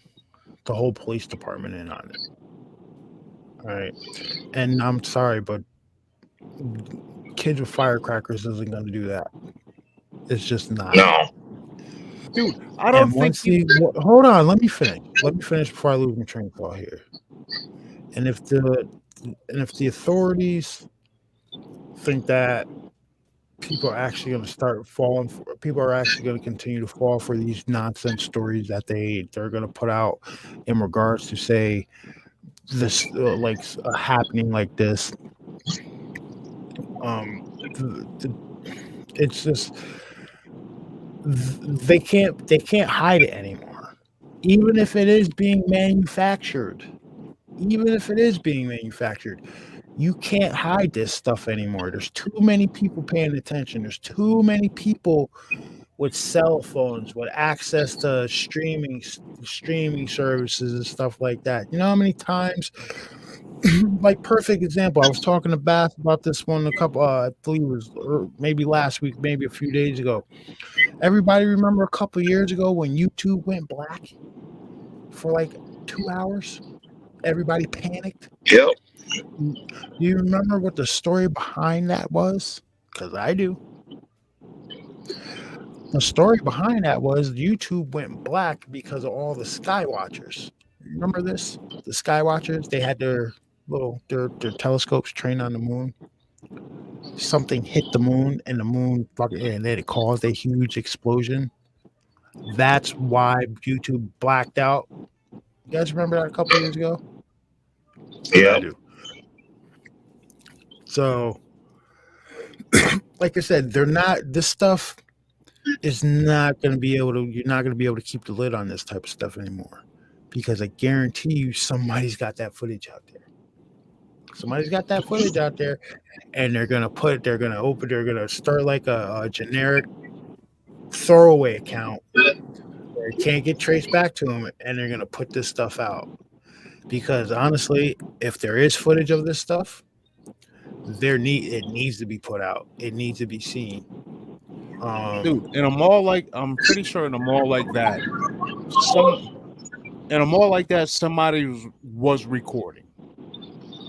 S4: the whole police department in on it. All right. And I'm sorry, but kids with firecrackers isn't going to do that. It's just not.
S14: No.
S5: Dude, I don't think
S4: hold on, let me finish before I lose my train of thought here. And if the authorities think that people are actually going to start falling for, people are actually going to continue to fall for these nonsense stories that they're going to put out in regards to say this happening like this, it's just they can't hide it anymore, even if it is being manufactured. You can't hide this stuff anymore. There's too many people paying attention. There's too many people with cell phones with access to streaming services and stuff like that. You know how many times, like perfect example, I was talking to Bath about this one a couple I believe it was maybe last week, maybe a few days ago. Everybody remember a couple years ago when YouTube went black for like 2 hours? Everybody panicked.
S14: Yep.
S4: Do you remember what the story behind that was? Because I do. The story behind that was YouTube went black because of all the sky watchers. Remember this? The sky watchers, they had their telescopes trained on the moon. Something hit the moon and then it caused a huge explosion. That's why YouTube blacked out. You guys remember that a couple years ago?
S14: Yeah.
S4: I do. So, like I said, this stuff is not going to be able to, you're not going to be able to keep the lid on this type of stuff anymore, because I guarantee you somebody's got that footage out there. Somebody's got that footage out there, and they're going to start like a generic throwaway account where it can't get traced back to them, and they're going to put this stuff out. Because honestly, if there is footage of this stuff, it needs to be put out. It needs to be seen.
S5: Dude, in a mall I'm pretty sure in a mall like that, somebody was recording,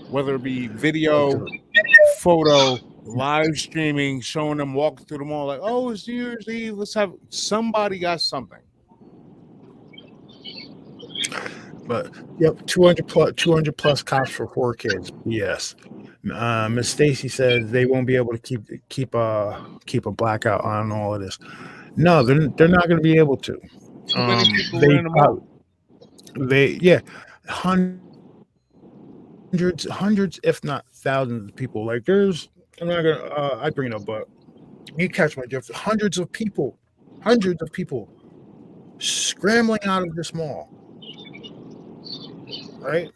S5: whether it be video, photo, live streaming, showing them walking through the mall like, oh, it's New Year's Eve. Let's have somebody got something.
S4: But yep, 200 plus cops for 4 kids. Yes. Miss Stacy says they won't be able to keep a blackout on all of this. No, they're not going to be able to.
S5: Too many people in the mall.
S4: Hundreds, if not thousands of people. Like I bring it up, but you catch my drift. Hundreds of people scrambling out of this mall. Right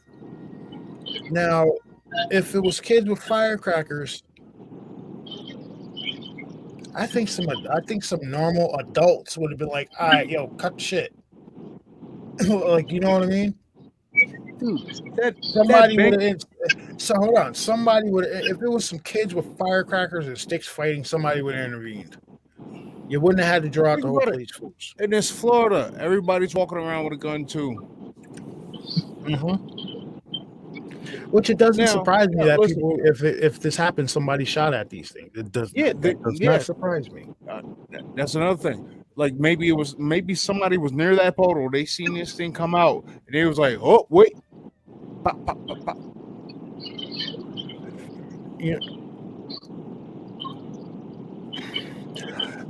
S4: now, if it was kids with firecrackers, I think some normal adults would have been like, all right, yo, cut the shit. Like, you know what I mean?
S5: Dude,
S4: somebody would have. So hold on, somebody would. If it was some kids with firecrackers and sticks fighting, somebody would have intervened. You wouldn't have had to draw out the whole police force.
S5: In this Florida, everybody's walking around with a gun too.
S4: Which it doesn't surprise me that people, if this happens, somebody shot at these things. It does. That does not surprise me.
S5: That's another thing. Like maybe somebody was near that portal. They seen this thing come out, and they was like, "Oh wait, pop, pop, pop, pop."
S4: Yeah.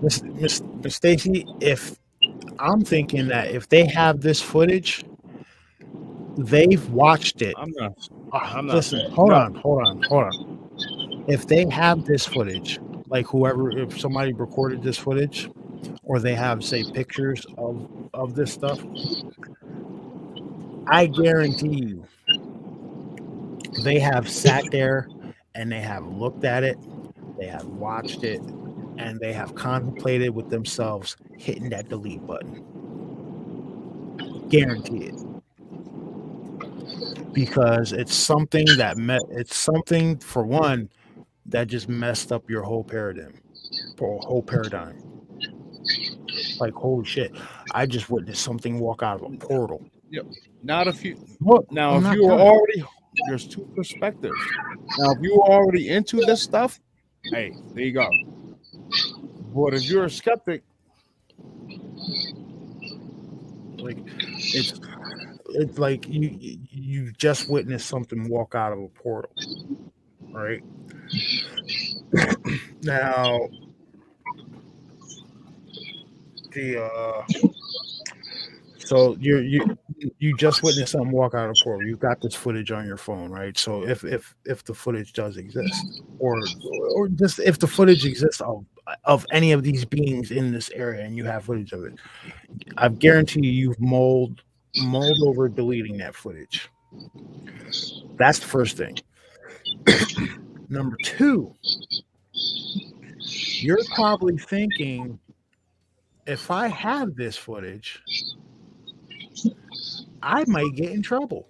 S4: Miss Stacy, if I'm thinking that if they have this footage, they've watched it.
S5: I'm not.
S4: Listen, hold on. If they have this footage, like if somebody recorded this footage, or they have, say, pictures of this stuff, I guarantee you, they have sat there and they have looked at it, they have watched it, and they have contemplated with themselves hitting that delete button. Guarantee it. Because it's something for one that just messed up your whole paradigm. Like, holy shit, I just witnessed something walk out of a portal.
S5: Yep. Not if you
S4: already,
S5: there's two perspectives. Now, if you were already into this stuff, hey, there you go. But if you're a skeptic,
S4: like it's like you just witnessed something walk out of a portal, right? Now, so you just witnessed something walk out of a portal. You've got this footage on your phone, right? So if the footage does exist, or just if the footage exists of any of these beings in this area, and you have footage of it, I guarantee you've mulled over deleting that footage. That's the first thing. Number two, you're probably thinking, if I have this footage, I might get in trouble.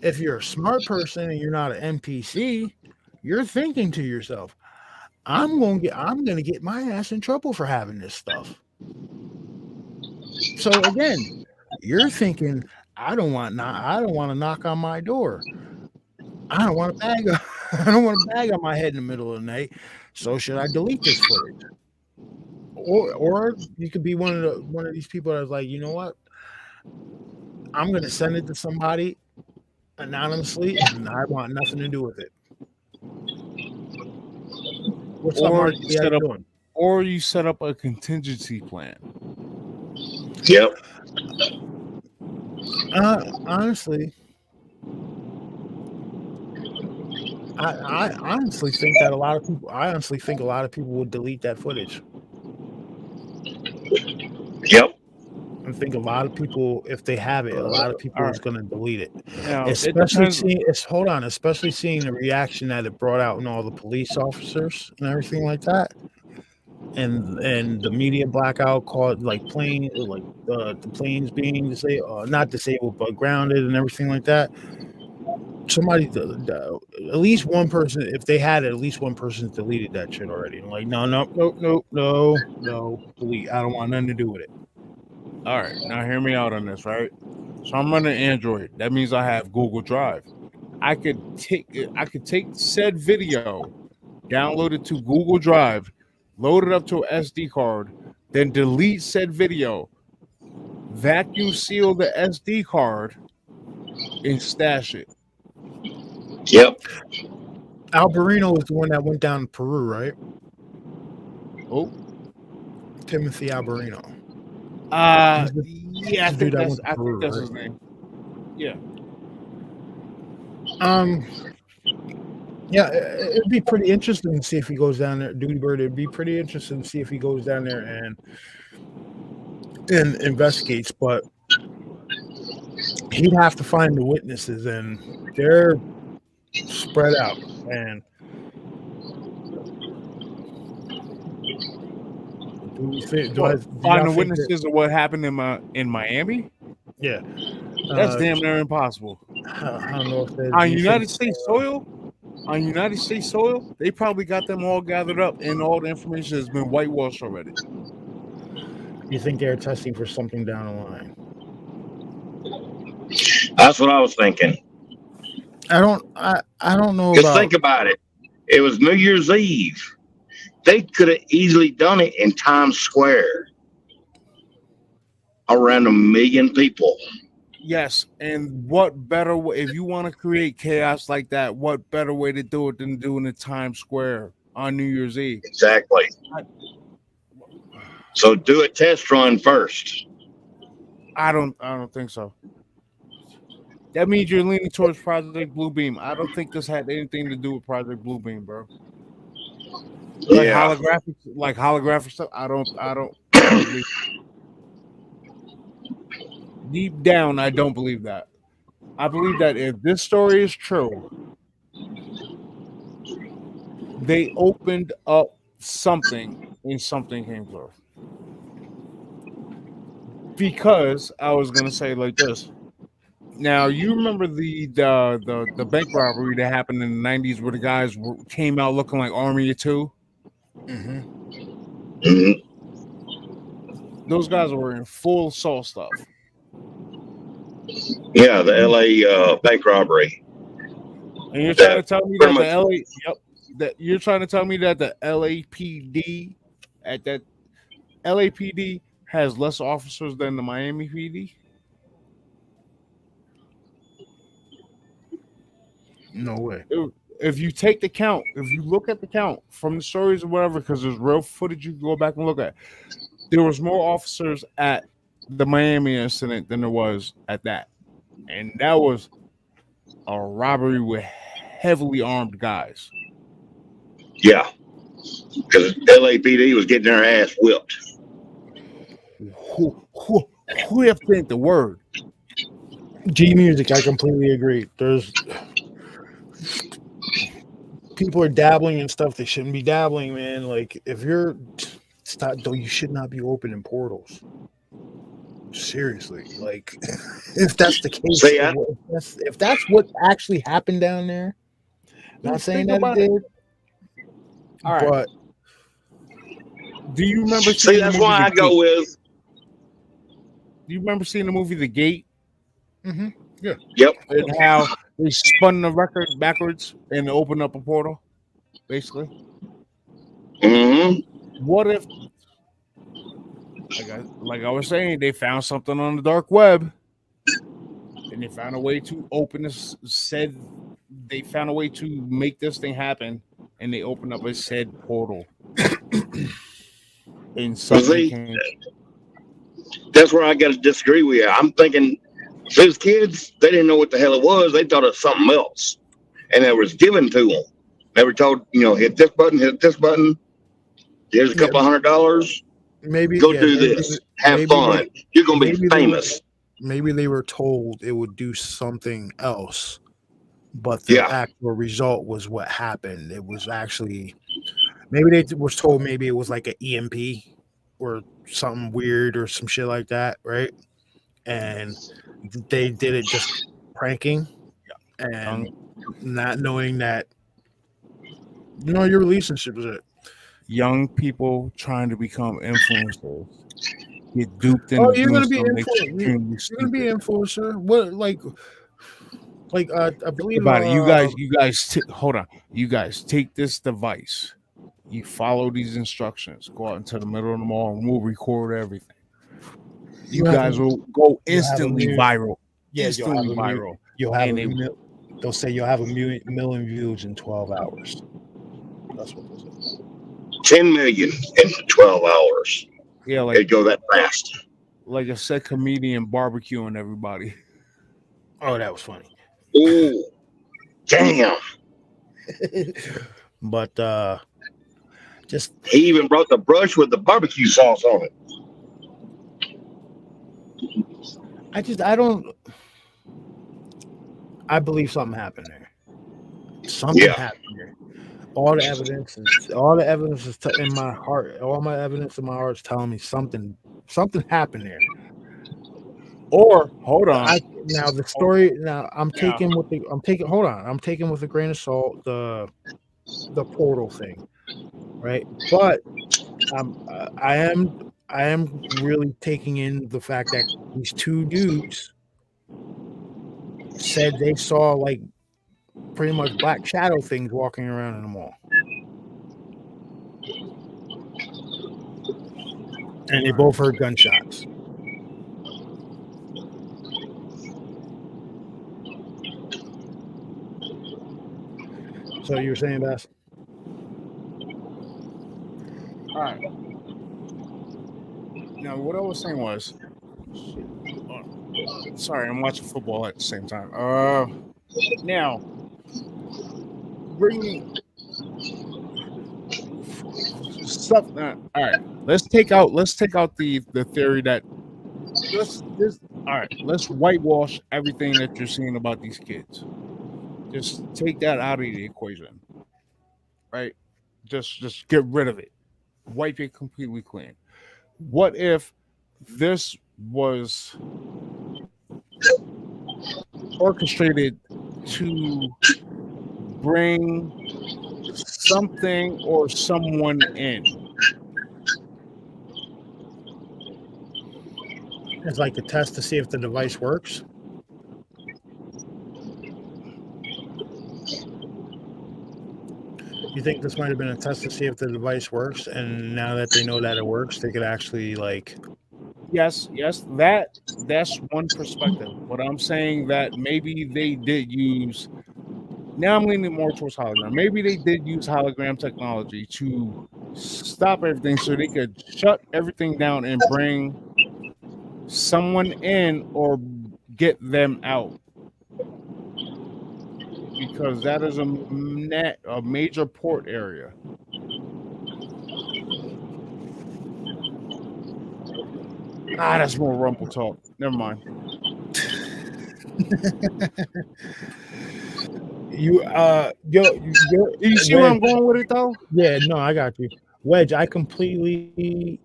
S4: If you're a smart person and you're not an NPC, you're thinking to yourself, I'm gonna get my ass in trouble for having this stuff. So again, you're thinking, I don't want to knock on my door. I don't want a bag on my head in the middle of the night. So should I delete this footage? Or you could be one of these people that's like, you know what? I'm gonna send it to somebody anonymously, and I want nothing to do with it. What's up, Mark?
S5: Or you set up a contingency plan.
S14: Yep.
S4: Honestly, I honestly think that a lot of people would delete that footage.
S14: Yep.
S4: I think a lot of people, if they have it, a lot of people is going to delete it.
S5: Now,
S4: Especially seeing the reaction that it brought out in all the police officers and everything like that, and the media blackout called the planes being disabled, not disabled but grounded and everything like that. Somebody, at least one person, if they had it, at least one person deleted that shit already. I'm like, no, delete. I don't want nothing to do with it.
S5: All right, now hear me out on this, right? So I'm running Android. That means I have Google Drive. I could take said video, download it to Google Drive, load it up to an SD card, then delete said video, vacuum seal the SD card, and stash it.
S14: Yep.
S4: Alberino is the one that went down to Peru, right?
S5: Oh,
S4: Timothy Alberino.
S5: Yeah, I think that's his name. Yeah.
S4: Yeah, it'd be pretty interesting to see if he goes down there. Duty Bird, it'd be pretty interesting to see if he goes down there and investigates, but he'd have to find the witnesses, and they're spread out. And
S5: find the witnesses of what happened in Miami?
S4: Yeah,
S5: that's damn near impossible.
S4: I don't know if
S5: on United States soil. On United States soil, they probably got them all gathered up, and all the information has been whitewashed already.
S4: You think they're testing for something down the line?
S14: That's what I was thinking.
S4: I don't know.
S14: Just think about it. It was New Year's Eve. They could have easily done it in Times Square. Around 1 million people.
S5: Yes, and what better way, if you want to create chaos like that, what better way to do it than doing it in Times Square on New Year's Eve?
S14: Exactly. So do a test run first.
S5: I don't think so. That means you're leaning towards Project Bluebeam. I don't think this had anything to do with Project Bluebeam, bro. Holographic stuff. I don't believe. Deep down, I don't believe that. I believe that if this story is true, they opened up something and something came through. Because I was gonna say like this. Now you remember the bank robbery that happened in the 90s where the guys came out looking like Army of Two?
S14: Mm-hmm.
S5: Those guys were in full assault stuff.
S14: Yeah, the LA bank robbery.
S5: And you're trying to tell me that the LA, you're trying to tell me that the LAPD LAPD has less officers than the Miami PD?
S4: No way.
S5: If you take the count, if you look at the count from the stories or whatever, because there's real footage you can go back and look at, there was more officers at the Miami incident than there was at that. And that was a robbery with heavily armed guys.
S14: Yeah. Because LAPD was getting their ass whipped.
S5: Who have to think the word?
S4: G Music, I completely agree. There's people are dabbling in stuff they shouldn't be dabbling, man. Like if you're you should not be opening portals. Seriously, like if that's the case, if that's what actually happened down there, not saying that it did.
S5: All right,
S4: but
S5: Do you remember?
S14: See, that's why I go with.
S5: Do you remember seeing the movie The Gate?
S4: Mm-hmm. Yeah.
S14: Yep.
S5: And how they spun the record backwards and opened up a portal, basically.
S14: Mm-hmm.
S5: What if, like I was saying, they found something on the dark web, and they found a way to open this? Said they found a way to make this thing happen, and they opened up a said portal. And something came.
S14: That's where I got to disagree with you. I'm thinking those kids, they didn't know what the hell it was. They thought it was something else, and it was given to them. They were told, hit this button, Here's a couple $100.
S4: Maybe
S14: go do this. Have fun. You're gonna be famous.
S4: Maybe they were told it would do something else, but the actual result was what happened. It was actually maybe they was told maybe it was like an EMP or something weird or some shit like that, right? And they did it just pranking and not knowing that your relationship is it.
S5: Young people trying to become influencers get duped into.
S4: Oh, you're gonna be influencer. You're gonna be influencer. What I believe
S5: about it. You guys hold on. You guys take this device. You follow these instructions. Go out into the middle of the mall and we'll record everything. You guys will go instantly viral.
S4: Yeah,
S5: instantly viral.
S4: They'll say you'll have a million views in 12 hours. That's what they'll say.
S14: 10 million in 12 hours.
S5: Yeah, like
S14: it'd go that fast.
S5: Like a set comedian barbecuing everybody.
S4: Oh, that was funny.
S14: Ooh, damn.
S4: But just
S14: he even brought the brush with the barbecue sauce on it.
S4: I believe something happened there. Something happened there. All the evidence is in my heart. All my evidence in my heart is telling me something happened there.
S5: Or hold on.
S4: Now the story. Now I'm taking with a grain of salt the portal thing, right? But I am really taking in the fact that these two dudes said they saw like pretty much black shadow things walking around in the mall. And they both heard gunshots. So you were saying, Bass?
S5: All right. Now, what I was saying was, sorry, I'm watching football at the same time. Now, bringing stuff. All right, let's take out the theory that let's whitewash everything that you're seeing about these kids. Just take that out of the equation, right? Just get rid of it. Wipe it completely clean. What if this was orchestrated to bring something or someone in?
S4: It's like a test to see if the device works. You think this might have been a test to see if the device works, and now that they know that it works, they could actually like.
S5: Yes, that's one perspective. But I'm saying that maybe they did use. Now I'm leaning more towards hologram. Maybe they did use hologram technology to stop everything, so they could shut everything down and bring someone in or get them out. Because that is a major port area. That's more rumble talk. Never mind. You see where I'm going with it though?
S4: Yeah, no, I got you, Wedge. I completely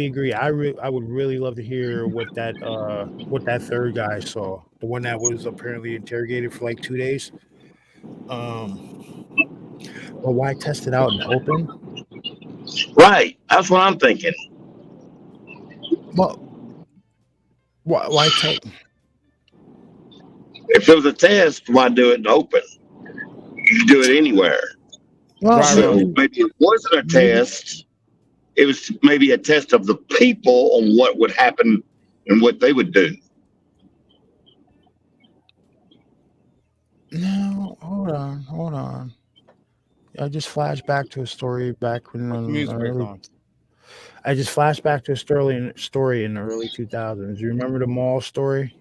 S4: agree. I would really love to hear what that third guy saw. The one that was apparently interrogated for like 2 days. But why test it out in the open?
S14: Right. That's what I'm thinking.
S4: Well, why take?
S14: If it was a test, why do it in open? You can do it anywhere.
S4: Well,
S14: So maybe it wasn't a test. It was maybe a test of the people on what would happen and what they would do.
S4: No, hold on. I just flashed back to a story back when I just flashed back to a story in the early 2000s. You remember the mall story?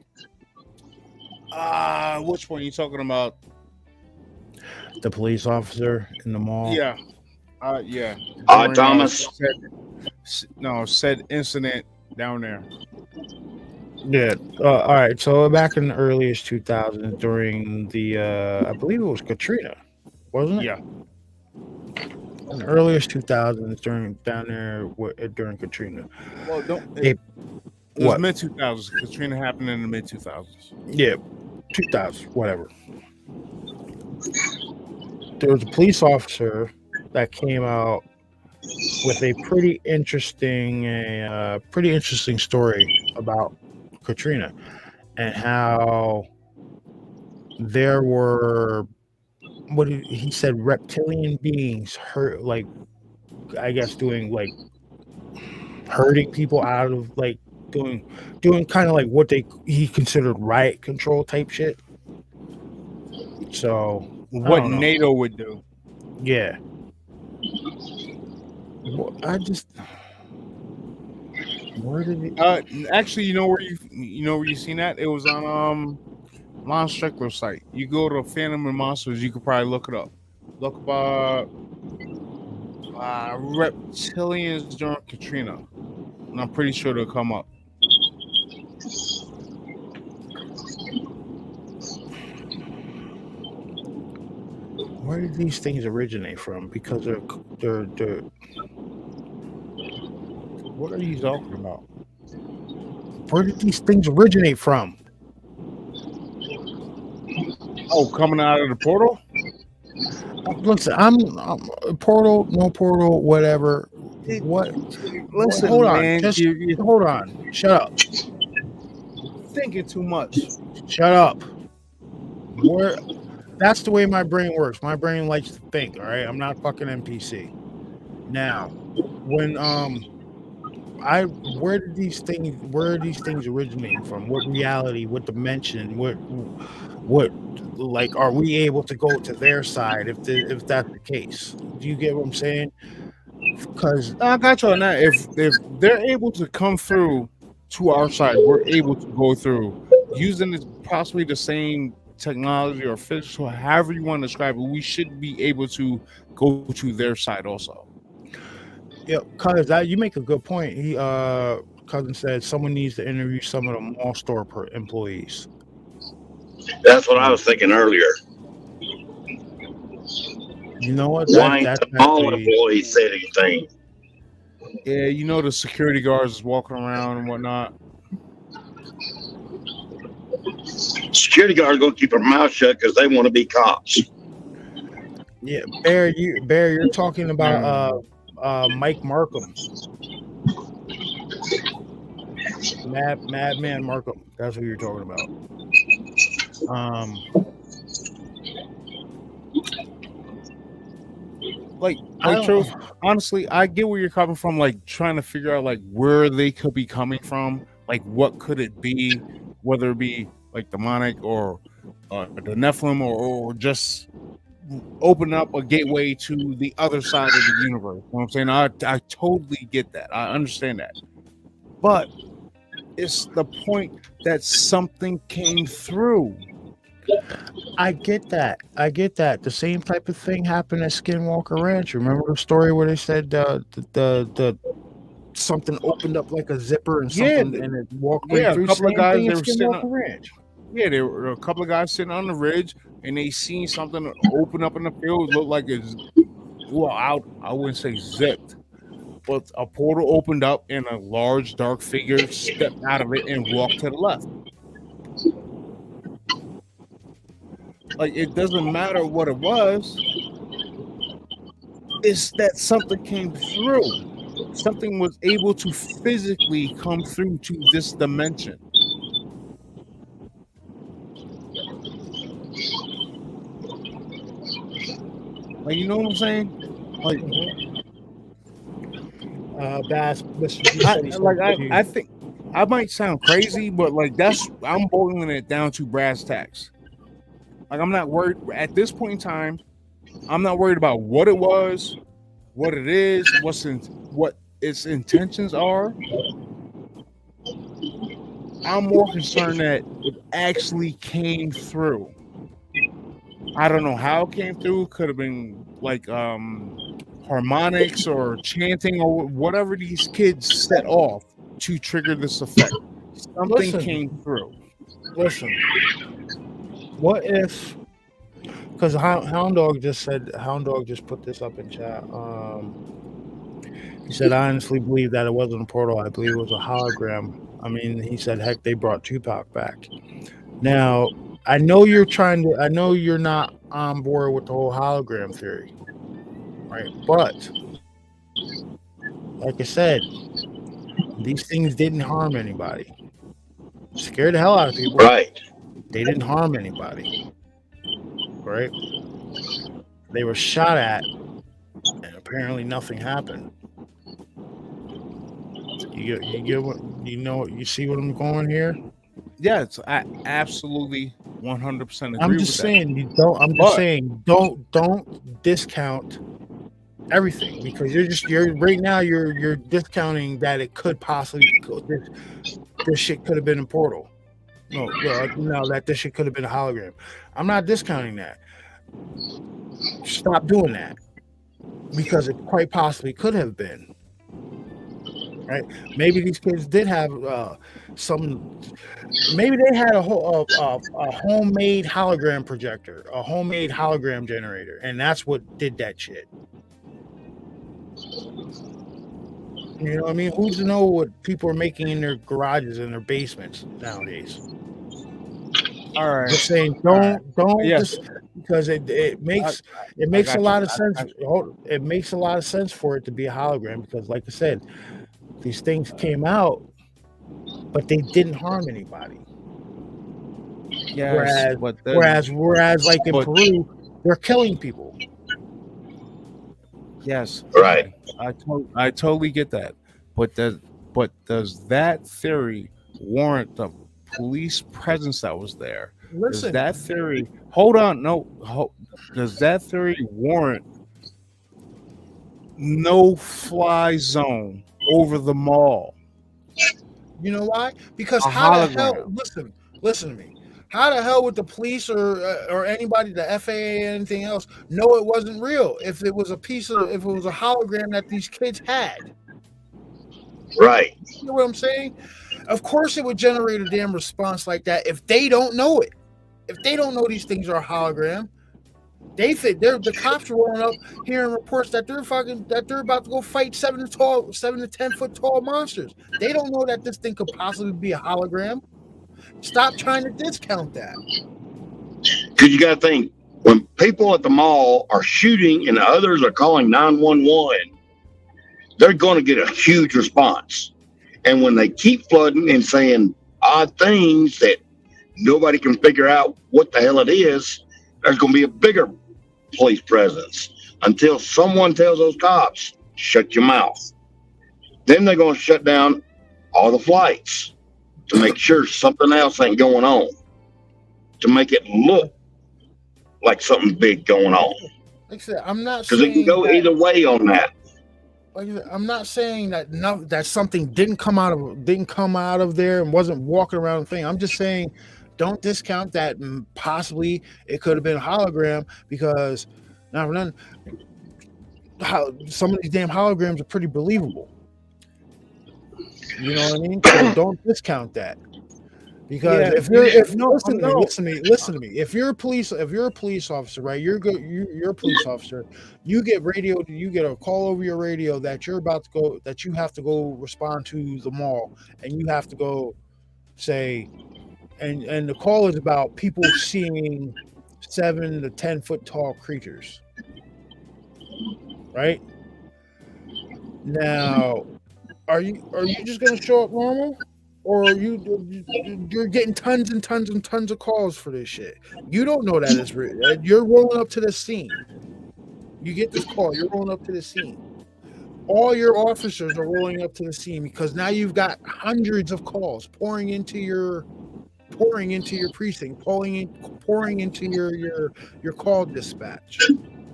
S5: Which one are you talking about?
S4: The police officer in the mall.
S5: Yeah. Yeah.
S14: Thomas.
S5: Said incident down there.
S4: Yeah. All right. So back in the earliest 2000s, during the I believe it was Katrina, wasn't it?
S5: Yeah.
S4: In the earliest 2000s, during Katrina.
S5: Well, it was mid 2000s. Katrina happened in the mid 2000s.
S4: Yeah, 2000s, whatever. There was a police officer that came out with a pretty interesting story about Katrina and how there were he said reptilian beings doing hurting people out of doing kind of like what he considered riot control type shit. So
S5: what NATO would do.
S4: Yeah. Well, where did it?
S5: Actually, you know where you seen that? It was on Lon Strickler's site. You go to Phantom and Monsters, you could probably look it up. Look about reptilians during Katrina, and I'm pretty sure they'll come up.
S4: Where did these things originate from? Because they're what are you talking about? Where did these things originate from?
S5: Oh, coming out of the portal?
S4: Listen, I'm portal, no portal, whatever. What?
S5: Listen,
S4: hold on.
S5: man,
S4: Just hold on. Shut up.
S5: Thinking too much.
S4: Shut up. That's the way my brain works. My brain likes to think. All right, I'm not fucking NPC. Now, when where are these things originating from? What reality? What dimension? What like are we able to go to their side if that's the case? Do you get what I'm saying? Because
S5: I got you on that. If they're able to come through to our side, we're able to go through using possibly the same technology or physics, or however you want to describe it. We should be able to go to their side also.
S4: Yeah, cause you make a good point. He cousin said someone needs to interview some of the mall store employees.
S14: That's what I was thinking earlier.
S4: You know what?
S14: Why ain't the mall employee said anything?
S5: Yeah, you know the security guards walking around and whatnot.
S14: Security guards gonna keep their mouth shut because they want to be cops.
S4: Yeah, Bear, you're talking about Mike Markham, Madman Markham. That's what you're talking about.
S5: Truth, honestly, I get where you're coming from, like trying to figure out like where they could be coming from, like what could it be, whether it be like demonic or the Nephilim or just open up a gateway to the other side of the universe. You know what I'm saying? I totally get that. I understand that. But it's the point that something came through.
S4: I get that. The same type of thing happened at Skinwalker Ranch. Remember the story where they said the something opened up like a zipper and something and it walked right through.
S5: A couple of guys, they were
S4: sitting on Ranch.
S5: Yeah, there were a couple of guys sitting on the ridge and they seen something open up in the field. Looked like it's I wouldn't say zipped, but a portal opened up and a large dark figure stepped out of it and walked to the left. Like, it doesn't matter what it was. is that something came through. Something was able to physically come through to this dimension. Like, you know what I'm saying? Like,
S4: Bass, I
S5: think I might sound crazy, but like I'm boiling it down to brass tacks. Like, I'm not worried at this point in time. I'm not worried about what it was, what it is, what its intentions are. I'm more concerned that it actually came through. I don't know how it came through. Could have been like harmonics or chanting or whatever these kids set off to trigger this effect. Something came through.
S4: Listen, what if? Because Hound Dog just put this up in chat. He said, I honestly believe that it wasn't a portal. I believe it was a hologram. I mean, he said, heck, they brought Tupac back. Now, I know you're not on board with the whole hologram theory, right? But, like I said, these things didn't harm anybody. Scared the hell out of people.
S14: Right.
S4: They didn't harm anybody. Right? They were shot at, and apparently nothing happened. You see what I'm going here?
S5: Yes, I absolutely 100% agree.
S4: I'm just saying don't discount everything, because you're right now you're discounting that it could possibly this shit could have been a portal. No, that this shit could have been a hologram. I'm not discounting that. Stop doing that, because it quite possibly could have been. Right? Maybe these kids did have maybe they had a homemade hologram projector, a homemade hologram generator, and that's what did that shit. You know what I mean? Who's to know what people are making in their garages and their basements nowadays?
S5: All right.
S4: Just saying, don't yes. Because it makes a lot of sense. It makes a lot of sense for it to be a hologram, because, like I said, these things came out, but they didn't harm anybody.
S5: Yes,
S4: whereas like in Peru, they're killing people.
S5: Yes,
S14: right.
S5: I totally get that, but does that theory warrant the police presence that was there?
S4: Listen,
S5: does that theory? Hold on, does that theory warrant no-fly zone over the mall?
S4: You know why? Because how the hell? Listen to me. How the hell would the police or anybody, the FAA, anything else, know it wasn't real if it was a hologram that these kids had?
S14: Right.
S4: You know what I'm saying? Of course, it would generate a damn response like that if they don't know it. If they don't know these things are a hologram, the cops are rolling up hearing reports that they're about to go fight 7 to 10 foot tall monsters. They don't know that this thing could possibly be a hologram. Stop trying to discount that.
S14: Because you got to think, when people at the mall are shooting and others are calling 911, they're going to get a huge response. And when they keep flooding and saying odd things that nobody can figure out what the hell it is, there's going to be a bigger police presence until someone tells those cops, shut your mouth. Then they're going to shut down all the flights to make sure something else ain't going on, to make it look like something big going on.
S4: Like I said, I'm not
S14: because it can go either way on that.
S4: Like I said, I'm not saying that something didn't come out of there and wasn't walking around the thing. I'm just saying, don't discount that possibly it could have been a hologram, because now some of these damn holograms are pretty believable. You know what I mean? So don't discount that. Because listen to me. If you're a police officer, right? You're a police officer. You get a call over your radio that you're about to go, that you have to go respond to the mall, and you have to go say, and the call is about people seeing 7 to 10 foot tall creatures. right? Now, are you just gonna show up normal, or you're getting tons and tons and tons of calls for this shit? You don't know that it's real. You're rolling up to the scene. You get this call. You're rolling up to the scene. All your officers are rolling up to the scene because now you've got hundreds of calls pouring into your precinct, pouring into your call dispatch.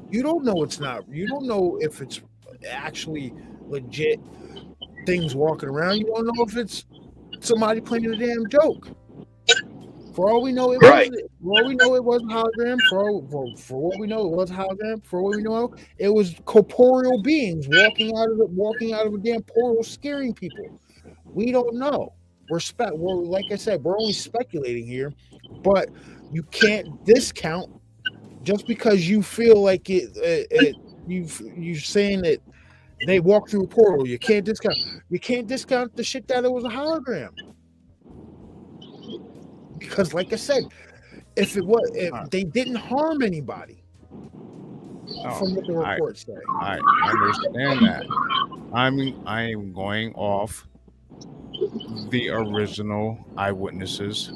S4: You don't know it's not. You don't know if it's actually legit things walking around. You don't know if it's somebody playing a damn joke. For all we know, it was. For all we know, it was a hologram. For what we know, it was a hologram. For what we know, it was corporeal beings walking out of a damn portal, scaring people. We don't know. We're like I said, we're only speculating here, but you can't discount just because you feel like you're saying that they walked through a portal. You can't discount the shit that it was a hologram. Because, like I said, if they didn't harm anybody, from what the reports say,
S5: I understand that. I am going off the original eyewitnesses'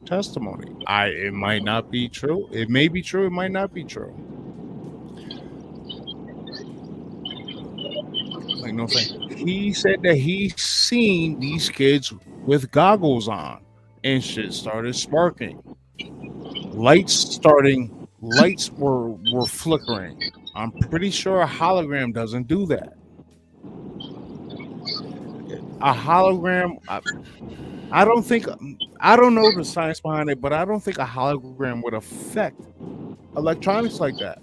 S5: testimony. It might not be true. It may be true. It might not be true. Like no thing. He said that he's seen these kids with goggles on, and shit started sparking. Lights were flickering. I'm pretty sure a hologram doesn't do that. A hologram, I don't know the science behind it, but I don't think a hologram would affect electronics like that.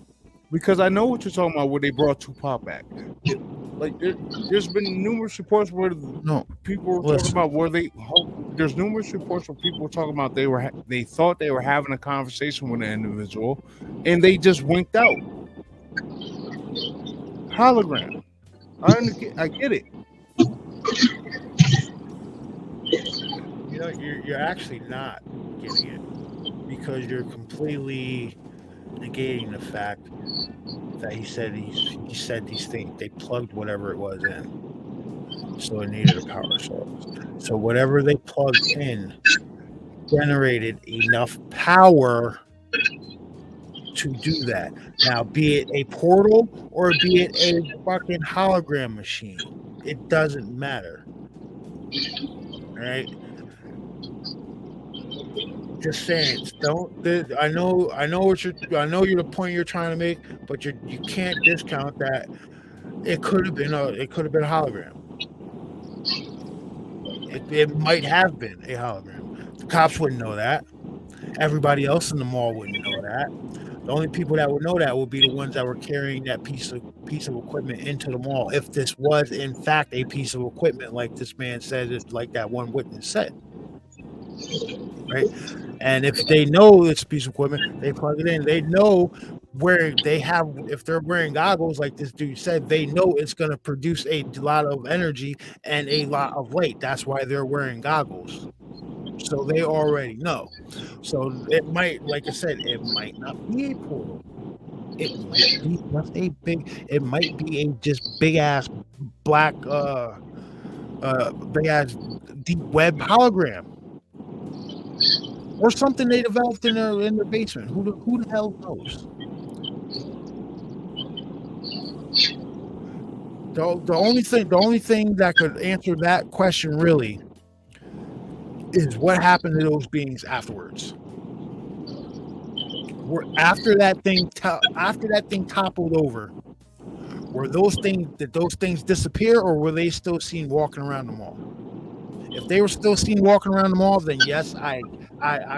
S5: Because I know what you're talking about where they brought Tupac back. There's been numerous reports where people were talking about there's numerous reports where people were talking about they thought they were having a conversation with an individual and they just winked out. Hologram. I get it.
S4: You know, you're actually not getting it because you're completely negating the fact that he said these things. They plugged whatever it was in, so it needed a power source. So whatever they plugged in generated enough power to do that. Now, be it a portal or be it a fucking hologram machine, it doesn't matter. All right. Just saying. I know the point you're trying to make, but you can't discount that it could have been a hologram. It might have been a hologram. The cops wouldn't know that. Everybody else in the mall wouldn't know that. The only people that would know that would be the ones that were carrying that piece of equipment into the mall. If this was in fact a piece of equipment, like this man said, like that one witness said, right? And if they know it's a piece of equipment, they plug it in. They know where if they're wearing goggles, like this dude said, they know it's going to produce a lot of energy and a lot of light. That's why they're wearing goggles. So they already know. So it might, like I said, it might not be a portal. It might be just it might be a just big ass black, big ass deep web hologram. Or something they developed in their basement. Who the hell knows? The only thing that could answer that question really is what happened to those beings afterwards. After that thing toppled over, were those things disappear, or were they still seen walking around the mall? If they were still seen walking around the mall, then yes, I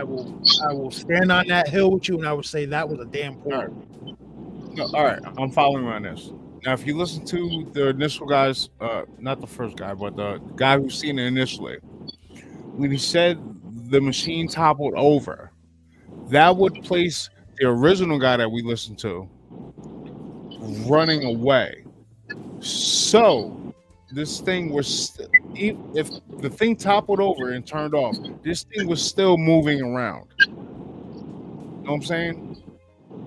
S4: will stand on that hill with you, and I would say that was a damn portal.
S5: All right, I'm following on this. Now, if you listen to the initial guys, not the first guy, but the guy who's seen it initially, when he said the machine toppled over, that would place the original guy that we listened to running away. So this thing was, if the thing toppled over and turned off, this thing was still moving around. You know what I'm saying?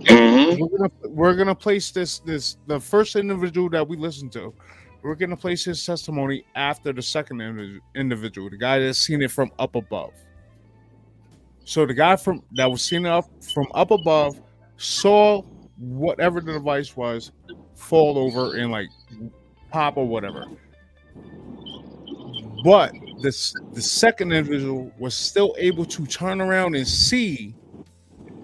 S5: We're gonna place this the first individual that we listened to. We're gonna place his testimony after the second individual, the guy that's seen it from up above. So the guy that was seen it from up above saw whatever the device was fall over and like pop or whatever. But the second individual was still able to turn around and see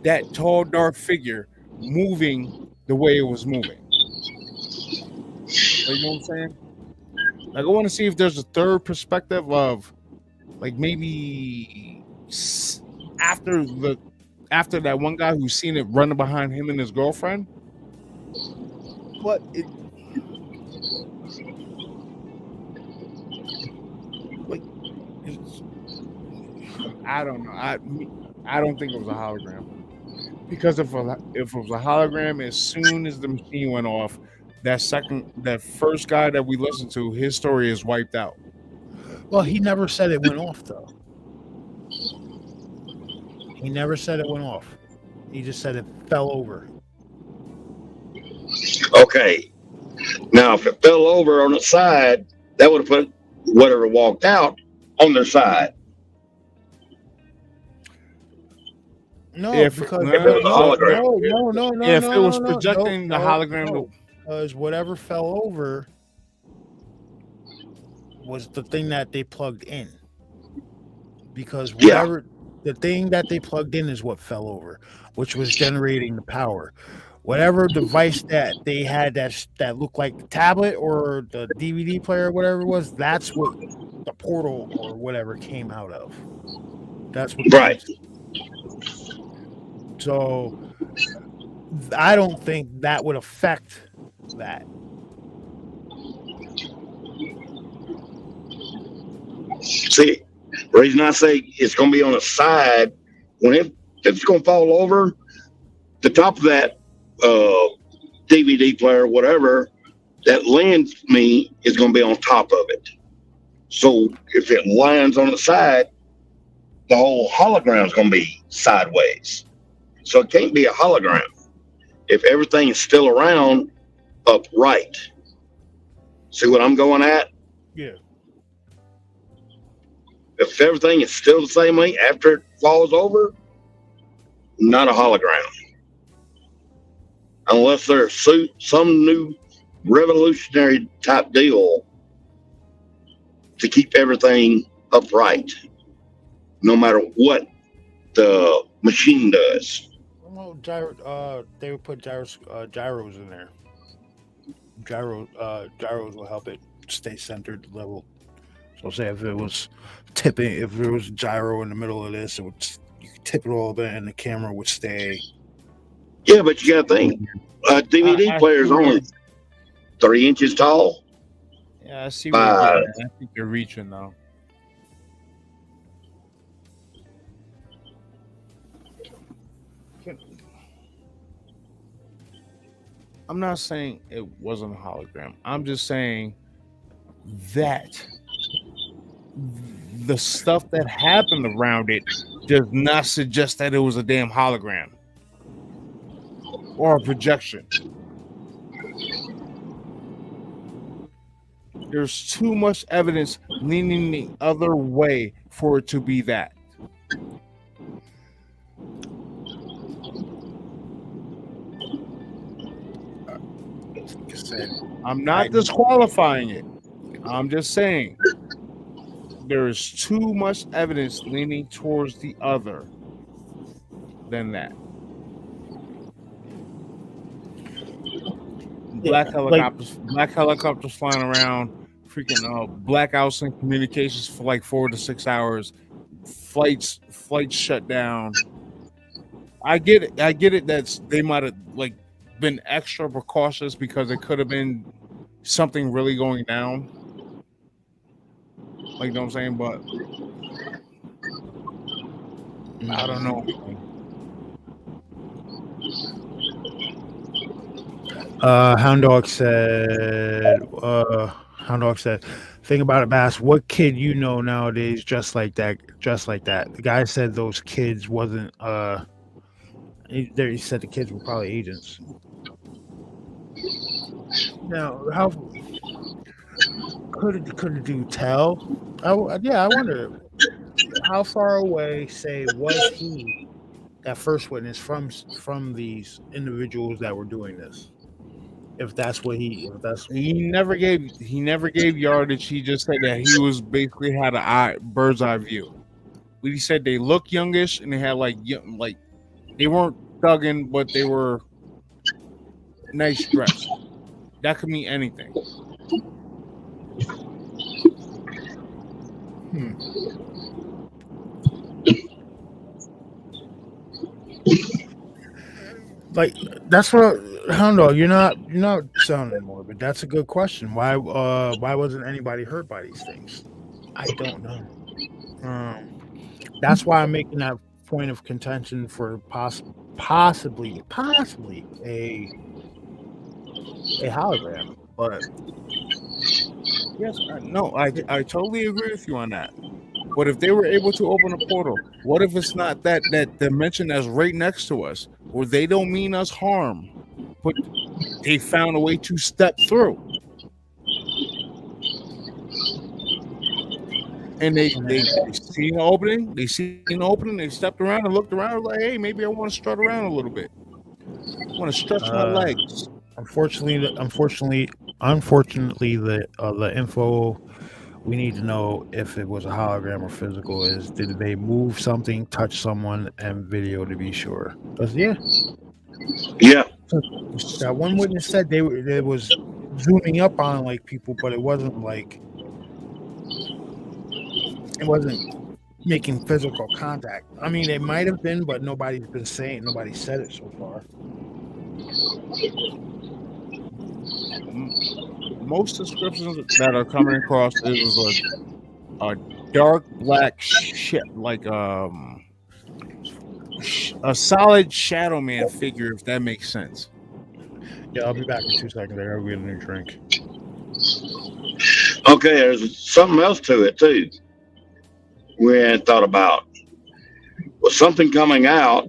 S5: that tall, dark figure moving the way it was moving. You know what I'm saying? Like, I want to see if there's a third perspective of, like, maybe after that one guy who's seen it running behind him and his girlfriend. But it, like, I don't know. I don't think it was a hologram. Because if it was a hologram, as soon as the machine went off, that first guy that we listened to, his story is wiped out.
S4: Well, he never said it went off, though. He never said it went off. He just said it fell over.
S14: Okay. Now, if it fell over on the side, that would have put whatever walked out on their side.
S4: No,
S5: If it was projecting the hologram,
S4: because whatever fell over was the thing that they plugged in. Because whatever the thing that they plugged in is what fell over, which was generating the power. Whatever device that they had that looked like the tablet or the DVD player or whatever it was, that's what the portal or whatever came out of. That's what.
S14: Right.
S4: So I don't think that would affect that.
S14: See, the reason I say it's going to be on the side, when it's going to fall over, the top of that DVD player, whatever, that lands me is going to be on top of it. So if it lands on the side, the whole hologram is going to be sideways. So it can't be a hologram if everything is still around upright. See what I'm going at?
S4: Yeah.
S14: If everything is still the same way after it falls over, not a hologram. Unless there's some new revolutionary type deal to keep everything upright, no matter what the machine does.
S4: Well, they would put gyros in there. Gyros will help it stay centered level. So say if it was tipping, if there was a gyro in the middle of this, you could tip it all bit and the camera would stay.
S14: Yeah, but you got to think, a DVD player is only 3 inches tall.
S5: Yeah, I see what you're getting at. I think you're reaching though. I'm not saying it wasn't a hologram. I'm just saying that the stuff that happened around it does not suggest that it was a damn hologram or a projection. There's too much evidence leaning the other way for it to be that. I'm not disqualifying it. I'm just saying there is too much evidence leaning towards the other than that. Black helicopters flying around, freaking blackouts in communications for like 4 to 6 hours, flights shut down. I get it that they might have like been extra precautious because it could have been something really going down. Like, you know what I'm saying? But I don't know.
S4: Hound Dog said, think about it, Bass. What kid you know nowadays just like that? The guy said those kids wasn't He said the kids were probably agents. Now, how could the dude tell? I wonder how far away, say, was he, that first witness, from these individuals that were doing this? If that's what he
S5: never gave yardage. He just said that he was basically had a bird's eye view. But he said they look youngish and they had like they weren't thugging, but they were nice dressed. That could mean anything.
S4: Like, that's what I don't know. You're not sounding morbid. That's a good question. Why wasn't anybody hurt by these things? I don't know. That's why I'm making that point of contention for possibly a hologram. But
S5: yes, I totally agree with you on that. But if they were able to open a portal, what if it's not that dimension that's right next to us, or they don't mean us harm, but they found a way to step through, and they see an opening, they stepped around and looked around, like, hey, maybe I want to strut around a little bit, I want to stretch my legs.
S4: Unfortunately, the info we need to know, if it was a hologram or physical, is did they move something, touch someone, and video to be sure?
S14: Yeah.
S4: That one witness said they was zooming up on like people, but it wasn't making physical contact. I mean, they might have been, but nobody said it so far.
S5: Most descriptions that are coming across is a dark black shit, like a solid shadow man figure, if that makes sense.
S4: Yeah, I'll be back in 2 seconds. I gotta get a new drink.
S14: Okay, there's something else to it too. We hadn't thought about. With something coming out,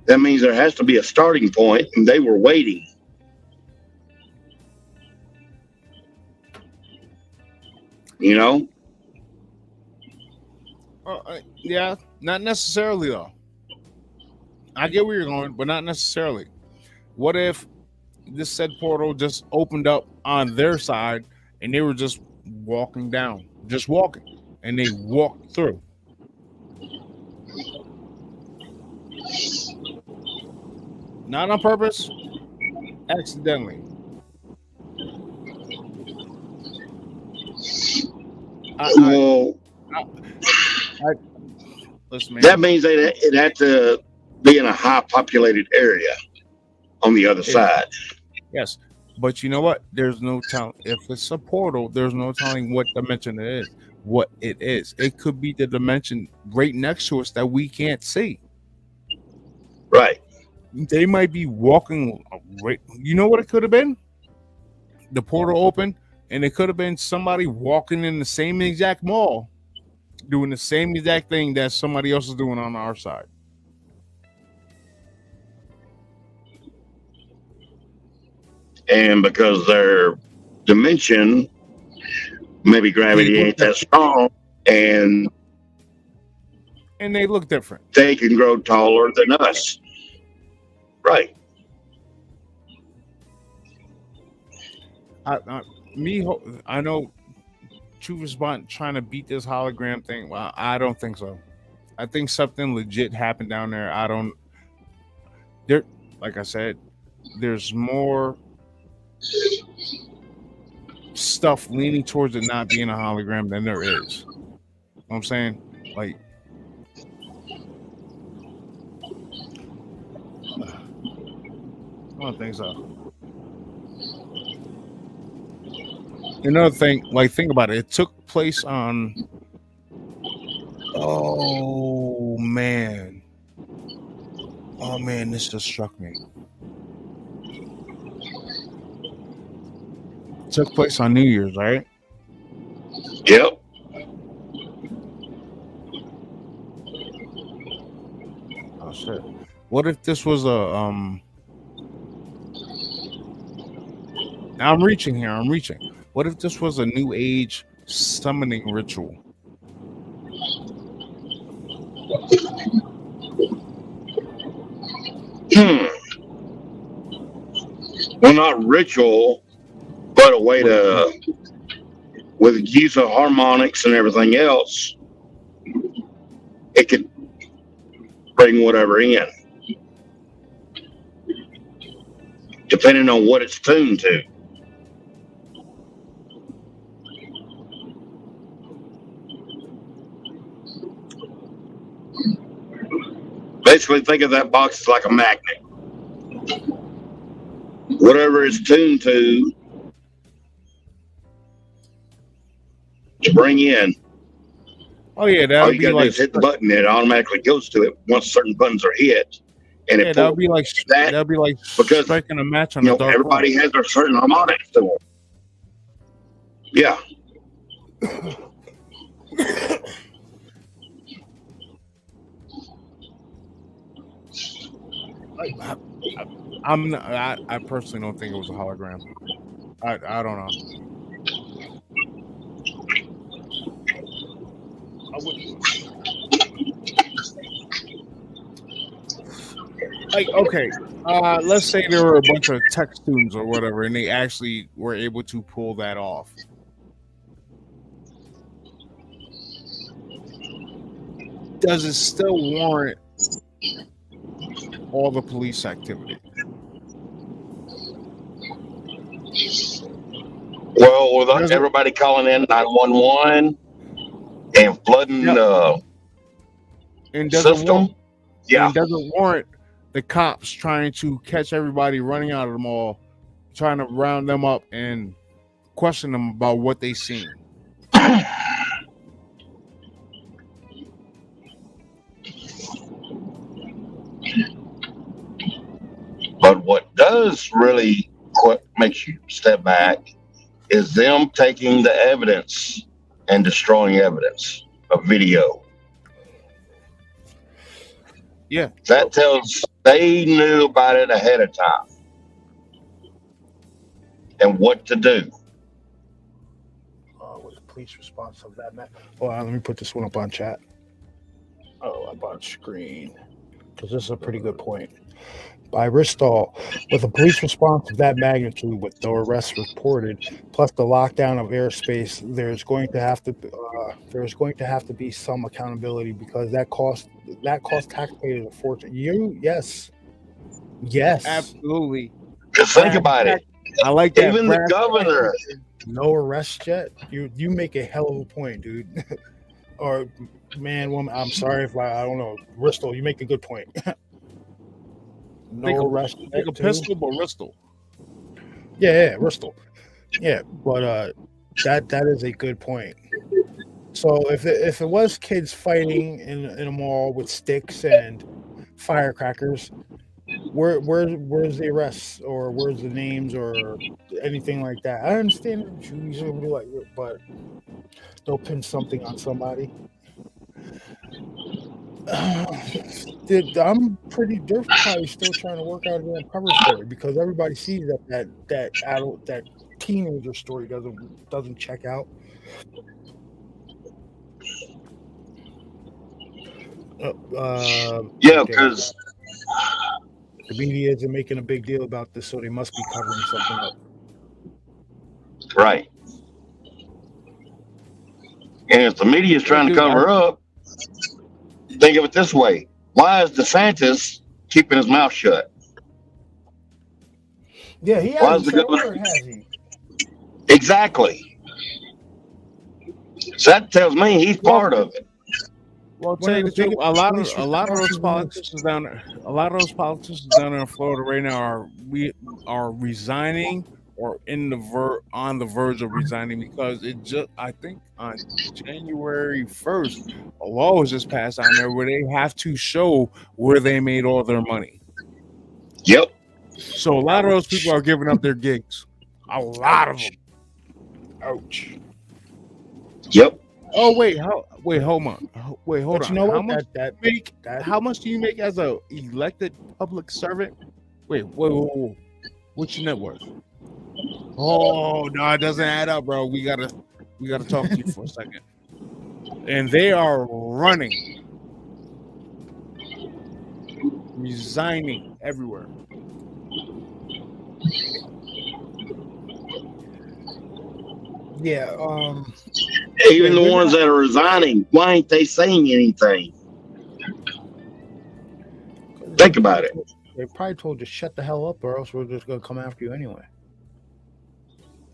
S14: that means there has to be a starting point, and they were waiting. You know?
S5: Yeah, not necessarily though. I get where you're going, but not necessarily. What if this said portal just opened up on their side and they were just walking down, and they walked through? Not on purpose, accidentally. Listen, man.
S14: That means it had to be in a high populated area on the other side.
S5: Yes, but you know what? There's no telling. If it's a portal, there's no telling what dimension it is. What it is. It could be the dimension right next to us that we can't see.
S14: Right.
S5: They might be walking right. You know what it could have been? The portal opened, and it could have been somebody walking in the same exact mall, doing the same exact thing that somebody else is doing on our side.
S14: And because their dimension, maybe gravity ain't that strong, and
S5: they look different.
S14: They can grow taller than us. Right.
S5: I know Truth is trying to beat this hologram thing. Well, I don't think so. I think something legit happened down there. Like I said, there's more stuff leaning towards it not being a hologram than there is. You know what I'm saying? Like, I don't think so. Another thing, think about it. It took place on. Oh man, this just struck me. It took place on New Year's, right?
S14: Yep.
S5: Oh shit. What if this was a Now I'm reaching here. I'm reaching. What if this was a new age summoning ritual?
S14: Well, not ritual, but a way to, with the use of harmonics and everything else, it could bring whatever in, depending on what it's tuned to. Basically, think of that box as like a magnet. Whatever it's tuned to bring in.
S5: Oh yeah, that
S14: all
S5: would
S14: you
S5: be
S14: gotta
S5: like
S14: do is hit the button and it automatically goes to it once certain buttons are hit. And
S5: yeah,
S14: it
S5: that would be like
S14: that
S5: that'd be like
S14: because
S5: striking a match on the dark
S14: everybody
S5: room.
S14: has their certain harmonics to them. Yeah.
S5: I personally don't think it was a hologram. I don't know. I wouldn't. Like, okay, let's say there were a bunch of tech students or whatever, and they actually were able to pull that off. Does it still warrant all the police activity?
S14: Well, with everybody calling in 911 and flooding the system,
S5: and doesn't warrant the cops trying to catch everybody running out of the mall, trying to round them up and question them about what they seen.
S14: But what does really makes you step back is them taking the evidence and destroying evidence of video.
S5: Yeah.
S14: That tells they knew about it ahead of time and what to do.
S4: With the police response of that, well, let me put this one up on chat. Oh, up on screen, because this is a pretty good point. By Ristall, with a police response of that magnitude, with no arrests reported, plus the lockdown of airspace, there's going to have to be some accountability, because that cost taxpayers a fortune. Yes,
S5: absolutely.
S14: Just think about it.
S5: I like that.
S14: Even the governor.
S4: No arrest yet. You make a hell of a point, dude. Or man, woman. I'm sorry if I don't know. Ristall, you make a good point. No arrest.
S5: Take a pistol, but Ristall.
S4: Yeah, Ristall. Yeah, but that is a good point. So if it was kids fighting in a mall with sticks and firecrackers, where's the arrests, or where's the names or anything like that? I understand but they'll pin something on somebody. They're probably still trying to work out a damn cover story, because everybody sees that teenager story doesn't check out.
S14: Because
S4: the media isn't making a big deal about this, so they must be covering something up.
S14: Right. And if the media is trying to cover up, think of it this way. Why is DeSantis keeping his mouth shut?
S4: Yeah, he hasn't said a word, has he?
S14: Exactly. So that tells me he's part of it.
S5: Well, tell you the truth, a lot of those politicians down there, in Florida right now are resigning or on the verge of resigning, because I think on January 1st, a law was just passed down there where they have to show where they made all their money.
S14: Yep.
S5: So a lot of those people are giving up their gigs. A lot of them.
S4: Ouch.
S14: Yep.
S5: Oh wait, hold on. Hold
S4: But you
S5: on.
S4: know
S5: How
S4: what?
S5: much
S4: That
S5: how much do you make as a elected public servant? Wait. What's your net worth? Oh no, it doesn't add up, bro. We gotta talk to you for a second. And they are running, resigning everywhere.
S4: yeah.
S14: Even
S4: Yeah,
S14: the
S4: they're
S14: ones
S4: not.
S14: that are resigning, why ain't they saying anything? Think about it.
S4: They probably told you shut the hell up, or else we're just gonna come after you anyway.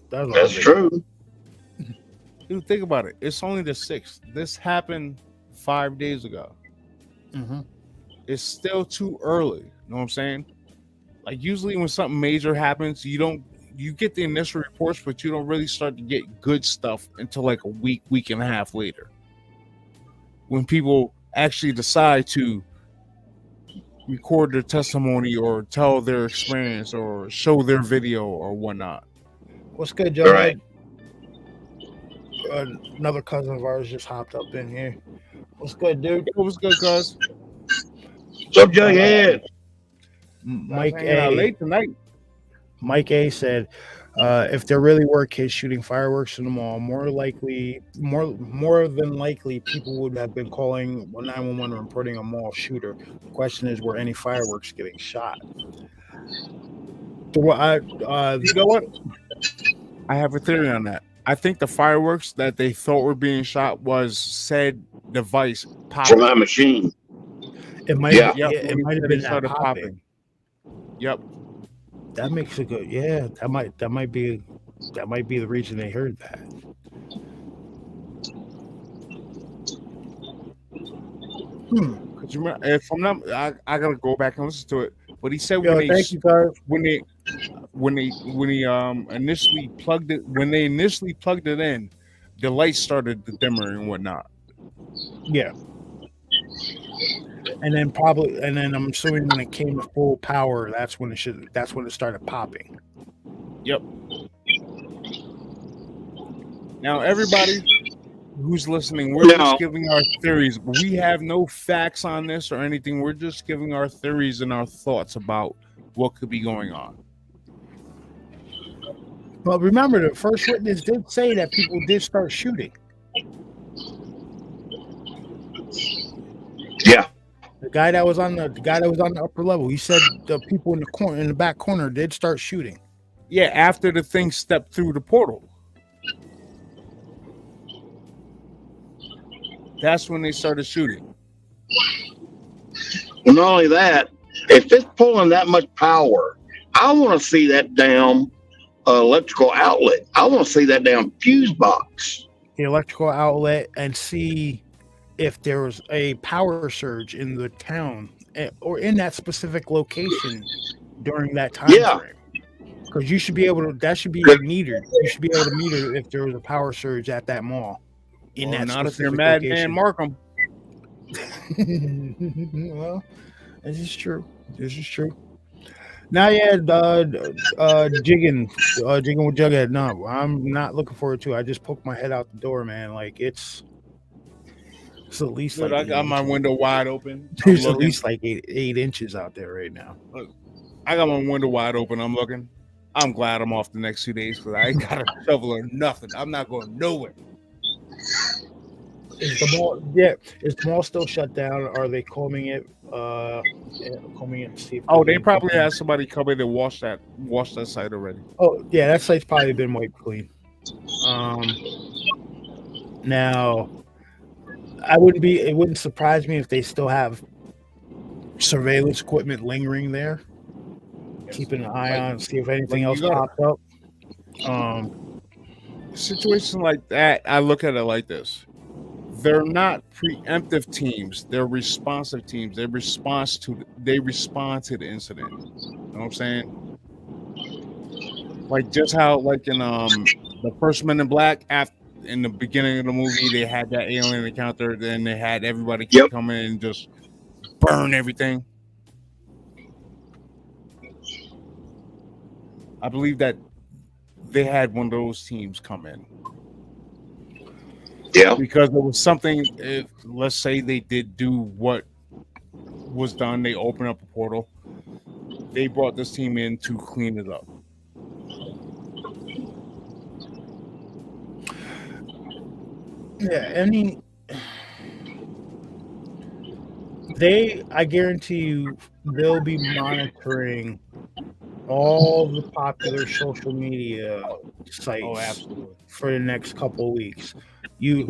S4: That's all
S14: That's
S4: they.
S14: true.
S5: Dude, think about it. It's only the 6th. This happened 5 days ago.
S4: Mm-hmm.
S5: It's still too early. You know what I'm saying? Like usually when something major happens, you get the initial reports, but you don't really start to get good stuff until like a week and a half later. When people actually decide to record their testimony or tell their experience or show their video or whatnot.
S4: What's good,
S14: All right.
S4: Jughead? Another cousin of ours just hopped up in here. What's good, dude?
S5: What's good, cuz?
S14: What's up, Jughead?
S4: Mike
S5: Hanging out
S4: A.
S5: late tonight.
S4: Mike A said, if there really were kids shooting fireworks in the mall, more than likely, people would have been calling 911 or reporting a mall shooter. The question is, were any fireworks getting shot?
S5: You know what? I have a theory on that. I think the fireworks that they thought were being shot was said device popping.
S14: From that machine.
S4: It might,
S14: Yeah.
S4: it might have been that
S5: started
S4: popping.
S5: Yep.
S4: That makes it good. Yeah, that might be the reason they heard that.
S5: Because you remember, if I'm not, I gotta go back and listen to it. But he said
S4: Yo, thank you, guys.
S5: when they initially plugged it in, the lights started to dimmer and whatnot.
S4: Yeah. And then I'm assuming when it came to full power, that's when it started popping.
S5: Yep. Now everybody who's listening, we're just giving our theories. We have no facts on this or anything. We're just giving our theories and our thoughts about what could be going on.
S4: But remember, the first witness did say that people did start shooting.
S14: Yeah.
S4: The guy that was on the upper level, he said the people in the back corner did start shooting.
S5: Yeah, after the thing stepped through the portal. That's when they started shooting.
S14: Well, not only that, if it's pulling that much power, I want to see that damn electrical outlet. I want to see that damn fuse box.
S4: The electrical outlet, and see if there was a power surge in the town or in that specific location during that time frame. Because you should be able to, that should be metered. You should be able to meter if there was a power surge at that mall. In that
S5: not if you're
S4: specific
S5: Madman
S4: location.
S5: Markham.
S4: Well, this is true. Now, yeah, jigging with Jughead. No, I'm not looking forward to it. I just poked my head out the door, man. Like it's at least
S5: Dude,
S4: like
S5: I got my window wide open.
S4: There's at least like 8 inches out there right now.
S5: Look, I got my window wide open. I'm looking. I'm glad I'm off the next 2 days because I ain't got a shovel or nothing. I'm not going nowhere.
S4: Is the mall still shut down? Are they combing it? Combing it to see if
S5: They probably had somebody come in and wash that site already.
S4: Oh yeah, that site's probably been wiped clean. Now it wouldn't surprise me if they still have surveillance equipment lingering there, keeping an eye on, see if anything else pops up.
S5: Situations like that, I look at it like this. They're not preemptive teams, they're responsive teams. They respond to the incident. You know what I'm saying? Like just how like in the first Men in Black, in the beginning of the movie, they had that alien encounter, then they had everybody come in and just burn everything. I believe that they had one of those teams come in.
S14: Yeah.
S5: Because it was something, if, let's say they did do what was done, they opened up a portal. They brought this team in to clean it up.
S4: Yeah, I guarantee you, they'll be monitoring all the popular social media sites for the next couple of weeks. YouTube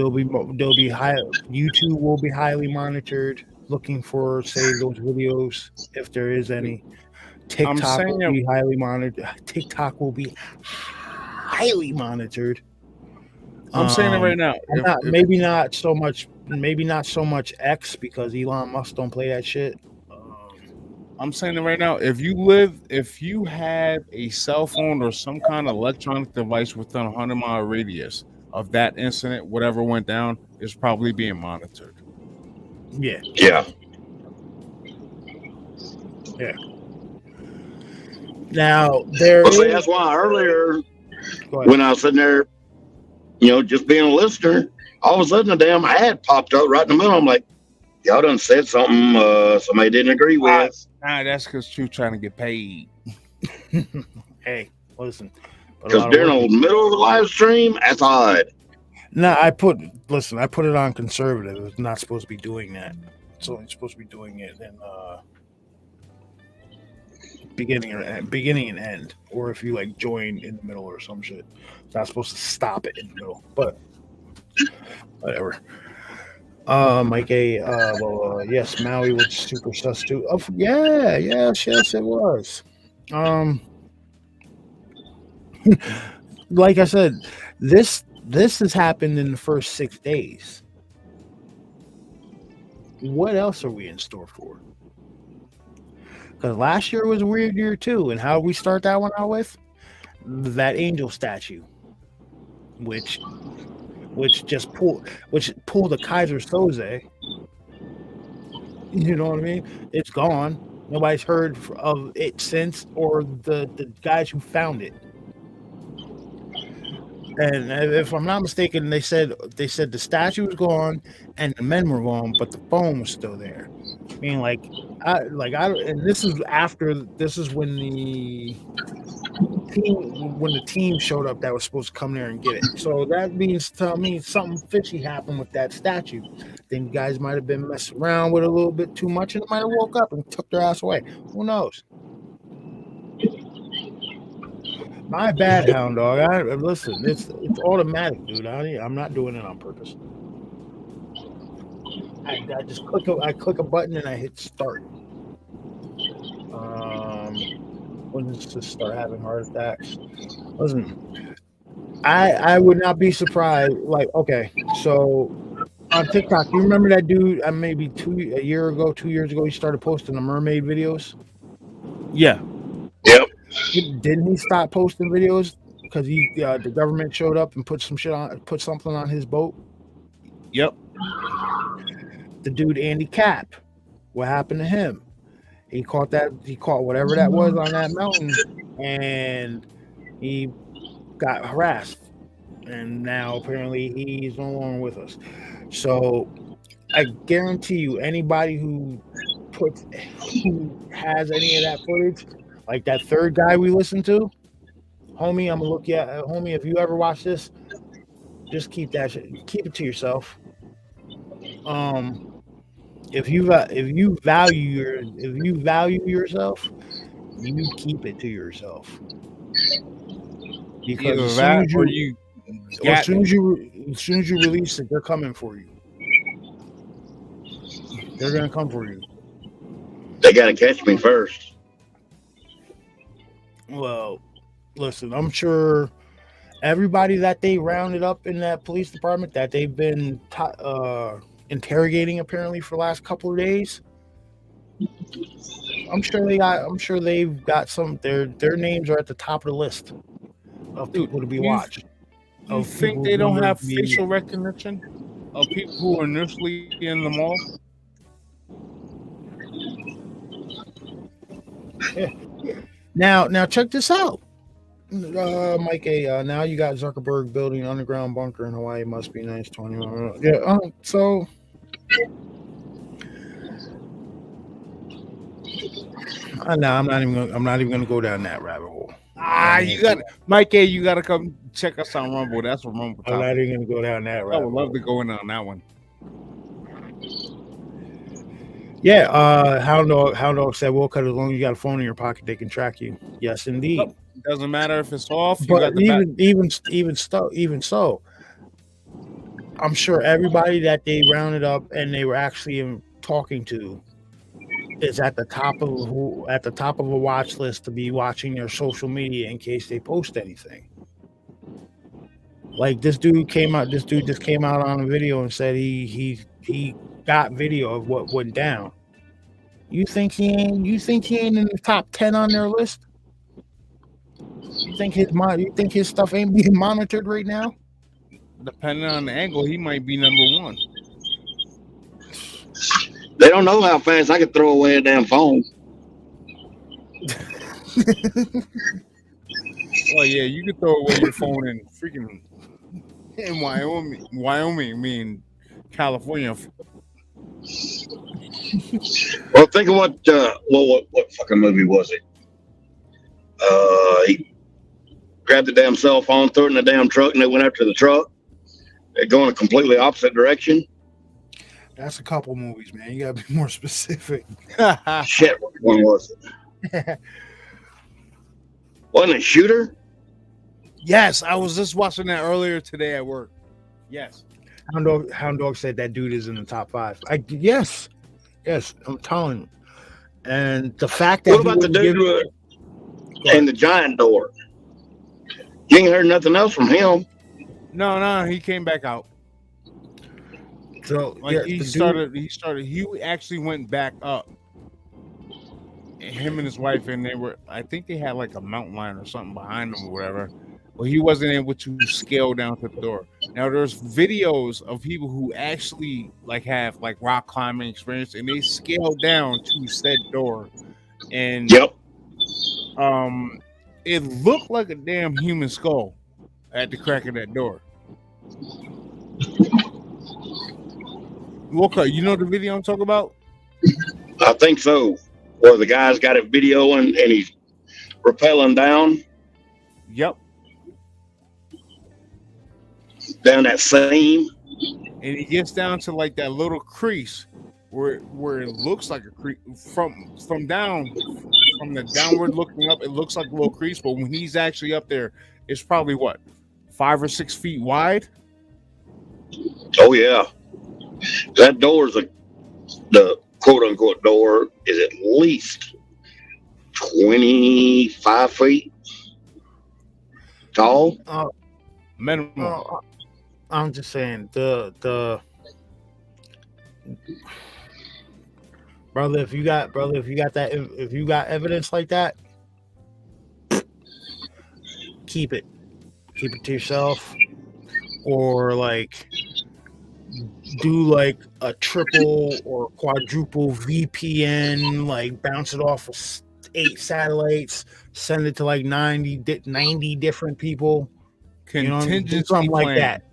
S4: will be highly monitored, looking for, say, those videos if there is any. TikTok will be highly monitored. TikTok will be highly monitored.
S5: I'm saying it right now.
S4: Maybe not so much X, because Elon Musk don't play that shit.
S5: I'm saying it right now. If you have a cell phone or some kind of electronic device within a 100-mile radius of that incident, whatever went down, is probably being monitored.
S4: Yeah.
S14: Yeah.
S4: Yeah. Now
S14: that's why earlier when I was sitting there, just being a listener, all of a sudden a damn ad popped up right in the middle. I'm like, y'all done said something somebody didn't agree with.
S5: That's because you're trying to get paid.
S4: Hey, listen.
S14: Because during the middle of the live stream, that's odd.
S4: No, I put it on conservative. It's not supposed to be doing that. It's only supposed to be doing it in beginning and end, or if you like join in the middle or some shit. It's not supposed to stop it in the middle, but whatever. Mike A. Yes, Maui was super sus too. Yes, it was. Like I said, this has happened in the first 6 days. What else are we in store for? Because last year was a weird year too, and how we start that one out with that angel statue, which pulled a Kaiser Soze. You know what I mean? It's gone. Nobody's heard of it since, or the guys who found it. And if I'm not mistaken, they said the statue was gone and the men were gone, but the phone was still there. I mean, and this is when the team showed up that was supposed to come there and get it. So that means something fishy happened with that statue. Then you guys might have been messing around with it a little bit too much, and it might have woke up and took their ass away. Who knows? My bad, hound dog. Listen, it's automatic, dude. I'm not doing it on purpose. I just click a button and I hit start. When does this start having heart attacks? Listen, I would not be surprised. Like, okay, so on TikTok, you remember that dude? Maybe 2 years ago, he started posting the mermaid videos.
S5: Yeah.
S14: Yep.
S4: Didn't he stop posting videos because the government showed up and put something on his boat?
S5: Yep.
S4: The dude Andy Capp, what happened to him? He caught whatever that was on that mountain, and he got harassed, and now apparently he's no longer with us. So I guarantee you, anybody who has any of that footage, like that third guy we listened to, homie, I'm gonna look at homie. If you ever watch this, just keep that shit. Keep it to yourself. If you value yourself, you keep it to yourself. Because as soon as you release it, they're coming for you. They're gonna come for you.
S14: They gotta catch me first.
S4: Well, listen, I'm sure everybody that they rounded up in that police department that they've been interrogating apparently for the last couple of days, I'm sure they've got some. Their names are at the top of the list of people to be watched.
S5: You think they don't have facial recognition of people who were initially in the mall?
S4: Yeah. Now check this out. Mike A. Now you got Zuckerberg building an underground bunker in Hawaii. Must be nice. 21. Yeah. So. No, I'm not even gonna go down that rabbit hole.
S5: You got Mike A. You got to come check us on Rumble. That's what Rumble.
S4: I'm not even gonna go down that rabbit hole.
S5: I would love to go in on that one.
S4: Yeah, Hound Dog said, "Well, cut as long as you got a phone in your pocket, they can track you." Yes, indeed.
S5: Nope. Doesn't matter if it's off. You
S4: But
S5: got the
S4: even so, I'm sure everybody that they rounded up and they were actually talking to is at the top of a watch list to be watching their social media in case they post anything. Like this dude just came out on a video and said he got video of what went down. You think he ain't in the top 10 on their list? You think his stuff ain't being monitored right now?
S5: Depending on the angle, he might be number one.
S14: They don't know how fast I can throw away a damn phone.
S5: Oh yeah, you can throw away your phone in freaking in Wyoming, mean California.
S14: Well, think of what fucking movie was it? He grabbed the damn cell phone, threw it in the damn truck, and they went after the truck. They're going a completely opposite direction.
S4: That's a couple movies, man. You gotta be more specific.
S14: Shit, what one was it? Wasn't it Shooter?
S5: Yes, I was just watching that earlier today at work. Yes.
S4: Hound Dog said that dude is in the top 5. Yes, I'm telling you. And the fact that
S14: what about the dude in the giant door? You ain't heard nothing else from him.
S5: No, he came back out.
S4: So
S5: like he actually went back up. Him and his wife, and I think they had like a mountain lion or something behind them or whatever. Well, he wasn't able to scale down to the door. Now there's videos of people who actually have rock climbing experience, and they scaled down to said door. And it looked like a damn human skull at the crack of that door. Walker, you know the video I'm talking about?
S14: I think so. Where the guy's got a video and he's rappelling down.
S5: Yep.
S14: Down that seam.
S5: And he gets down to that little crease where it looks like a crease from down from the downward looking up. It looks like a little crease, but when he's actually up there, it's probably 5 or 6 feet wide.
S14: Oh yeah, that door is the quote unquote door is at least 25 feet tall.
S5: Minimum.
S4: I'm just saying the brother. If you got evidence like that, keep it to yourself, or do a triple or quadruple VPN, bounce it off of 8 satellites, send it to 90 different people.
S5: Contingency
S4: do something
S5: plan.
S4: like that.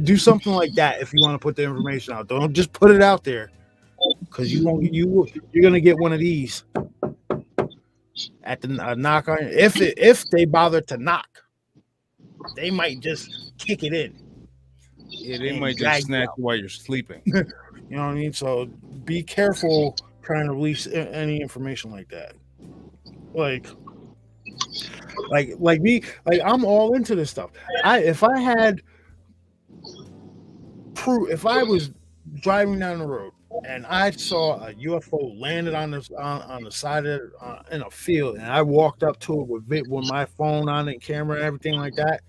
S4: Do something like that if you want to put the information out. Don't just put it out there, because you're gonna get one of these at the knock on. If they bother to knock, they might just kick it in.
S5: Yeah, they might just snatch you while you're sleeping.
S4: You know what I mean? So be careful trying to release any information like that. I'm all into this stuff. If I had proof, if I was driving down the road and I saw a UFO landed on the side of in a field, and I walked up to it with my phone on it, camera, and everything like that,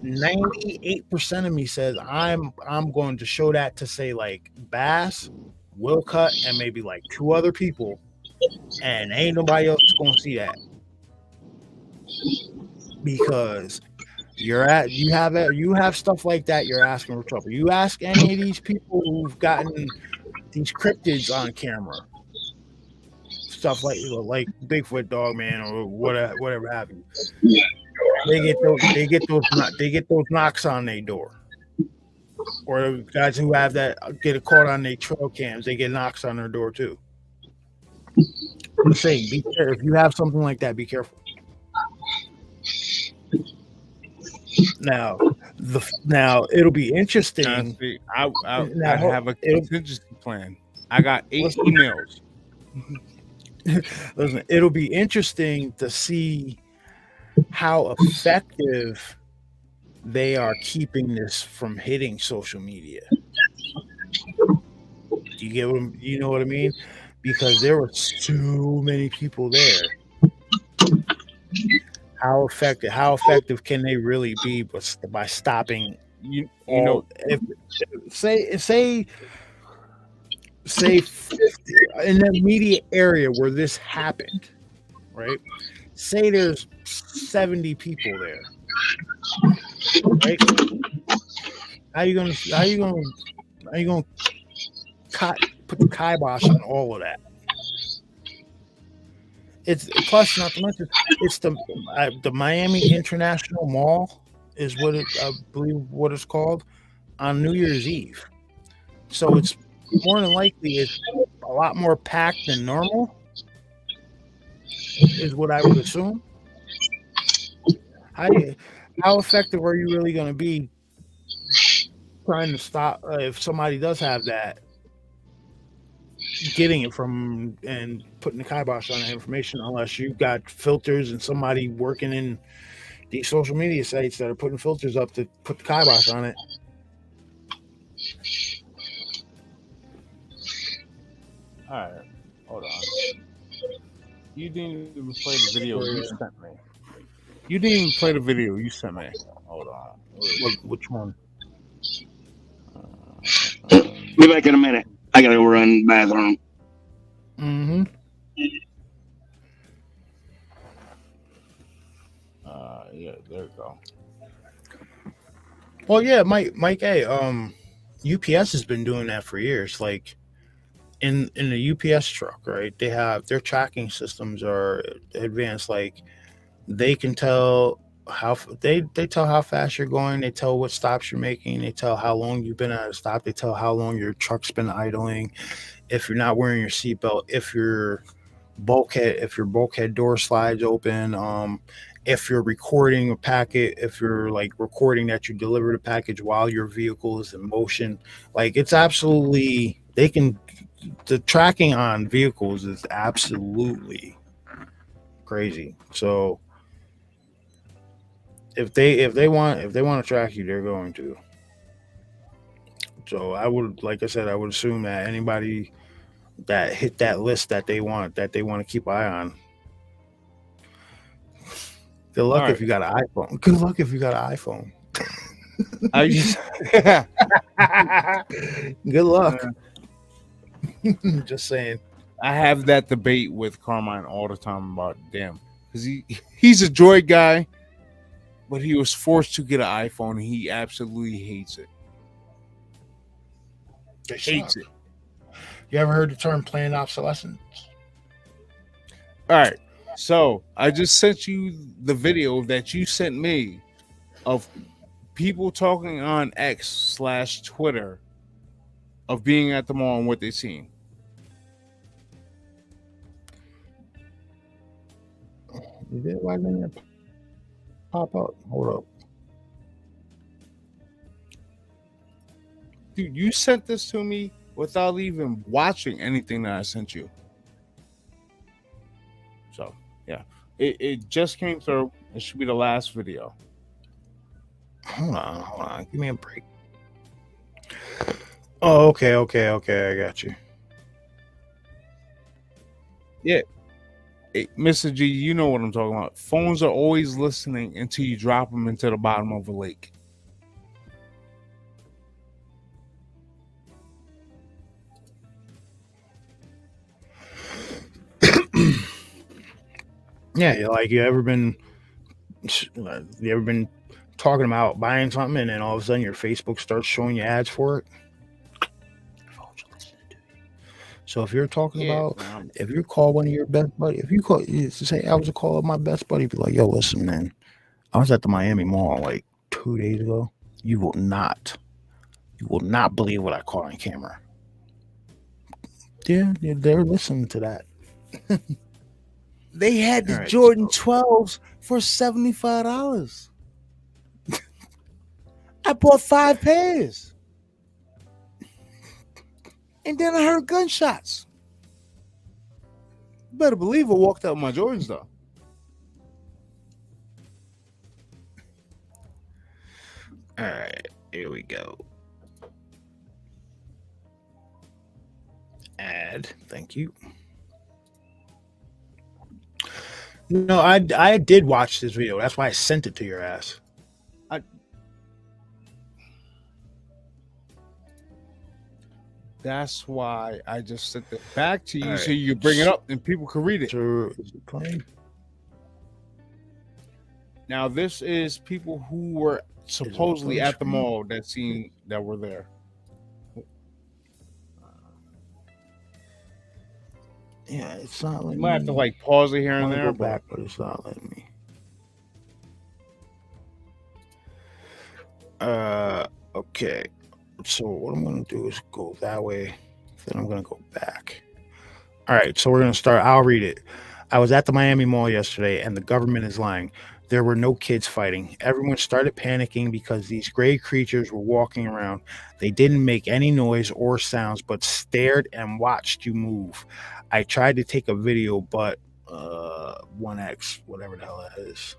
S4: 98% of me says I'm going to show that to say Bass, Wilcutt, and maybe 2 other people, and ain't nobody else going to see that, because you have stuff like that. You're asking for trouble. You ask any of these people who've gotten these cryptids on camera, stuff like Bigfoot, Dogman, or whatever have you. They get those knocks on their door, or guys who have that get caught on their trail cams. They get knocks on their door too. I'm saying, be careful. If you have something like that, be careful. Now it'll be interesting.
S5: I have a contingency plan. I got 8 emails.
S4: Listen, it'll be interesting to see how effective they are keeping this from hitting social media. You get what you know what I mean? Because there were so many people there. How effective can they really be by stopping
S5: you know,
S4: if say 50 in the immediate area where this happened, right? Say there's 70 people there, right? How you gonna put the kibosh on all of that? It's plus, not to mention, it's the Miami International Mall is what I believe what it's called, on New Year's Eve. So it's more than likely it's a lot more packed than normal, is what I would assume. How effective are you really going to be trying to stop if somebody does have that, getting it from and putting the kibosh on the information, unless you've got filters and somebody working in these social media sites that are putting filters up to put the kibosh on it.
S5: All right, hold on. You didn't even play the video you sent me. You didn't even play the video you sent me. Hold on.
S4: Which one?
S14: Be back in a minute. I gotta go run the bathroom.
S4: Mm-hmm.
S5: Yeah, there you go.
S4: Well, yeah, Mike A. UPS has been doing that for years. Like in the UPS truck, right? They have their tracking systems are advanced. Like they can tell they tell how fast you're going. They tell what stops you're making. They tell how long you've been at a stop. They tell how long your truck's been idling. If you're not wearing your seatbelt, if your bulkhead door slides open, if you're recording a packet, if you're like recording that you delivered a package while your vehicle is in motion, like it's absolutely the tracking on vehicles is absolutely crazy. So if they want to track you, they're going to. So I would, like I said, I would assume that anybody that hit that list that they want to keep eye on. Good luck if you got an iPhone. Good luck if you got an iPhone. Good luck. Just saying.
S5: I have that debate with Carmine all the time about because he's a Droid guy, but he was forced to get an iPhone and he absolutely hates it. Hates it.
S4: You ever heard the term planned obsolescence?
S5: All right. So I just sent you the video that you sent me of people talking on X/Twitter of being at the mall and what they seen.
S4: Why didn't it pop up? Hold up.
S5: Dude, you sent this to me without even watching anything that I sent you. So, yeah. It just came through. It should be the last video.
S4: Hold on. Give me a break. Oh, okay. I got you.
S5: Yeah. Mr. G, you know what I'm talking about. Phones are always listening until you drop them into the bottom of a lake.
S4: Yeah, like you ever been talking about buying something and then all of a sudden your Facebook starts showing you ads for it? So if you're talking
S5: Yeah,
S4: about, if you call one of your best buddy, if you call, say I was a call of my best buddy, be like, yo, listen, man, I was at the Miami Mall like 2 days ago. You will not believe what I caught on camera. Yeah, they're listening to that.
S5: they had the
S4: All right,
S5: Jordan 12s for $75. I bought 5 pairs. And then I heard gunshots. You better believe I walked out with my Jordans, though.
S4: All right, here we go. Add, thank you. No, I did watch this video. That's why I sent it to your ass.
S5: That's why I just sent it back to you,
S4: All
S5: so
S4: right.
S5: you bring it up and people can read it.
S4: So, is it playing?
S5: Now, this is people who were supposedly at the mall that were there.
S4: Yeah, it's not letting
S5: You might have to like pause it here and there.
S4: Go back, but it's not letting me. Okay. So what I'm gonna do is go that way. Then I'm gonna go back. All right. So we're gonna start. I'll read it. I was at the Miami Mall yesterday, and the government is lying. There were no kids fighting. Everyone started panicking because these gray creatures were walking around. They didn't make any noise or sounds, but stared and watched you move. I tried to take a video, but 1x, whatever the hell that is.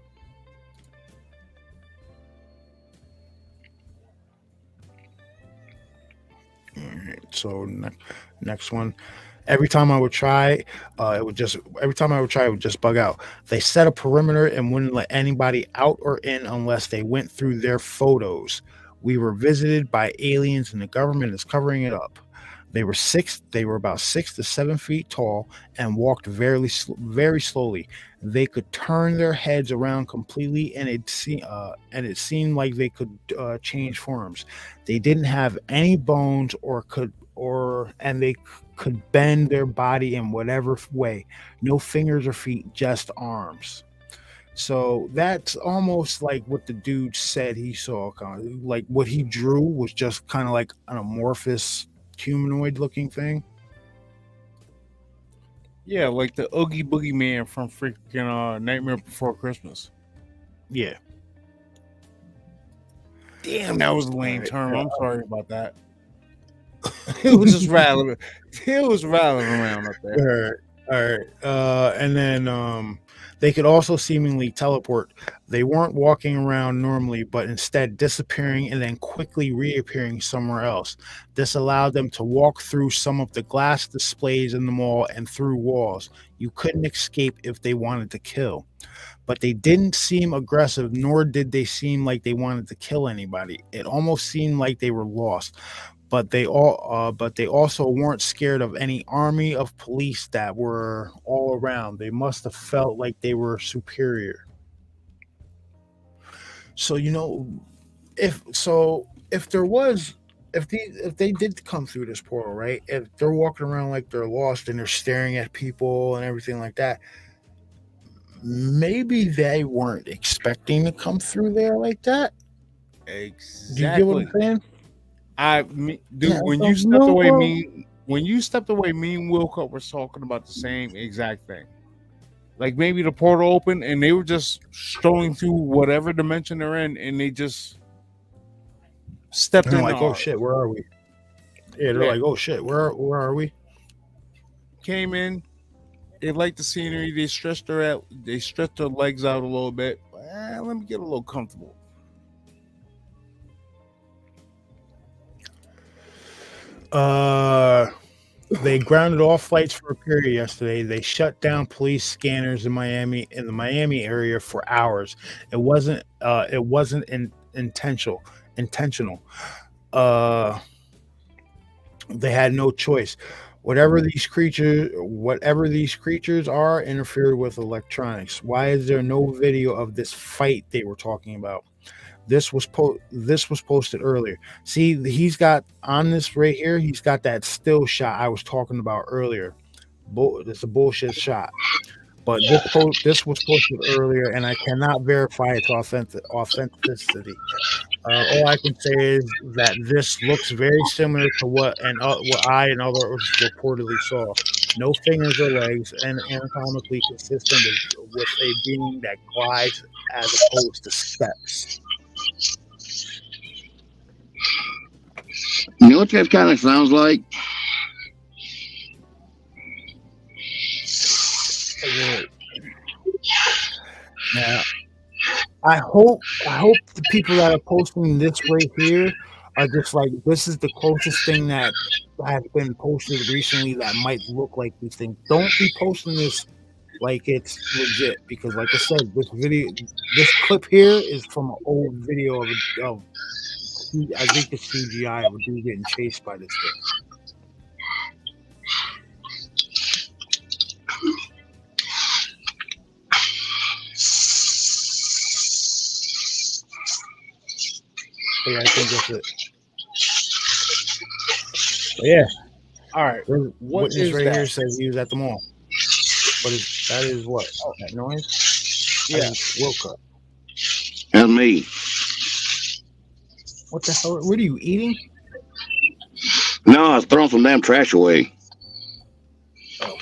S4: All right, so next one. Every time I would try, it would just bug out. They set a perimeter and wouldn't let anybody out or in unless they went through their photos. We were visited by aliens, and the government is covering it up. They were about 6 to 7 feet tall and walked very slowly. They could turn their heads around completely, and it seemed like they could change forms. They didn't have any bones and they could bend their body in whatever way. No fingers or feet, just arms. So that's almost like what the dude said he saw. Kind of like what he drew was just kind of like an amorphous humanoid looking thing.
S5: Yeah, like the Oogie Boogie Man from freaking Nightmare Before Christmas.
S4: Yeah.
S5: Damn, that was a lame term. I'm sorry about that. It was just rattling. It was rattling around up there.
S4: All right. And then they could also seemingly teleport. They weren't walking around normally, but instead disappearing and then quickly reappearing somewhere else. This allowed them to walk through some of the glass displays in the mall and through walls. You couldn't escape if they wanted to kill. But they didn't seem aggressive, nor did they seem like they wanted to kill anybody. It almost seemed like they were lost. But they also weren't scared of any army of police that were all around. They must have felt like they were superior. So if they did come through this portal, right? If they're walking around like they're lost and they're staring at people and everything like that, maybe they weren't expecting to come through there like that.
S5: Exactly.
S4: Do you get what I'm saying?
S5: When you stepped away, me and Wilco was talking about the same exact thing. Like maybe the portal opened and they were just strolling through whatever dimension they're in, and they just stepped in.
S4: Like, oh shit, where are we? Yeah, they're like, oh shit, where are we?
S5: Came in, they liked the scenery. They stretched their legs out a little bit. Let me get a little comfortable.
S4: They grounded all flights for a period yesterday. They shut down police scanners in the Miami area for hours. It wasn't intentional. They had no choice. Whatever these creatures are, interfered with electronics. Why is there no video of this fight they were talking about? This was posted earlier. See, he's got on this right here. He's got that still shot I was talking about earlier. It's a bullshit shot. But this was posted earlier, and I cannot verify its authenticity. All I can say is that this looks very similar to what I and others reportedly saw. No fingers or legs, and anatomically consistent with a being that glides as opposed to steps.
S14: You know what that kind of sounds like?
S4: Now, I hope the people that are posting this right here are just like, this is the closest thing that has been posted recently that might look like these things. Don't be posting this like it's legit, because like I said, this clip here is from an old video of I think it's CGI of a dude getting chased by this thing. Yeah, I think that's it. Yeah.
S5: All right.
S4: Witness right here says he was at the mall. But that is what? Oh, that noise?
S5: Yeah.
S4: Wilco.
S14: That's me.
S4: What the hell? What are you eating?
S14: No, I was throwing some damn trash away.
S5: Oh,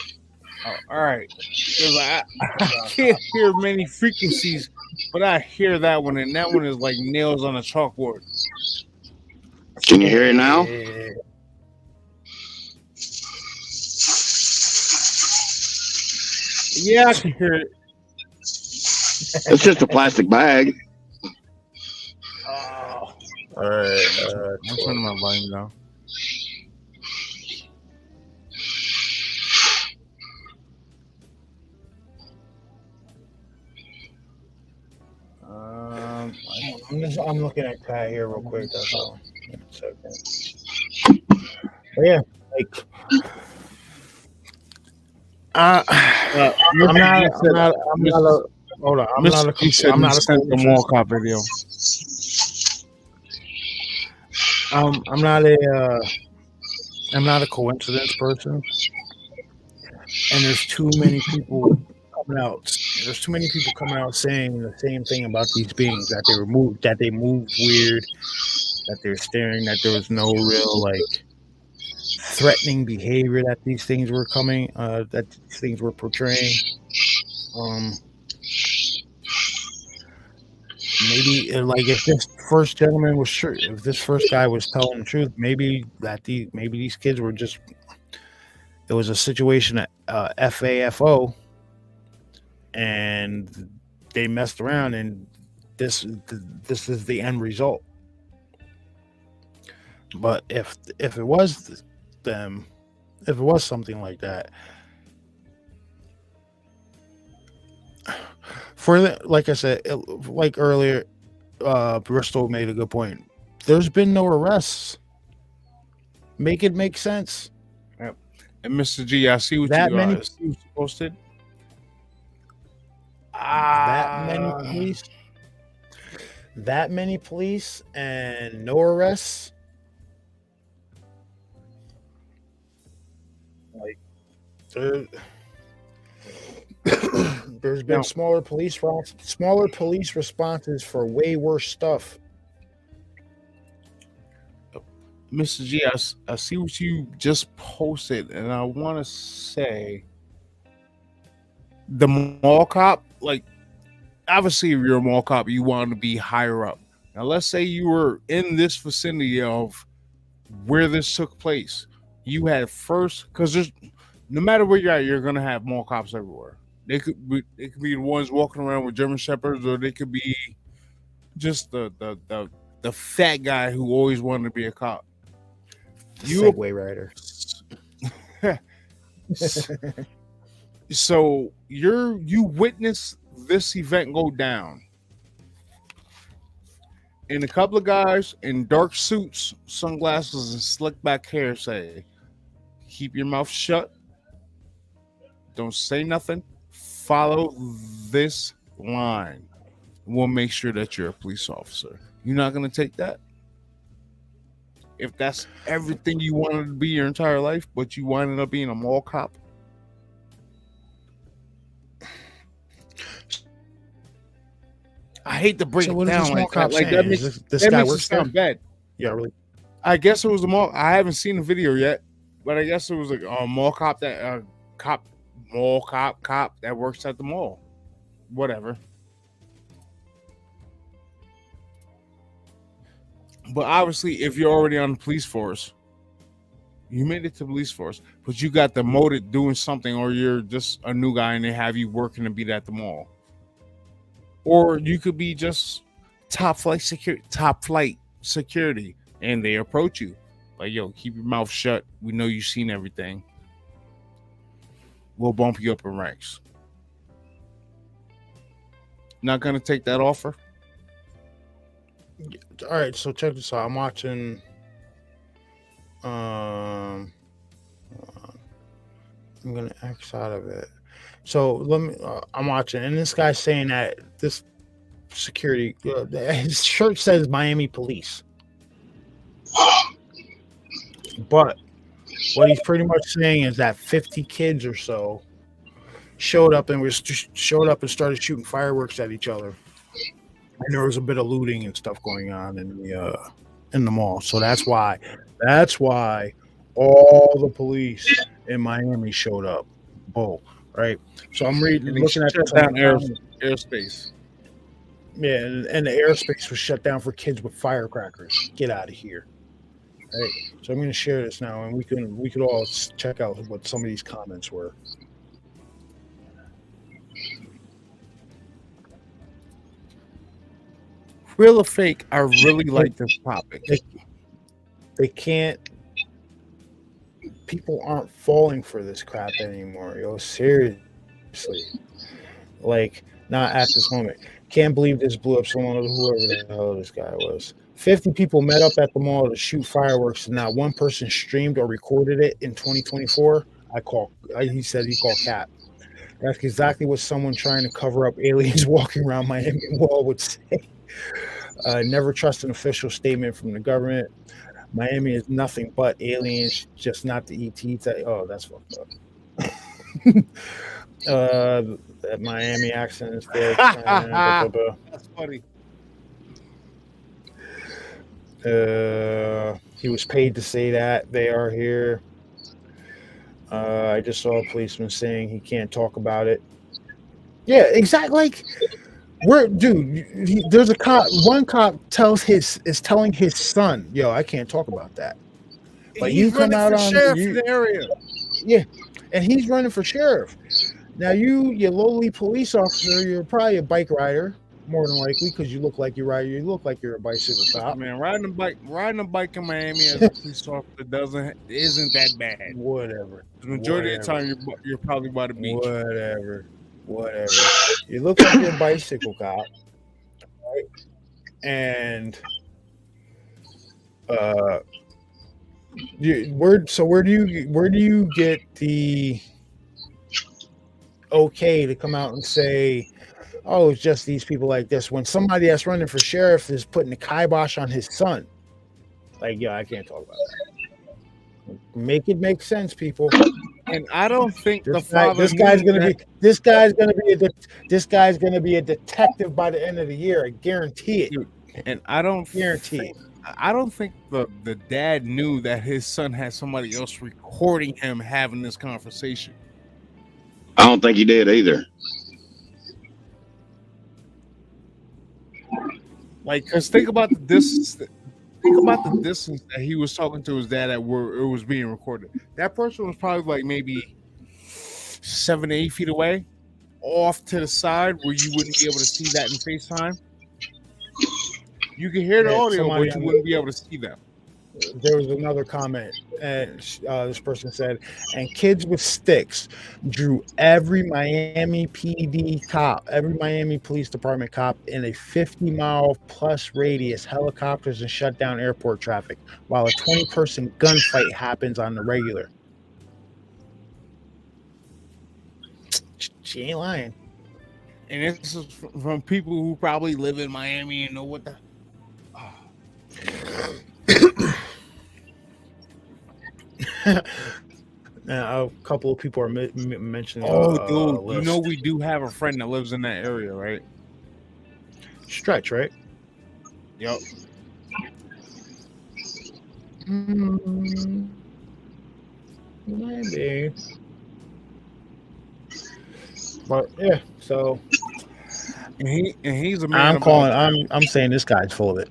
S5: all right. I can't hear many frequencies, but I hear that one, and that one is like nails on a chalkboard.
S14: Can you hear it now?
S5: Yeah, I can hear it.
S14: It's just a plastic bag.
S5: Oh.
S4: All right.
S5: I'm turning my volume down.
S4: I'm looking at Kai here real quick. That's all. But yeah, like I'm not a coincidence person, and there's too many people coming out. There's too many people coming out saying the same thing about these beings, that they moved weird, that they're staring, that there was no real like threatening behavior that these things were that these things were portraying. Maybe like if this first gentleman was sure, if this first guy was telling the truth, maybe these kids were just, it was a situation at FAFO, and they messed around, and this is the end result. But if it was them, if it was something like that, like I said, like earlier, Bristol made a good point. There's been no arrests. Make it make sense.
S5: Yep. And Mr. G, I see what you posted.
S4: That many police and no arrests. Like there's been smaller police responses for way worse stuff.
S5: Mr. G, I see what you just posted, and I want to say the mall cop, like, obviously if you're a mall cop, you want to be higher up. Now, let's say you were in this vicinity of where this took place. You had first, because there's, no matter where you're at, you're going to have mall cops everywhere. They could be the ones walking around with German Shepherds, or they could be just the fat guy who always wanted to be a cop.
S4: Segway rider.
S5: So you witness this event go down, and a couple of guys in dark suits, sunglasses, and slick back hair say, "Keep your mouth shut. Don't say nothing. Follow this line." We'll make sure that you're a police officer. You're not going to take that? If that's everything you wanted to be your entire life, but you winded up being a mall cop? I hate to break it down like that. Like that makes
S4: this guy
S5: makes
S4: works
S5: it sound
S4: there?
S5: bad.
S4: Yeah, really.
S5: I guess it was a mall. I haven't seen the video yet, but I guess it was a mall cop that cop that works at the mall. Whatever. But obviously, if you're already on the police force, you made it to the police force, but you got demoted doing something, or you're just a new guy and they have you working to be at the mall. Or you could be just top flight security, and they approach you like, yo, keep your mouth shut. We know you've seen everything. We'll bump you up in ranks. Not gonna take that offer?
S4: All right, so check this out. I'm watching. I'm gonna X out of it. So let me. I'm watching, and this guy's saying that this security, his shirt says Miami Police, but what he's pretty much saying is that 50 kids or so showed up and started shooting fireworks at each other. And there was a bit of looting and stuff going on in the mall. So that's why all the police in Miami showed up. Oh, right. So I'm looking at the
S5: airspace.
S4: Yeah, and the airspace was shut down for kids with firecrackers. Get out of here. Right. So I'm going to share this now, and we could all check out what some of these comments were.
S5: Real or fake? I really like this topic.
S4: They can't. People aren't falling for this crap anymore, yo. Seriously, like not at this moment. Can't believe this blew up someone, whoever the hell this guy was. 50 people met up at the mall to shoot fireworks, and not one person streamed or recorded it in 2024. He said he called cap. That's exactly what someone trying to cover up aliens walking around Miami Mall would say. Never trust an official statement from the government. Miami is nothing but aliens, just not the ET. Oh, that's fucked up. That Miami accent is there.
S5: That's funny.
S4: He was paid to say that. They are here. I just saw a policeman saying he can't talk about it. Yeah, exactly. Like, there's a cop. One cop is telling his son, "Yo, I can't talk about that." But
S5: he's
S4: you come out
S5: for
S4: on
S5: sheriff in the area.
S4: Yeah, and he's running for sheriff. Now you lowly police officer, you're probably a bike rider, more than likely, because you look like you ride. You look like you're a bicycle cop.
S5: Man, riding a bike in Miami as a police officer isn't that bad.
S4: Whatever.
S5: The majority of the time, you're probably by the beach.
S4: Whatever. You look like you're a bicycle cop, right? And where do you get the okay to come out and say, oh, it's just these people like this, when somebody that's running for sheriff is putting the kibosh on his son? Like, yeah, I can't talk about that. Make it make sense, people.
S5: And I don't think
S4: this guy's gonna be a detective by the end of the year. I guarantee it.
S5: And I don't
S4: guarantee it.
S5: I don't think the dad knew that his son had somebody else recording him having this conversation.
S14: I don't think he did either.
S5: Like, cause think about the distance that he was talking to his dad at where it was being recorded. That person was probably like maybe 7 to 8 feet away, off to the side where you wouldn't be able to see that in FaceTime. You can hear the audio, but you wouldn't be able to see them.
S4: There was another comment, and this person said, and kids with sticks drew every Miami PD cop, every Miami Police Department cop in a 50-mile plus radius, helicopters, and shut down airport traffic, while a 20-person gunfight happens on the regular. She ain't lying.
S5: And this is from people who probably live in Miami and know what the.
S4: Now, a couple of people are mentioning.
S5: Oh, dude, you
S4: list.
S5: know we do have a friend that lives in that area, right?
S4: Stretch, right?
S5: Yep.
S4: Maybe. But yeah, so
S5: and he's a man.
S4: I'm saying this guy's full of it,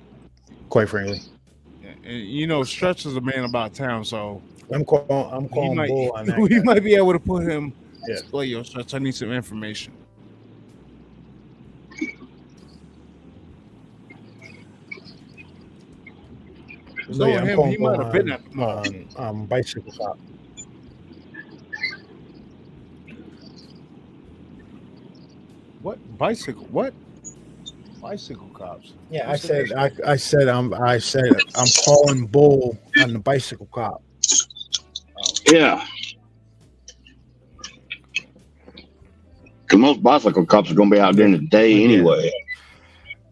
S4: quite frankly.
S5: And you know, Stretch is a man about town, so
S4: I'm calling bull on that.
S5: We might be able to put him.
S4: Yeah.
S5: Like, yo, Stretch, I need some information.
S4: So yeah,
S5: him, he might have been at
S4: on bicycle cop.
S5: What bicycle? What bicycle cops?
S4: Yeah, I said I'm calling bull on the bicycle cop.
S14: Yeah. Because most bicycle cops are going to be out during the day anyway.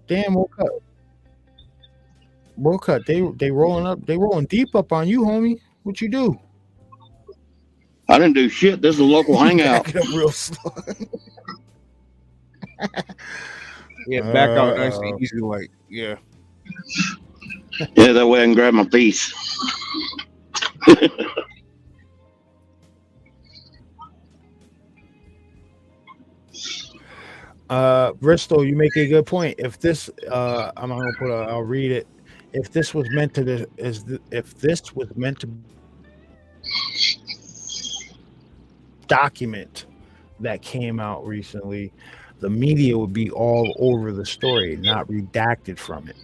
S4: Damn, World Cut. They rolling deep up on you, homie. What you do?
S14: I didn't do shit. This is a local hangout.
S4: Back it up real slow.
S5: Yeah, back out nice and easy, like, yeah.
S14: Yeah, that way I can grab my piece.
S4: Bristol, you make a good point. If this, I'm not gonna put. I'll read it. If this was meant to, if this was meant to document that came out recently, the media would be all over the story, not redacted from it.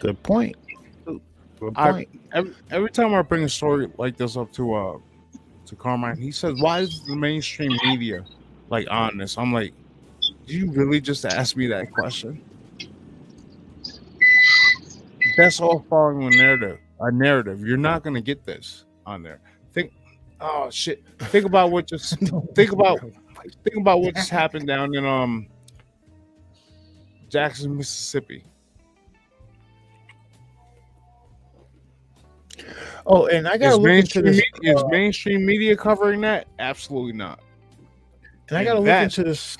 S4: Good point. Good point.
S5: Every time I bring a story like this up to Carmine, he says, "Why is the mainstream media like on this?" I'm like, "Did you really just ask me that question?" That's all following a narrative. You're not gonna get this on there. Think about what just think about what just happened down in Jackson, Mississippi.
S4: Oh, and I gotta look into this.
S5: Is mainstream media covering that? Absolutely not.
S4: And I gotta look into this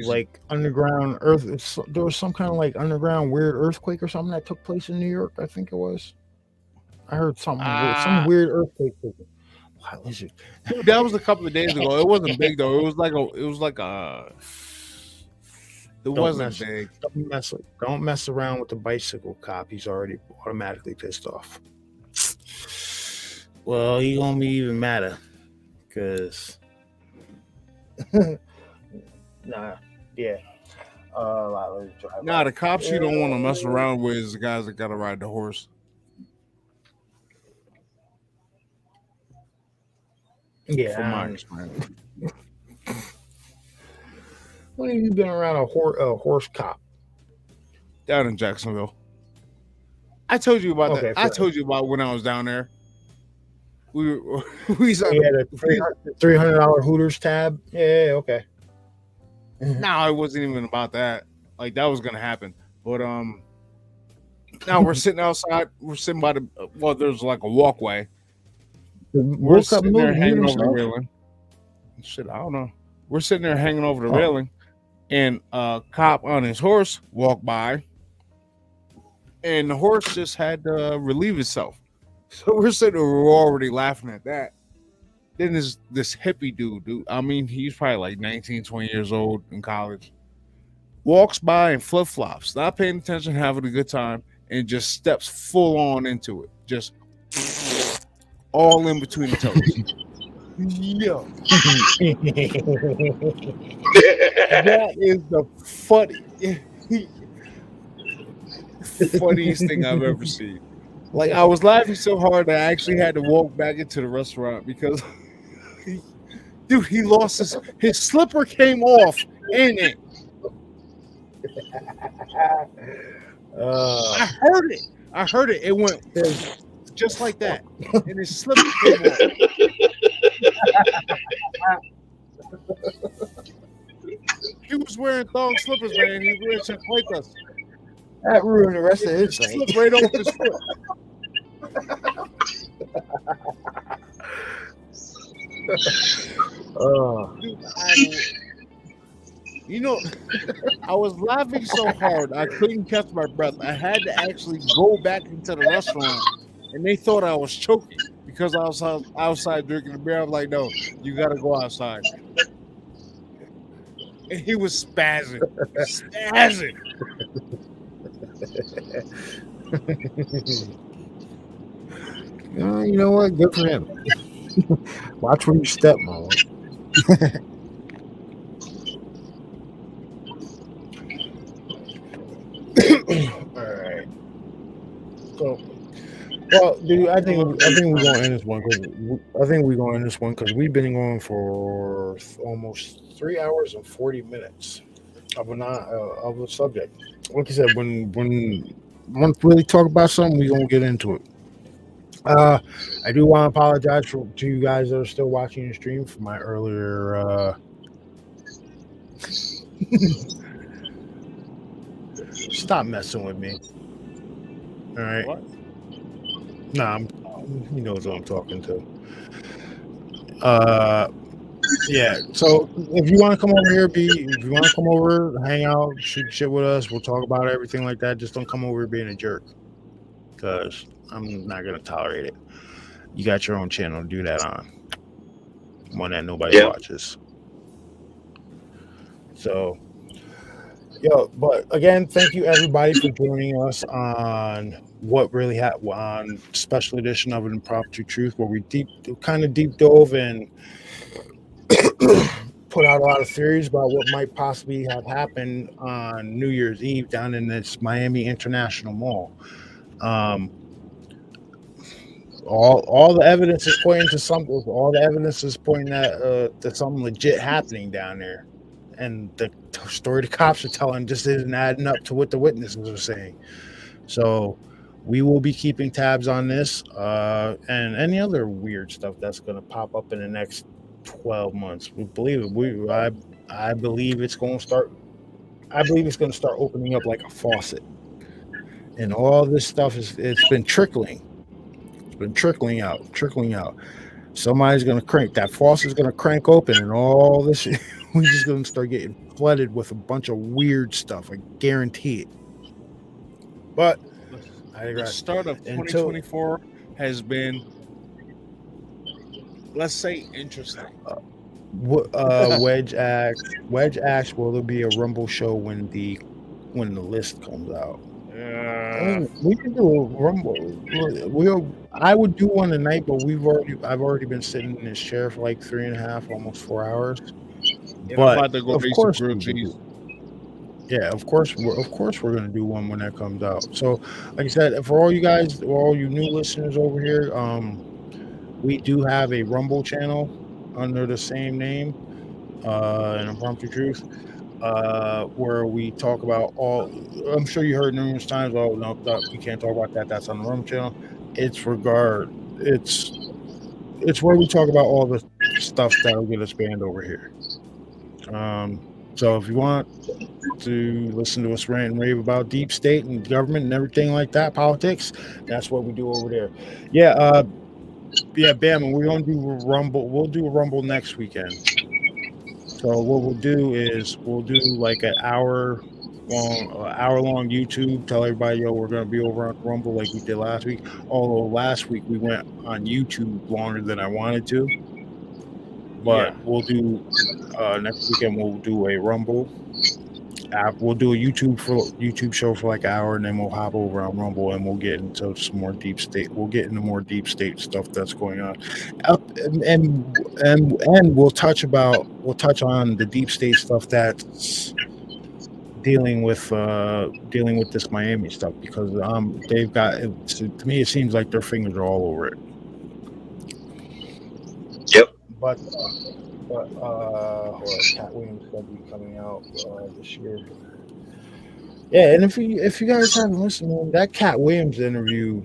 S4: like underground earth. There was some kind of like underground weird earthquake or something that took place in New York. I think it was. I heard something. Some weird earthquake. Wow, is it?
S5: Dude, that was a couple of days ago. It wasn't big though. It wasn't big.
S4: Don't mess around with the bicycle cop. He's already automatically pissed off. Well, he gonna be even madder, cause the
S5: cops you don't want to mess around with is the guys that gotta ride the horse.
S4: Yeah,
S5: from my experience.
S4: When have you been around a horse cop?
S5: Down in Jacksonville. I told you about that. I
S4: fair.
S5: told you about when I was down there. We had
S4: a $300 Hooters tab. Yeah, okay.
S5: No, it wasn't even about that. Like that was gonna happen. But now we're sitting outside. We're sitting by there's like a walkway. We're sitting there hanging over the railing. Shit, I don't know. We're sitting there hanging over the railing, and a cop on his horse walked by, and the horse just had to relieve itself. So we're sitting there, we're already laughing at that. Then this hippie dude, I mean, he's probably like 19, 20 years old in college, walks by in flip-flops, not paying attention, having a good time, and just steps full on into it. Just all in between the toes. Yo. That is the funniest thing I've ever seen. Like, I was laughing so hard that I actually had to walk back into the restaurant because, he lost his slipper came off in it. I heard it. It went just like that, and his slipper came off. He was wearing thong slippers, man. He was wearing chancletas.
S4: That ruined the rest of his night.
S5: Slipped right off his foot. Dude, I was laughing so hard I couldn't catch my breath. I had to actually go back into the restaurant, and they thought I was choking because I was outside drinking the beer. I was like, "No, you got to go outside." And he was spazzing.
S4: You know what? Good for him. Watch where you step, Mom. All right. So, well, dude, I think we're gonna end this one because we've been going for almost 3 hours and 40 minutes of a subject. Like I said, when want to really talk about something, we're gonna get into it. I do want to apologize to you guys that are still watching the stream for my earlier. Stop messing with me. All right.
S5: What?
S4: Nah, he knows what I'm talking to. Yeah. So if you want to come over here, if you want to come over, hang out, shoot shit with us, we'll talk about everything like that. Just don't come over being a jerk, because I'm not gonna tolerate it. You got your own channel to do that on, one that nobody watches. So, but again, thank you everybody for joining us on what really happened on special edition of Impromptu Truth, where we kind of deep dove and put out a lot of theories about what might possibly have happened on New Year's Eve down in this Miami International Mall. All the evidence is pointing to something. All the evidence is pointing to something legit happening down there, and the story the cops are telling just isn't adding up to what the witnesses are saying. So we will be keeping tabs on this and any other weird stuff that's going to pop up in the next 12 months. We believe it. I believe it's going to start. I believe it's going to start opening up like a faucet, and all this stuff it's been trickling. It's been trickling out. Somebody's going to crank. That faucet's going to crank open, and all this, we're just going to start getting flooded with a bunch of weird stuff. I guarantee it. But
S5: the start of 2024 has been, let's say, interesting.
S4: Wedge asks, will there be a Rumble show when the list comes out? We can do a Rumble. I would do one tonight, but I've already been sitting in this chair for like 3.5, almost 4 hours.
S5: Yeah,
S4: but
S5: I'm about to go
S4: of course, we're gonna do one when that comes out. So, like I said, for all you guys, all you new listeners over here, we do have a Rumble channel under the same name, an Impromptu Truth. Where we talk about all. I'm sure you heard numerous times. Oh no, we can't talk about that. That's on the Rumble channel. It's where we talk about all the stuff that'll get us banned over here. So if you want to listen to us rant and rave about deep state and government and everything like that, politics, that's what we do over there. Bam, and we're gonna do a Rumble. We'll do a Rumble next weekend. So what we'll do is we'll do like an hour long YouTube. Tell everybody, we're gonna be over on Rumble like we did last week. Although last week we went on YouTube longer than I wanted to. But we'll do next weekend. We'll do a Rumble. We'll do a YouTube show for like an hour, and then we'll hop over on Rumble and we'll get into some more deep state. We'll get into more deep state stuff that's going on, and we'll touch on the deep state stuff that's dealing with this Miami stuff, because they've got, to me it seems like their fingers are all over it.
S14: Yep.
S4: But Cat Williams will be coming out this year. Yeah, and if you guys haven't listened to that Cat Williams interview,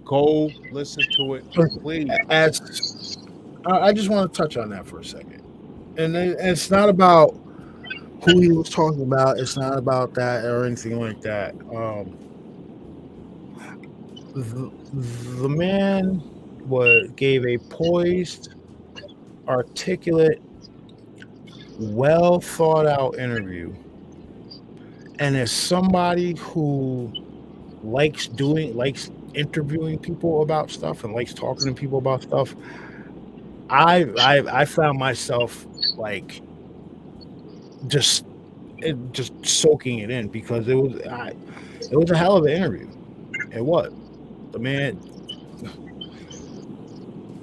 S5: go listen to it, please.
S4: I just want to touch on that for a second, and it's not about who he was talking about. It's not about that or anything like that. The man gave a poised, articulate, well thought out interview, and as somebody who likes interviewing people about stuff and likes talking to people about stuff, I found myself like just soaking it in, because it was a hell of an interview. It was. The man,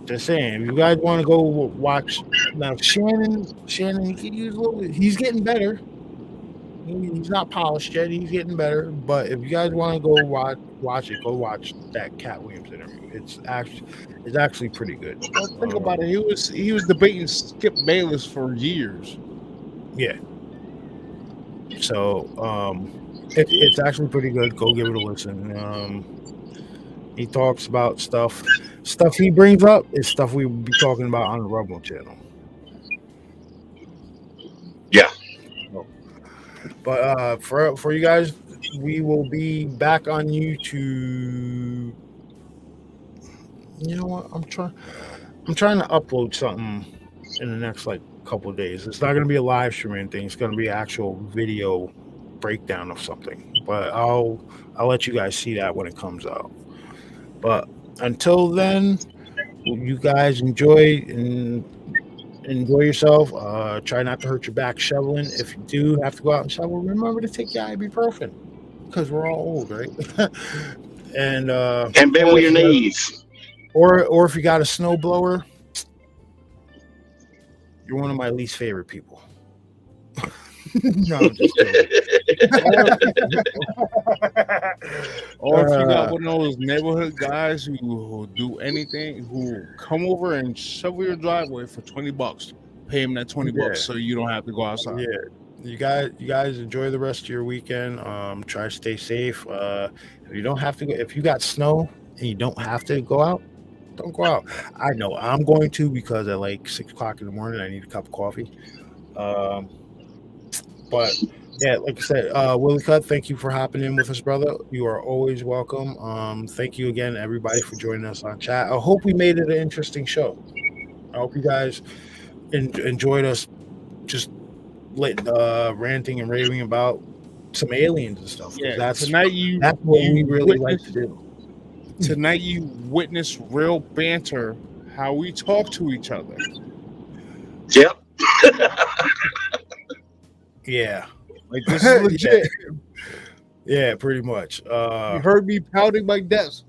S4: just saying, if you guys want to go watch now, Shannon, he could use a little bit. He's getting better. He's not polished yet. He's getting better. But if you guys want to go watch it, go watch that Cat Williams interview. It's actually pretty good.
S5: Well, think about it. He was debating Skip Bayless for years.
S4: Yeah. So it's actually pretty good. Go give it a listen. He talks about stuff he brings up is stuff we will be talking about on the Rumble channel.
S14: Yeah.
S4: But for you guys, we will be back on YouTube. You know what? I'm trying to upload something in the next couple of days. It's not going to be a live streaming thing. It's going to be an actual video breakdown of something. But I'll let you guys see that when it comes out. But until then, you guys enjoy yourself. Try not to hurt your back shoveling. If you do have to go out and shovel, remember to take your ibuprofen, because we're all old, right? and
S14: bend with your knees.
S4: Or if you got a snow blower, you're one of my least favorite people. No, I'm just kidding.
S5: Or if you got one of those neighborhood guys who do anything, who come over and shovel your driveway for $20, pay him that $20 so you don't have to go outside.
S4: Yeah. You guys enjoy the rest of your weekend. Try to stay safe. If you don't have to go, if you got snow and you don't have to go out, don't go out. I know I'm going to, because at 6 o'clock in the morning I need a cup of coffee. But yeah, like I said, Willie Cut, thank you for hopping in with us, brother. You are always welcome. Thank you again, everybody, for joining us on chat. I hope we made it an interesting show. I hope you guys enjoyed us just ranting and raving about some aliens and stuff.
S5: Yeah,
S4: that's
S5: what
S4: we really like to do.
S5: Tonight you witness real banter, how we talk to each other.
S14: Yep.
S4: Yeah.
S5: This is legit.
S4: Yeah, pretty much.
S5: You heard me pouting my desk.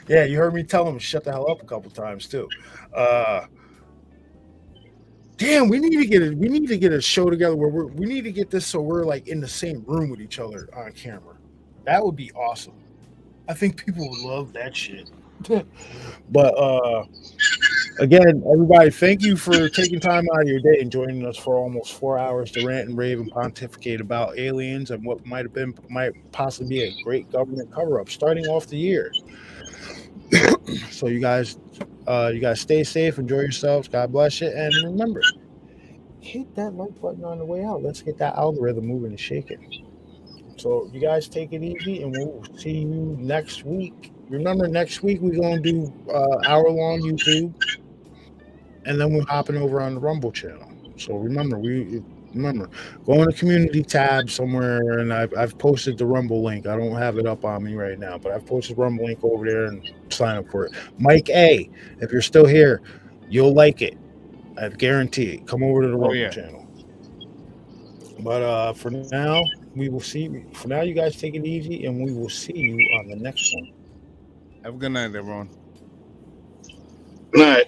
S4: Yeah, you heard me tell him to shut the hell up a couple times too. Damn, we need to get a show together where we need to get this so we're in the same room with each other on camera. That would be awesome. I think people would love that shit. But again, everybody, thank you for taking time out of your day and joining us for almost 4 hours to rant and rave and pontificate about aliens and what might possibly be a great government cover-up starting off the year. So you guys stay safe, enjoy yourselves, God bless you, and remember, hit that like button on the way out. Let's get that algorithm moving and shaking. So you guys take it easy, and we'll see you next week. Remember, next week we're going to do hour-long YouTube, and then we're hopping over on the Rumble channel. So remember, go in the community tab somewhere, and I've posted the Rumble link. I don't have it up on me right now, but I've posted the Rumble link over there, and sign up for it. Mike A, if you're still here, you'll like it. I guarantee it. Come over to the Rumble channel. But for now, we will see. For now, you guys take it easy, and we will see you on the next one.
S5: Have a good night, everyone.
S14: Good night.